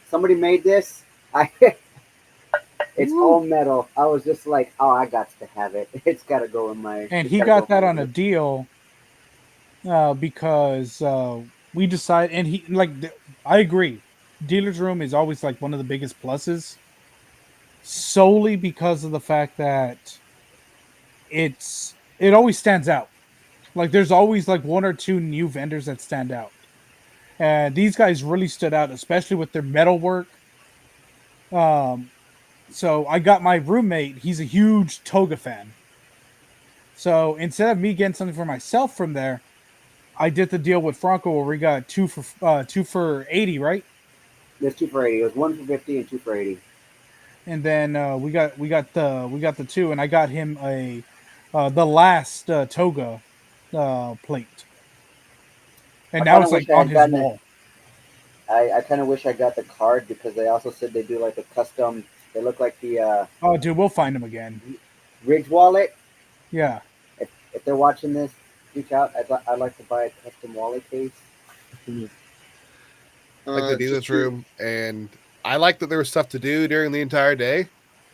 somebody made this. It's all metal. I was just like, oh, I got to have it. It's got to go in my... And he got that on a deal because we decided... And he, like, I agree. Dealer's room is always, like, one of the biggest pluses. Solely because of the fact that it always stands out. Like, there's always, like, 1 or 2 new vendors that stand out. And these guys really stood out, especially with their metal work. So I got my roommate. He's a huge Toga fan. So instead of me getting something for myself from there, I did the deal with Franco where we got 2 for 80, right? There's 2 for 80. It was 1 for 50 and 2 for 80. And then we got the 2, and I got him the last Toga plate. And now it's like on his wall. I kind of wish I got the card because they also said they do like a custom. They look like the... oh, dude, we'll find them again. Ridge wallet. Yeah. If they're watching this, reach out. I'd like to buy a custom wallet case. Like the dealer's room. And I like that there was stuff to do during the entire day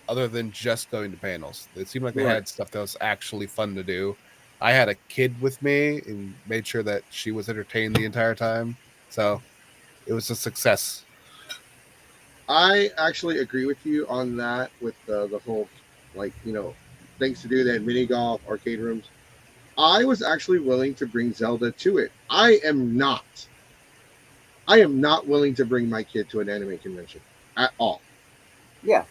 other than just going to panels. It seemed like they had stuff that was actually fun to do. I had a kid with me and made sure that she was entertained the entire time. So it was a success. I actually agree with you on that with the whole, like, things to do. They had mini golf, arcade rooms. I was actually willing to bring Zelda to it. I am not willing to bring my kid to an anime convention at all. Yeah.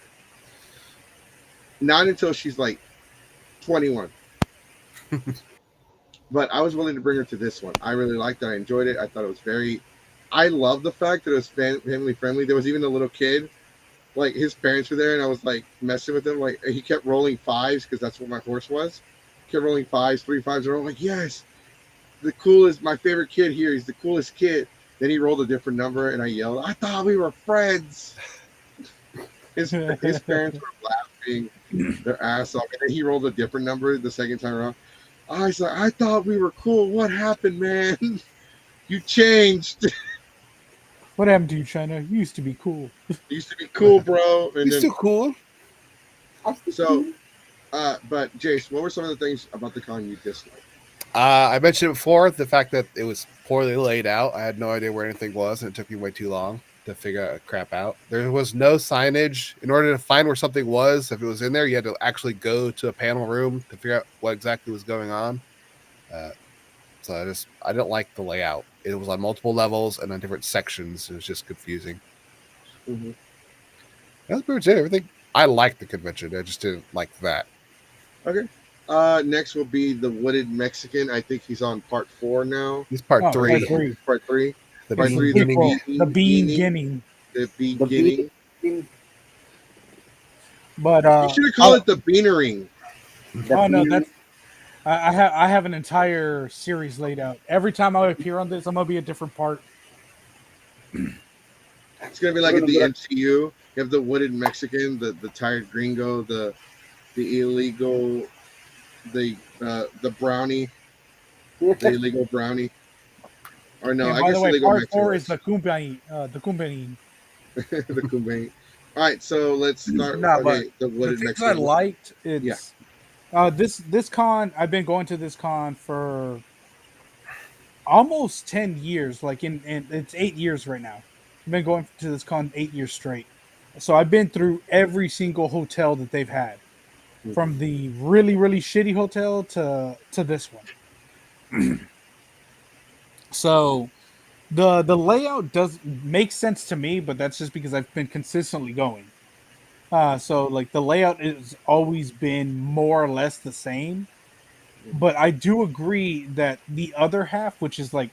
Not until she's like 21. But I was willing to bring her to this one. I really liked it. I enjoyed it. I thought it was I love the fact that it was family friendly. There was even a little kid, like his parents were there, and I was like messing with him. Like he kept rolling fives because that's what my horse was. He kept rolling fives, 3 5s, and I'm like, yes, the coolest, my favorite kid here. He's the coolest kid. Then he rolled a different number, and I yelled, I thought we were friends. His parents were laughing their ass off, and then he rolled a different number the second time around. I was like, I thought we were cool. What happened, man? You changed. What happened to you, China? You used to be cool. You used to be cool, bro. And He's then, still cool. so, but Jace, what were some of the things about the con you disliked? I mentioned before the fact that it was poorly laid out. I had no idea where anything was, and it took me way too long to figure crap out. There was no signage. In order to find where something was, if it was in there, you had to actually go to a panel room to figure out what exactly was going on. So I didn't like the layout. It was on multiple levels and on different sections. It was just confusing. Mm-hmm. That's pretty much it. Everything. I liked the convention. I just didn't like that. Okay. Next will be the Wooded Mexican. I think he's on part 4 now. He's part 3. Part 3. The Part 3. The beginning. The beginning. But you should call it the Beanering. No, that's. I have an entire series laid out. Every time I appear on this, I'm gonna be a different part. It's gonna be like in the MCU. You have the Wooded Mexican, the tired gringo, the illegal, the brownie, the illegal brownie. Or no, And I by guess the way, illegal part Mexican 4 is the Kumbani. The Kumbani. the Kumbani. All right, so let's start. No, okay, the The Wooded things Mexican. I liked, this con. I've been going to this con for almost 10 years. Like in it's 8 years right now. I've been going to this con 8 years straight. So I've been through every single hotel that they've had, from the really really shitty hotel to this one. So the layout does make sense to me, but that's just because I've been consistently going. So like the layout has always been more or less the same, but I do agree that the other half, which is like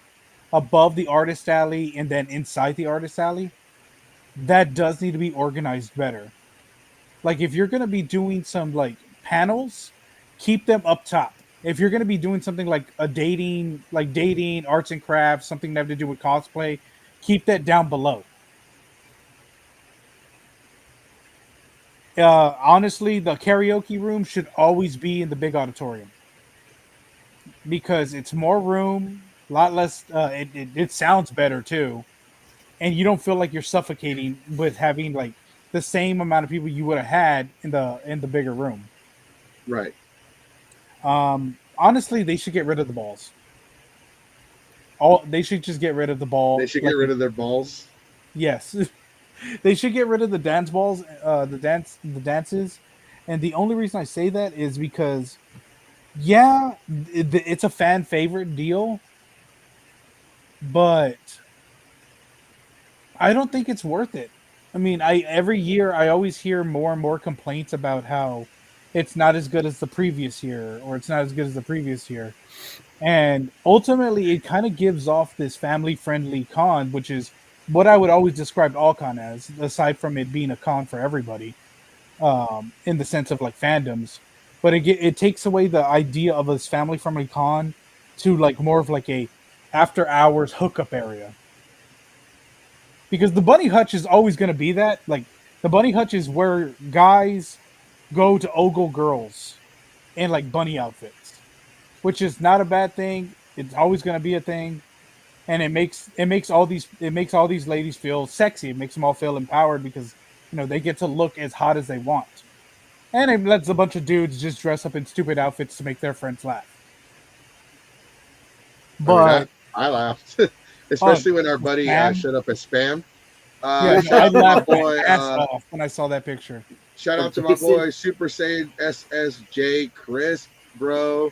above the artist alley and then inside the artist alley, that does need to be organized better. Like if you're gonna be doing some like panels, keep them up top. If you're gonna be doing something like dating, arts and crafts, something that have to do with cosplay, keep that down below. Honestly, the karaoke room should always be in the big auditorium because it's more room, a lot less. It sounds better too, and you don't feel like you're suffocating with having like the same amount of people you would have had in the bigger room. Right. Honestly, they should get rid of the balls. They should just get rid of the ball. They should get rid of their balls. Yes. They should get rid of the dance balls, the dances, and the only reason I say that is because, yeah, it's a fan favorite deal, but I don't think it's worth it. I mean, every year I always hear more and more complaints about how it's not as good as the previous year, or it's not as good as the previous year, and ultimately it kind of gives off this family friendly con, which is what I would always describe all con as, aside from it being a con for everybody, in the sense of like fandoms. But it takes away the idea of this family friendly con to like more of like a after hours hookup area. Because the bunny hutch is always going to be that. Like the bunny hutch is where guys go to ogle girls in like bunny outfits, which is not a bad thing. It's always going to be a thing. And it makes all these ladies feel sexy. It makes them all feel empowered because they get to look as hot as they want, and it lets a bunch of dudes just dress up in stupid outfits to make their friends laugh. But I laughed, especially when our buddy spam? showed up as spam. Yeah, no, Shout I out to my laughed my boy. ass off when I saw that picture. Shout out to my boy Super Saiyan SSJ Chris, bro.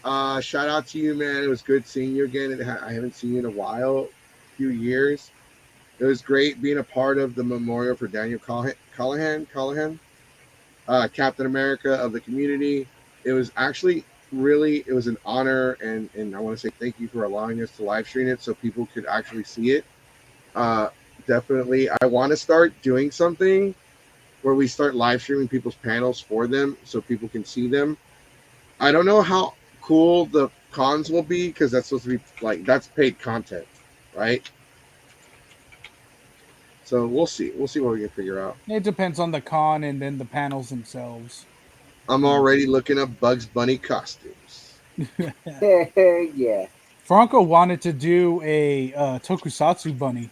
Shout out to you, man. It was good seeing you again. I haven't seen you in a while, a few years. It was great being a part of the memorial for Daniel Callahan, Captain America of the community. It was actually it was an honor, and I want to say thank you for allowing us to live stream it so people could actually see it. Definitely, I want to start doing something where we start live streaming people's panels for them so people can see them. I don't know how cool the cons will be because that's supposed to be that's paid content, right? So we'll see. We'll see what we can figure out. It depends on the con and then the panels themselves. I'm already looking up Bugs Bunny costumes. Yeah. Franco wanted to do a tokusatsu bunny.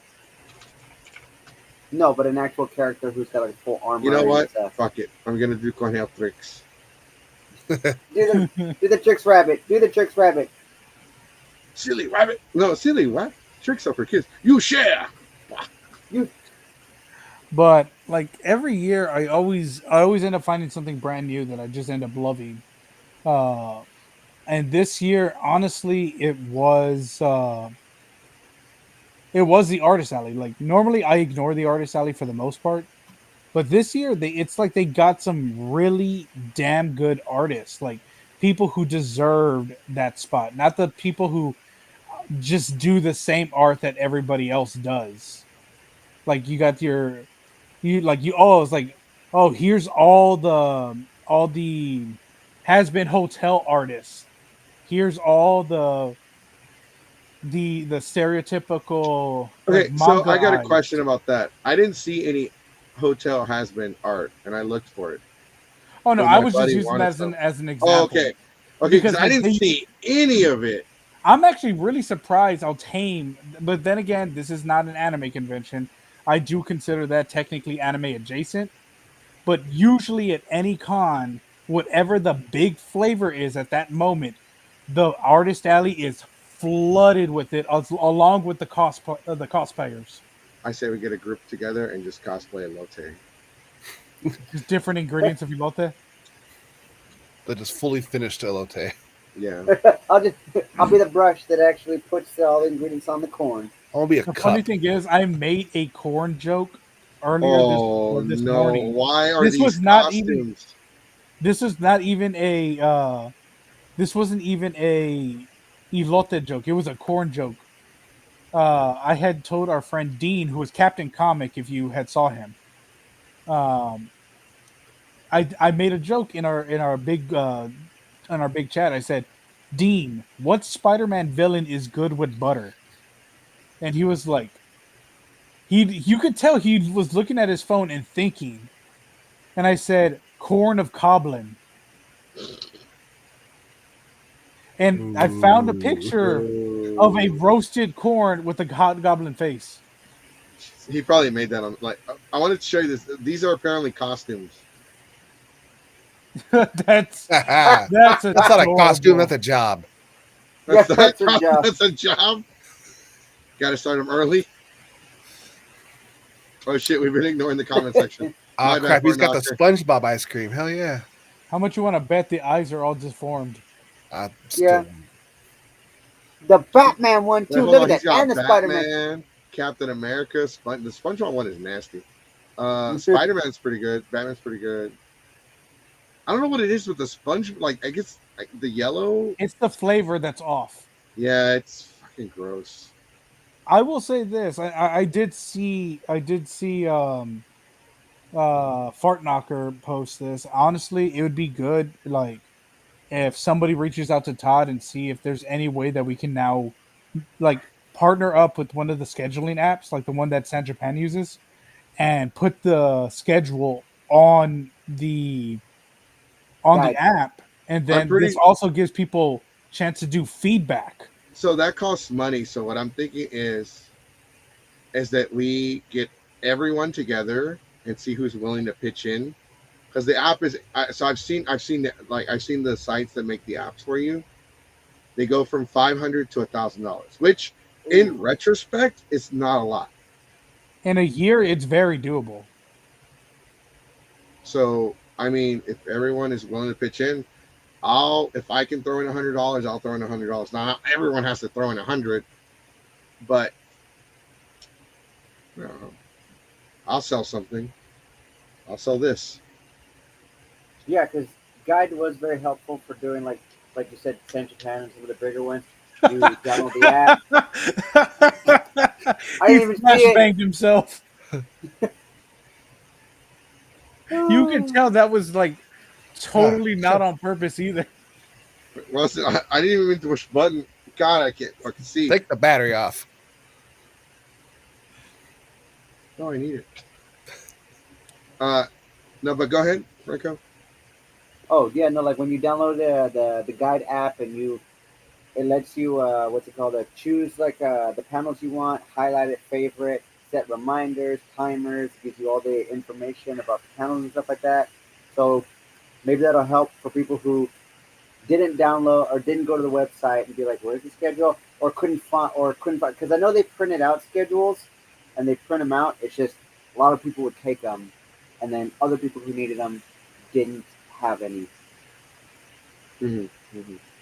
No, but an actual character who's got like full armor. You know what? Stuff. Fuck it. I'm gonna do Cornell tricks. Do the tricks rabbit. Do the tricks rabbit. Silly rabbit. No, silly what? Tricks are for kids. You share. But like every year, I always end up finding something brand new that I just end up loving. And this year, honestly, it was the artist alley. Like normally, I ignore the artist alley for the most part, but this year, it's like they got some really damn good artists, like people who deserved that spot, not the people who just do the same art that everybody else does. Like you got it's like, oh, here's all the has been hotel artists. Here's all the stereotypical. Okay, like, so I got a eyes. question about that. I didn't see any hotel has been art, and I looked for it. Oh no, So I my was just buddy using that wanted as an example. Oh, okay, because I didn't see any of it. I'm actually really surprised how tame. But then again, this is not an anime convention. I do consider that technically anime adjacent. But usually at any con, whatever the big flavor is at that moment, the artist alley is flooded with it, along with the cosplayers. I say we get a group together and just cosplay Elote. Just different ingredients of elote. That is fully finished elote. Yeah. I'll be the brush that actually puts all the ingredients on the corn. I'll be a The cup. funny thing is, I made a corn joke earlier this morning. Why are This these was not costumes? This was not even a. This wasn't even a elote joke. It was a corn joke. I had told our friend Dean, who was Captain Comic, if you had saw him. I made a joke in our big chat. I said, Dean, what Spider-Man villain is good with butter? And he was like, you could tell he was looking at his phone and thinking. And I said, corn of Coblin. And I found a picture of a roasted corn with a hot goblin face. He probably made that on I wanted to show you this. These are apparently costumes. That's That's not a costume, that's a job. That's Yes, that's a job. That's a job. Got to start them early. Oh shit, we've been ignoring the comment section. Oh My bad, crap, he's got the Pornhub. SpongeBob ice cream. Hell yeah. How much you want to bet the eyes are all deformed? Yeah. The Batman one too. Hold Look on, at he's that, got and the Spider-Man. Batman, Captain America. The SpongeBob one is nasty. Spider-Man's pretty good. Batman's pretty good. I don't know what it is with the sponge. Like I guess the yellow. It's the flavor that's off. Yeah, it's fucking gross. I will say this: I did see Fart Knocker post this. Honestly, it would be good, like, if somebody reaches out to Todd and see if there's any way that we can now, like, partner up with one of the scheduling apps, like the one that San Japan uses, and put the schedule on the app, and then this also gives people chance to do feedback. So that costs money. So what I'm thinking is that we get everyone together and see who's willing to pitch in, because the app is. So I've seen the sites that make the apps for you, they go from $500 to $1,000, which in retrospect is not a lot. In a year, it's very doable. So I mean, if everyone is willing to pitch in, if I can throw in $100, I'll throw in $100. Now, not everyone has to throw in 100, but you know, I'll sell something. I'll sell this. Yeah, because Guide was very helpful for doing like you said, Central Japan and some of the bigger ones. You download the app. I He didn't even see it. flashbanged himself. You could tell that was like totally not on purpose either. Well, I didn't even mean to push the button. God, I can't fucking see. Take the battery off. Oh, I need it. No, but go ahead, Franco. Oh yeah, no, like when you download the Guide app and it lets you what's it called? Choose like the panels you want, highlight it, favorite, set reminders, timers, gives you all the information about the panels and stuff like that. So maybe that'll help for people who didn't download or didn't go to the website and be like, "Where's the schedule?" or couldn't find because I know they printed out schedules and they print them out. It's just a lot of people would take them, and then other people who needed them didn't have any.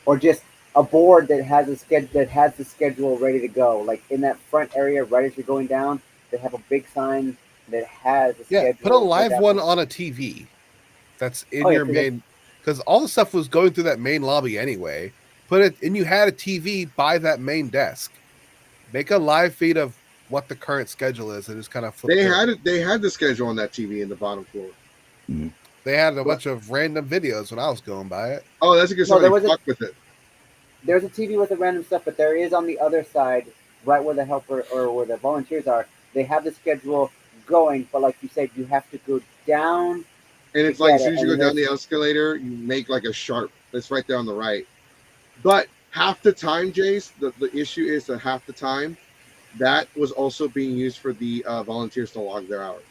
Or just a board that has the schedule ready to go. Like in that front area, right as you're going down, they have a big sign that has a schedule. Yeah, put a live one on a TV. That's in your main, because all the stuff was going through that main lobby anyway. Put it, and you had a TV by that main desk. Make a live feed of what the current schedule is, and just kind of flip. They had the schedule on that TV in the bottom floor. They had a bunch of random videos when I was going by it. Oh, that's a good sign. They fucked with it. There's a TV with the random stuff, but there is on the other side, right where the helper or where the volunteers are, they have the schedule going, but like you said, you have to go down. And it's like as soon as you go down the escalator, you make like a sharp. That's right there on the right. But half the time, Jace, the issue is that half the time, that was also being used for the volunteers to log their hours.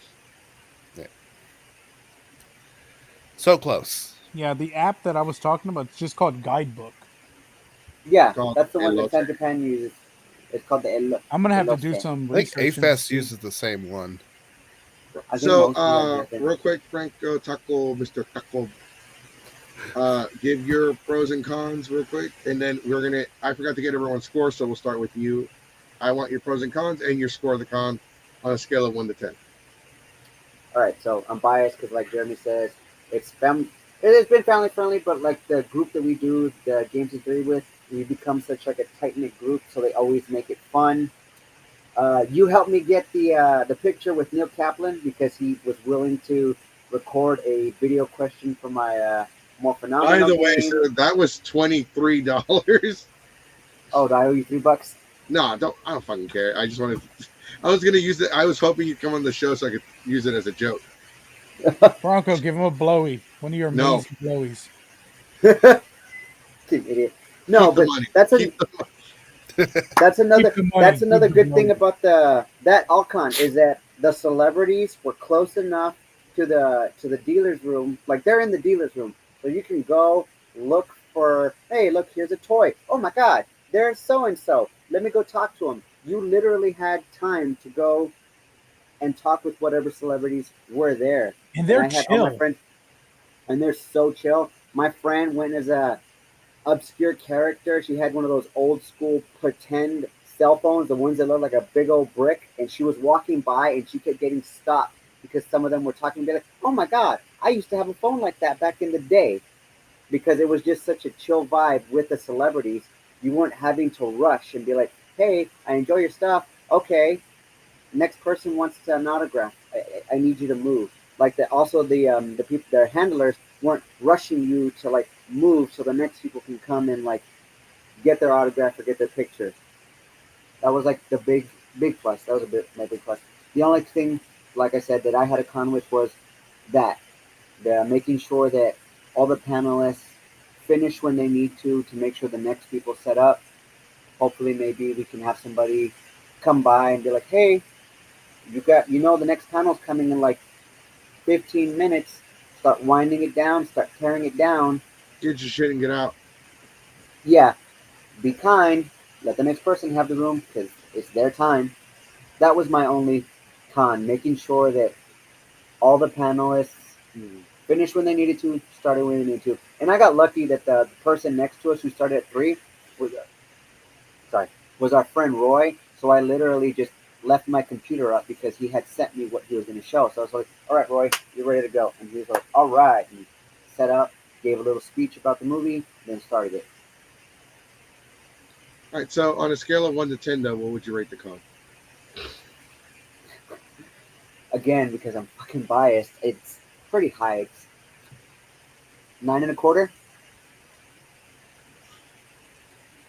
Yeah. So close. Yeah, the app that I was talking about, it's just called Guidebook. Yeah, that's the one that San Japan uses. It's called the El. I'm gonna have to do some research. I think AFES uses the same one. So, real quick, Franco Taco, Mr. Taco, give your pros and cons real quick, and then I forgot to get everyone's score, so we'll start with you. I want your pros and cons and your score of the con on a scale of 1 to 10. All right, so I'm biased because, like Jeremy says, it has been family friendly, but like the group that we do the games and three with, we become such like a tight knit group, so they always make it fun. You helped me get the picture with Neil Kaplan because he was willing to record a video question for my more phenomenal. By the way, sir, that was $23. Oh, do I owe you $3? No, I don't fucking care. I just wanted. I was gonna use it. I was hoping you'd come on the show so I could use it as a joke. Bronco, give him a blowy. One of your amazing blowies. Idiot. No, but that's another good thing about that Alcon is that the celebrities were close enough to the dealer's room. Like they're in the dealer's room, so you can go look for. Hey, look, here's a toy. Oh my God, there's so and so. Let me go talk to him. You literally had time to go and talk with whatever celebrities were there. And they're chill. All my friends, and they're so chill. My friend went as a obscure character. She had one of those old school pretend cell phones, the ones that look like a big old brick, and she was walking by and she kept getting stopped because some of them were talking about it. Oh my God, I used to have a phone like that back in the day, because it was just such a chill vibe with the celebrities. You weren't having to rush and be like, hey, I enjoy your stuff. Okay, next person wants an autograph. I need you to move. Like that. Also, the people, their handlers weren't rushing you to like move so the next people can come and like get their autograph or get their picture. That was like the big plus. That was my big plus. The only thing, like I said, that I had a con with was that the making sure that all the panelists finish when they need to make sure the next people set up. Hopefully, maybe we can have somebody come by and be like, hey, the next panel's coming in like 15 minutes. Start winding it down, start tearing it down. Get your shit and get out. Yeah. Be kind. Let the next person have the room because it's their time. That was my only con, making sure that all the panelists finished when they needed to, started when they needed to. And I got lucky that the person next to us who started at 3 was, was our friend Roy. So I literally just left my computer up because he had sent me what he was going to show. So I was like, all right, Roy, you're ready to go. And he was like, all right. And set up, gave a little speech about the movie, then started it. All right, so on a scale of 1 to 10, though, what would you rate the con? Again, because I'm fucking biased, it's pretty high. It's 9.25.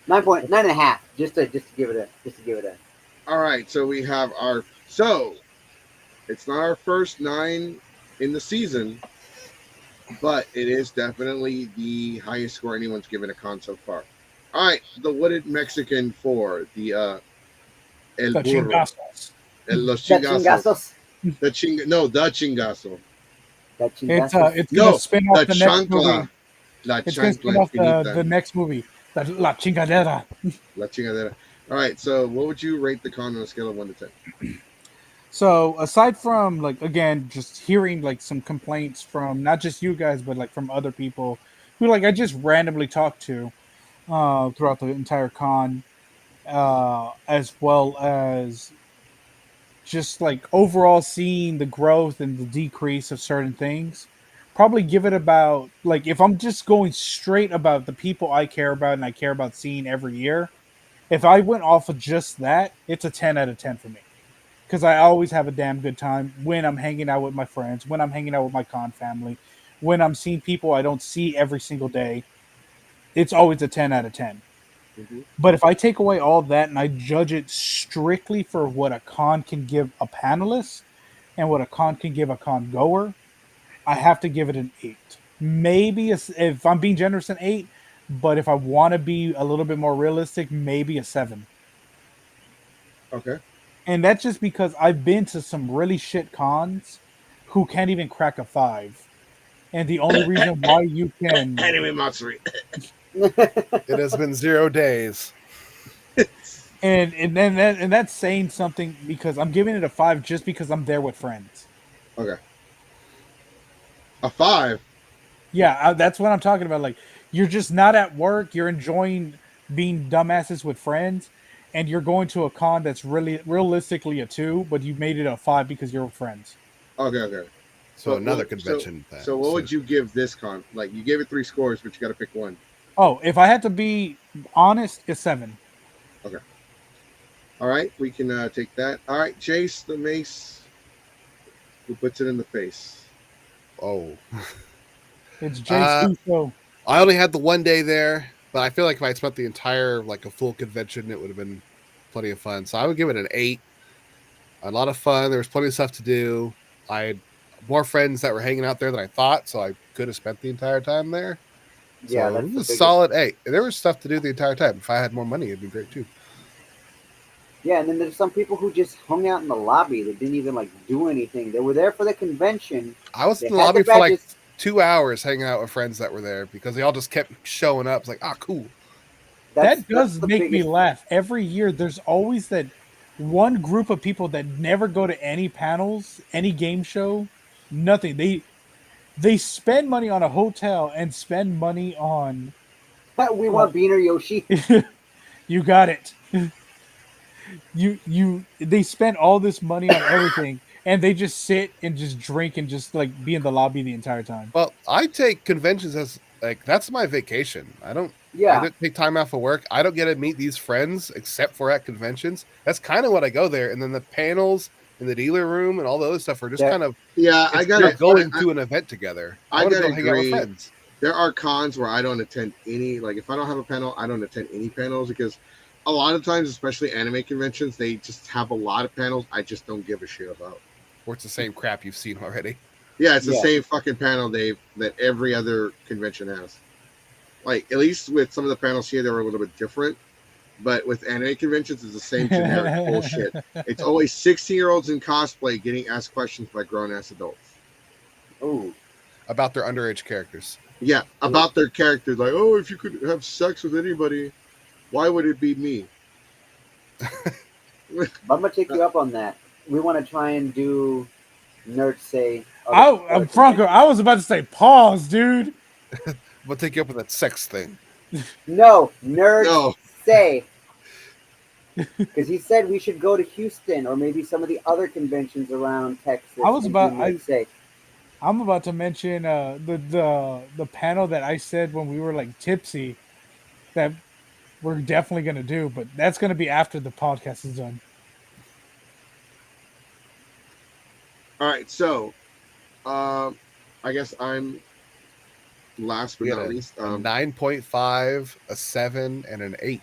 9.5. Just to give it a. All right, so we have our it's not our first 9 in the season, but it is definitely the highest score anyone's given a con so far. All right, the Wooded Mexican for the El The Burro. chingazos. Los The chingazos. chingazos. The chingazo. That It's chingazos. gonna spin off the next chancla. movie. La It's gonna spin chancla off infinita. the next movie. La chingadera. La chingadera. All right, so what would you rate the con on a scale of 1 to 10? So aside from like again, just hearing like some complaints from not just you guys, but like from other people who like I just randomly talked to throughout the entire con, as well as just like overall seeing the growth and the decrease of certain things. Probably give it about like if I'm just going straight about the people I care about and I care about seeing every year. If I went off of just that, it's a 10 out of 10 for me. Because I always have a damn good time when I'm hanging out with my friends, when I'm hanging out with my con family, when I'm seeing people I don't see every single day. It's always a 10 out of 10. Mm-hmm. But if I take away all that and I judge it strictly for what a con can give a panelist and what a con can give a con goer, I have to give it an 8. Maybe if I'm being generous, an 8. But if I want to be a little bit more realistic, maybe a 7. Okay. And that's just because I've been to some really shit cons who can't even crack a 5. And the only reason why you can Anime Matsuri. It has been 0 days. and then that's saying something because I'm giving it a 5 just because I'm there with friends. Okay. A 5? Yeah, that's what I'm talking about. Like you're just not at work, you're enjoying being dumbasses with friends, and you're going to a con that's really realistically a 2, but you made it a 5 because you're with friends. Okay. So another what- convention. So what would you give this con? Like you gave it 3 scores, but you got to pick one. Oh, if I had to be honest, it's 7. Okay. All right, we can take that. All right, Chase the Mace, who puts it in the face. Oh, It's Jace Uso. I only had the 1 day there, but I feel like if I spent the entire like a full convention, it would have been plenty of fun. So I would give it an 8. A lot of fun. There was plenty of stuff to do. I had more friends that were hanging out there than I thought, so I could have spent the entire time there. So Yeah, it that's was the a biggest. solid 8. There was stuff to do the entire time. If I had more money, it'd be great too. Yeah, and then there's some people who just hung out in the lobby that didn't even like do anything. They were there for the convention. I was They in the had lobby the for like badges. 2 hours hanging out with friends that were there because they all just kept showing up. It's like, cool. That does that's the make me biggest. laugh. Every year, there's always that one group of people that never go to any panels, any game show, nothing. They spend money on a hotel and spend money on. We want Beaner Yoshi. You got it. They spend all this money on everything, and they just sit and just drink and just like be in the lobby the entire time. Well, I take conventions as like that's my vacation. I don't Yeah, take time off of work. I don't get to meet these friends except for at conventions. That's kind of what I go there. And then the panels in the dealer room and all the other stuff are just Yeah. kind of Yeah, I got you're going I, to an event together. I want to gotta go hang out with agree. friends. There are cons where I don't attend any. Like if I don't have a panel, I don't attend any panels because a lot of times, especially anime conventions, they just have a lot of panels I just don't give a shit about. Or it's the same crap you've seen already. Yeah, it's the Yeah. same fucking panel, Dave, that every other convention has. Like, at least with some of the panels here, they were a little bit different. But with anime conventions, it's the same generic bullshit. It's always 16-year-olds in cosplay getting asked questions by grown-ass adults. ooh, About their underage characters. Yeah, about their characters. Like, oh, if you could have sex with anybody. Why would it be me? But I'm gonna take you up on that. We want to try and do Nerd Say. Franco, I was about to say pause, dude. We'll take you up with that sex thing. No, Nerd No. Say. Because he said we should go to Houston or maybe some of the other conventions around Texas. I was and about- do Nerd Say. I'm about to mention the panel that I said when we were like tipsy that we're definitely gonna do, but that's gonna be after the podcast is done. All right, so I guess I'm last but We not had least. a 9.5, a 7, and an 8.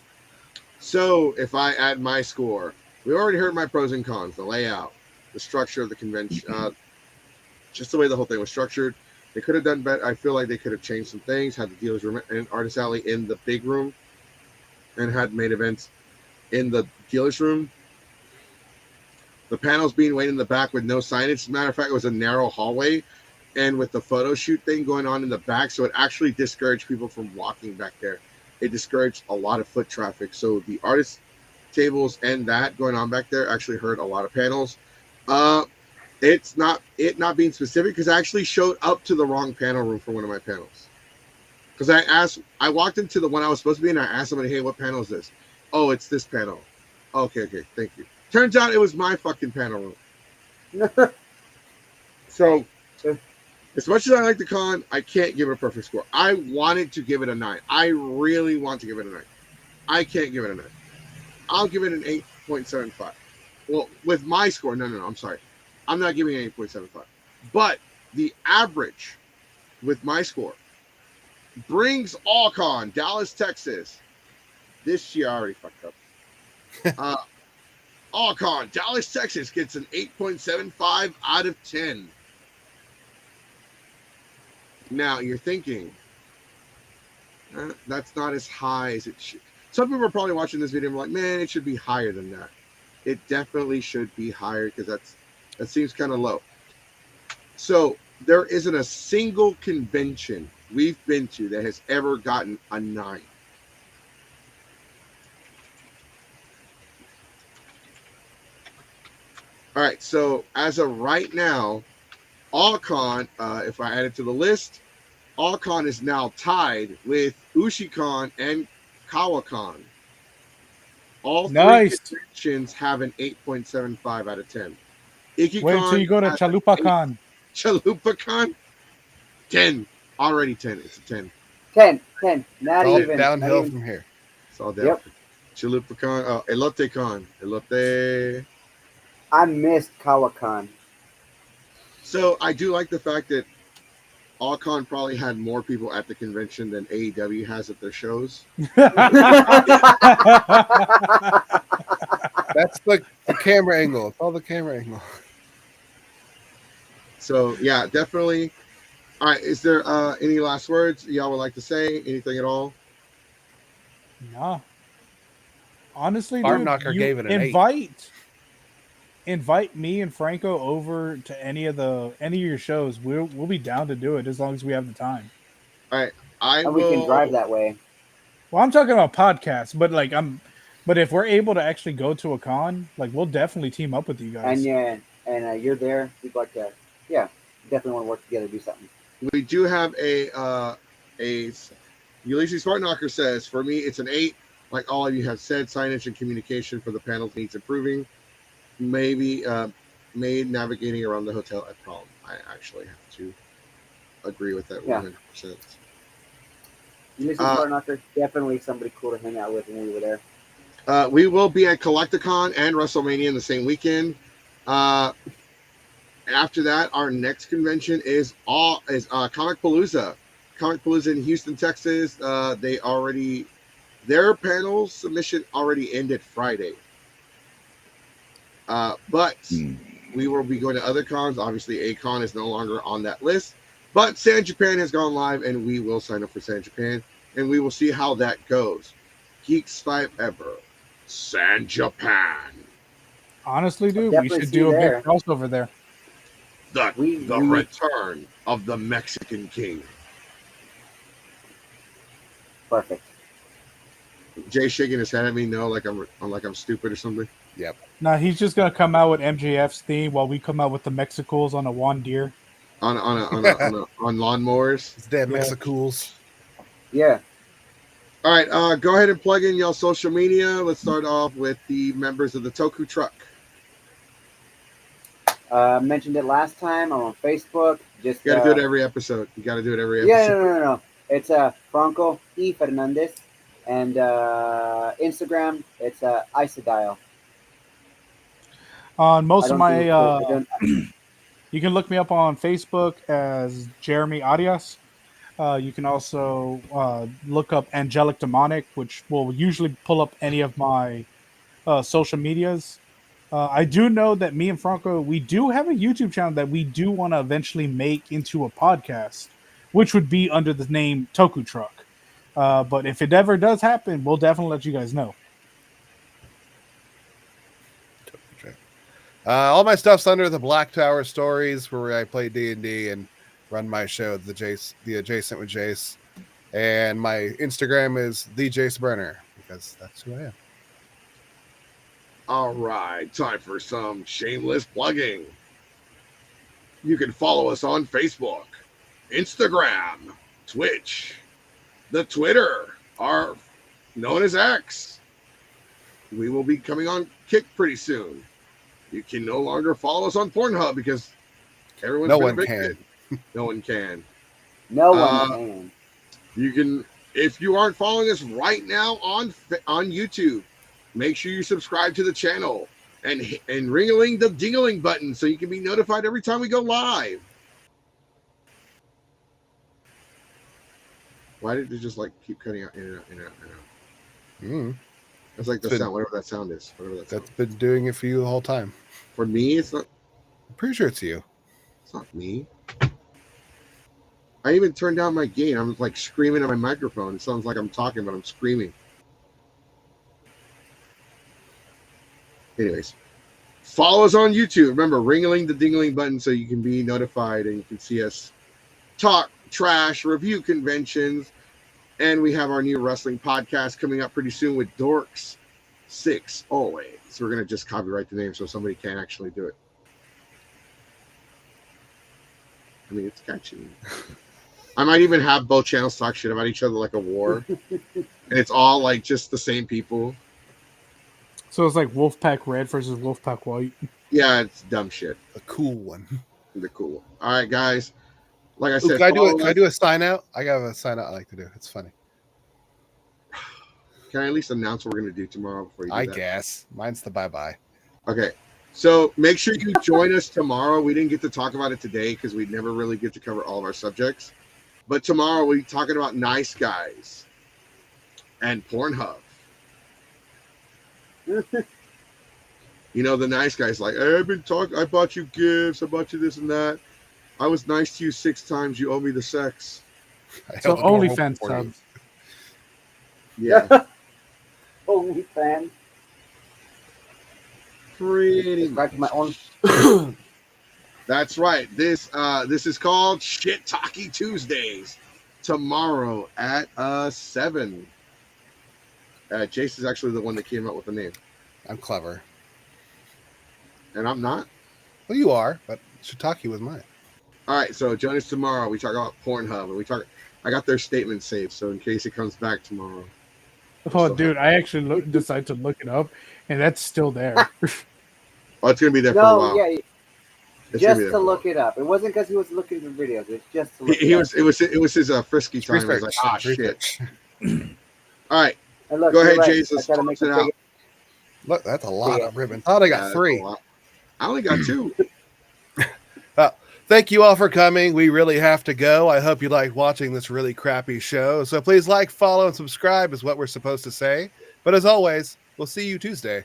So if I add my score, we already heard my pros and cons, the layout, the structure of the convention, just the way the whole thing was structured. They could have done better. I feel like they could have changed some things, had the dealers room and Artist Alley in the big room, and had made events in the dealers room. The panels being way in the back with no signage. As a matter of fact, it was a narrow hallway, and with the photo shoot thing going on in the back, so it actually discouraged people from walking back there. It discouraged a lot of foot traffic. So the artist tables and that going on back there actually hurt a lot of panels. It's not being specific because I actually showed up to the wrong panel room for one of my panels. Because I walked into the one I was supposed to be in, and I asked somebody, hey, what panel is this? Oh, it's this panel. Okay, thank you. Turns out it was my fucking panel room. So, as much as I like the con, I can't give it a perfect score. I wanted to give it a 9. I really want to give it a 9. I can't give it a 9. I'll give it an 8.75. Well, with my score, no, I'm sorry. I'm not giving it 8.75. But the average with my score brings AllCon, Dallas, Texas. This year I already fucked up. AllCon, Dallas, Texas gets an 8.75 out of 10. Now you're thinking, that's not as high as it should. Some people are probably watching this video and like, man, it should be higher than that. It definitely should be higher because that seems kind of low. So there isn't a single convention we've been to that has ever gotten a 9. All right, so as of right now, AllCon, if I add it to the list, AllCon is now tied with UshiCon and KawaCon. All three conventions have an 8.75 out of 10. IkiCon Wait till you go to ChalupaCon. ChalupaCon, 10. Already 10. It's a 10. 10. Not It's all even. downhill not from here. It's all down. Yep. ChalupaCon, EloteCon. Elote. I missed KawaCon. So I do like the fact that AllCon probably had more people at the convention than AEW has at their shows. That's the camera angle. It's all the camera angle. So yeah, definitely. All right, is there any last words y'all would like to say? Anything at all? No. Honestly, Farm dude, Knocker gave it an 8. Invite me and Franco over to any of your shows. We'll be down to do it as long as we have the time. All right, we can drive that way. Well, I'm talking about podcasts, but if we're able to actually go to a con, like we'll definitely team up with you guys. And you're there. We'd like to, definitely want to work together, do something. We do have Ulysses Fartknocker says, for me, it's an 8. Like all of you have said, signage and communication for the panels needs improving. Maybe made navigating around the hotel a problem. I actually have to agree with that 100%. Ulysses Fartknocker, definitely somebody cool to hang out with when we were there. We will be at Collecticon and WrestleMania in the same weekend. After that, our next convention is Comicpalooza. Comicpalooza in Houston, Texas. Their panel submission already ended Friday. But we will be going to other cons. Obviously, A-Con is no longer on that list. But San Japan has gone live, and we will sign up for San Japan, and we will see how that goes. Geeks 5 Ever, San Japan. Honestly, dude, we should do a big crossover there. The return of the Mexican King. Perfect. Jay shaking his head at me. No, like I'm stupid or something. Yep. Nah, he's just gonna come out with MJF's theme while we come out with the Mexicools on a Juan Deere. On lawnmowers. It's damn Yeah. Mexicools. Yeah. All right, go ahead and plug in y'all social media. Let's start off with the members of the Toku Truck. Mentioned it last time. I'm on Facebook. Just You got to do it every episode. You got to do it every yeah, episode. no. It's Franco E Fernandez, and Instagram. It's Isodial. On most I of don't my, do- I don't- you can look me up on Facebook as Jeremy Arias. You can also look up Angelic Demonic, which will usually pull up any of my social medias. I do know that me and Franco, we do have a YouTube channel that we do want to eventually make into a podcast, which would be under the name Toku Truck. But if it ever does happen, we'll definitely let you guys know. All my stuff's under the Black Tower Stories, where I play D&D and run my show, the Adjacent with Jace. And my Instagram is the Jace Burner, because that's who I am. All right, time for some shameless plugging. You can follow us on Facebook, Instagram, Twitch, the Twitter, are known as X. We will be coming on Kick pretty soon. You can no longer follow us on Pornhub because everyone's No been one evicted. No one can. No one can. You can, if you aren't following us right now on YouTube, make sure you subscribe to the channel and ring-a-ling the ding-a-ling button so you can be notified every time we go live. Why did it just like keep cutting out in and out, in and out, in and out? It's like the sound, whatever that sound is. Whatever that sound. That's been doing it for you the whole time. For me, it's not. I'm pretty sure it's you. It's not me. I even turned down my gain. I'm like screaming at my microphone. It sounds like I'm talking, but I'm screaming. Anyways, follow us on YouTube. Remember, ring-a-ling the ding-a-ling button so you can be notified and you can see us talk trash, review conventions, and we have our new wrestling podcast coming up pretty soon with Dorks 608. So we're going to just copyright the name so somebody can actually do it. I mean, it's catchy. I might even have both channels talk shit about each other like a war. And it's all like just the same people. So it's like Wolfpack Red versus Wolfpack White. Yeah, it's dumb shit. The cool one. The cool one. All right, guys. Like I Ooh, said, can I do a sign out? I got a sign out I like to do. It's funny. Can I at least announce what we're going to do tomorrow before you do I that? guess. Mine's the bye-bye. Okay. So make sure you join us tomorrow. We didn't get to talk about it today because we never really get to cover all of our subjects. But tomorrow we'll be talking about Nice Guys and Pornhub. You know, the nice guys like, hey, I've been talking, I bought you gifts, I bought you this and that. I was nice to you 6 times, you owe me the sex. So OnlyFans subs. Yeah. OnlyFans. Pretty Back to my own. That's right. This is called Shit Talkie Tuesdays. Tomorrow at 7. Jace is actually the one that came up with the name. I'm clever. And I'm not? Well, you are, but Shiitake was mine. All right, so join us tomorrow. We talk about Pornhub, and I got their statement saved, so in case it comes back tomorrow. Oh, dude, I actually decided to look it up, and that's still there. Oh, it's gonna be there for a while. Yeah, It's just gonna be to look it up. It wasn't because he was looking for videos. It's just to look He it was. It was his frisky time. He was like, ah, shit. Research. All right, up. Look, go ahead, you're right. Jason. I tried to make Close it it out. big. Look, that's a lot of ribbon. I thought I got That's 3. a lot. I only got 2. Thank you all for coming. We really have to go. I hope you liked watching this really crappy show. So please like, follow, and subscribe is what we're supposed to say. But as always, we'll see you Tuesday.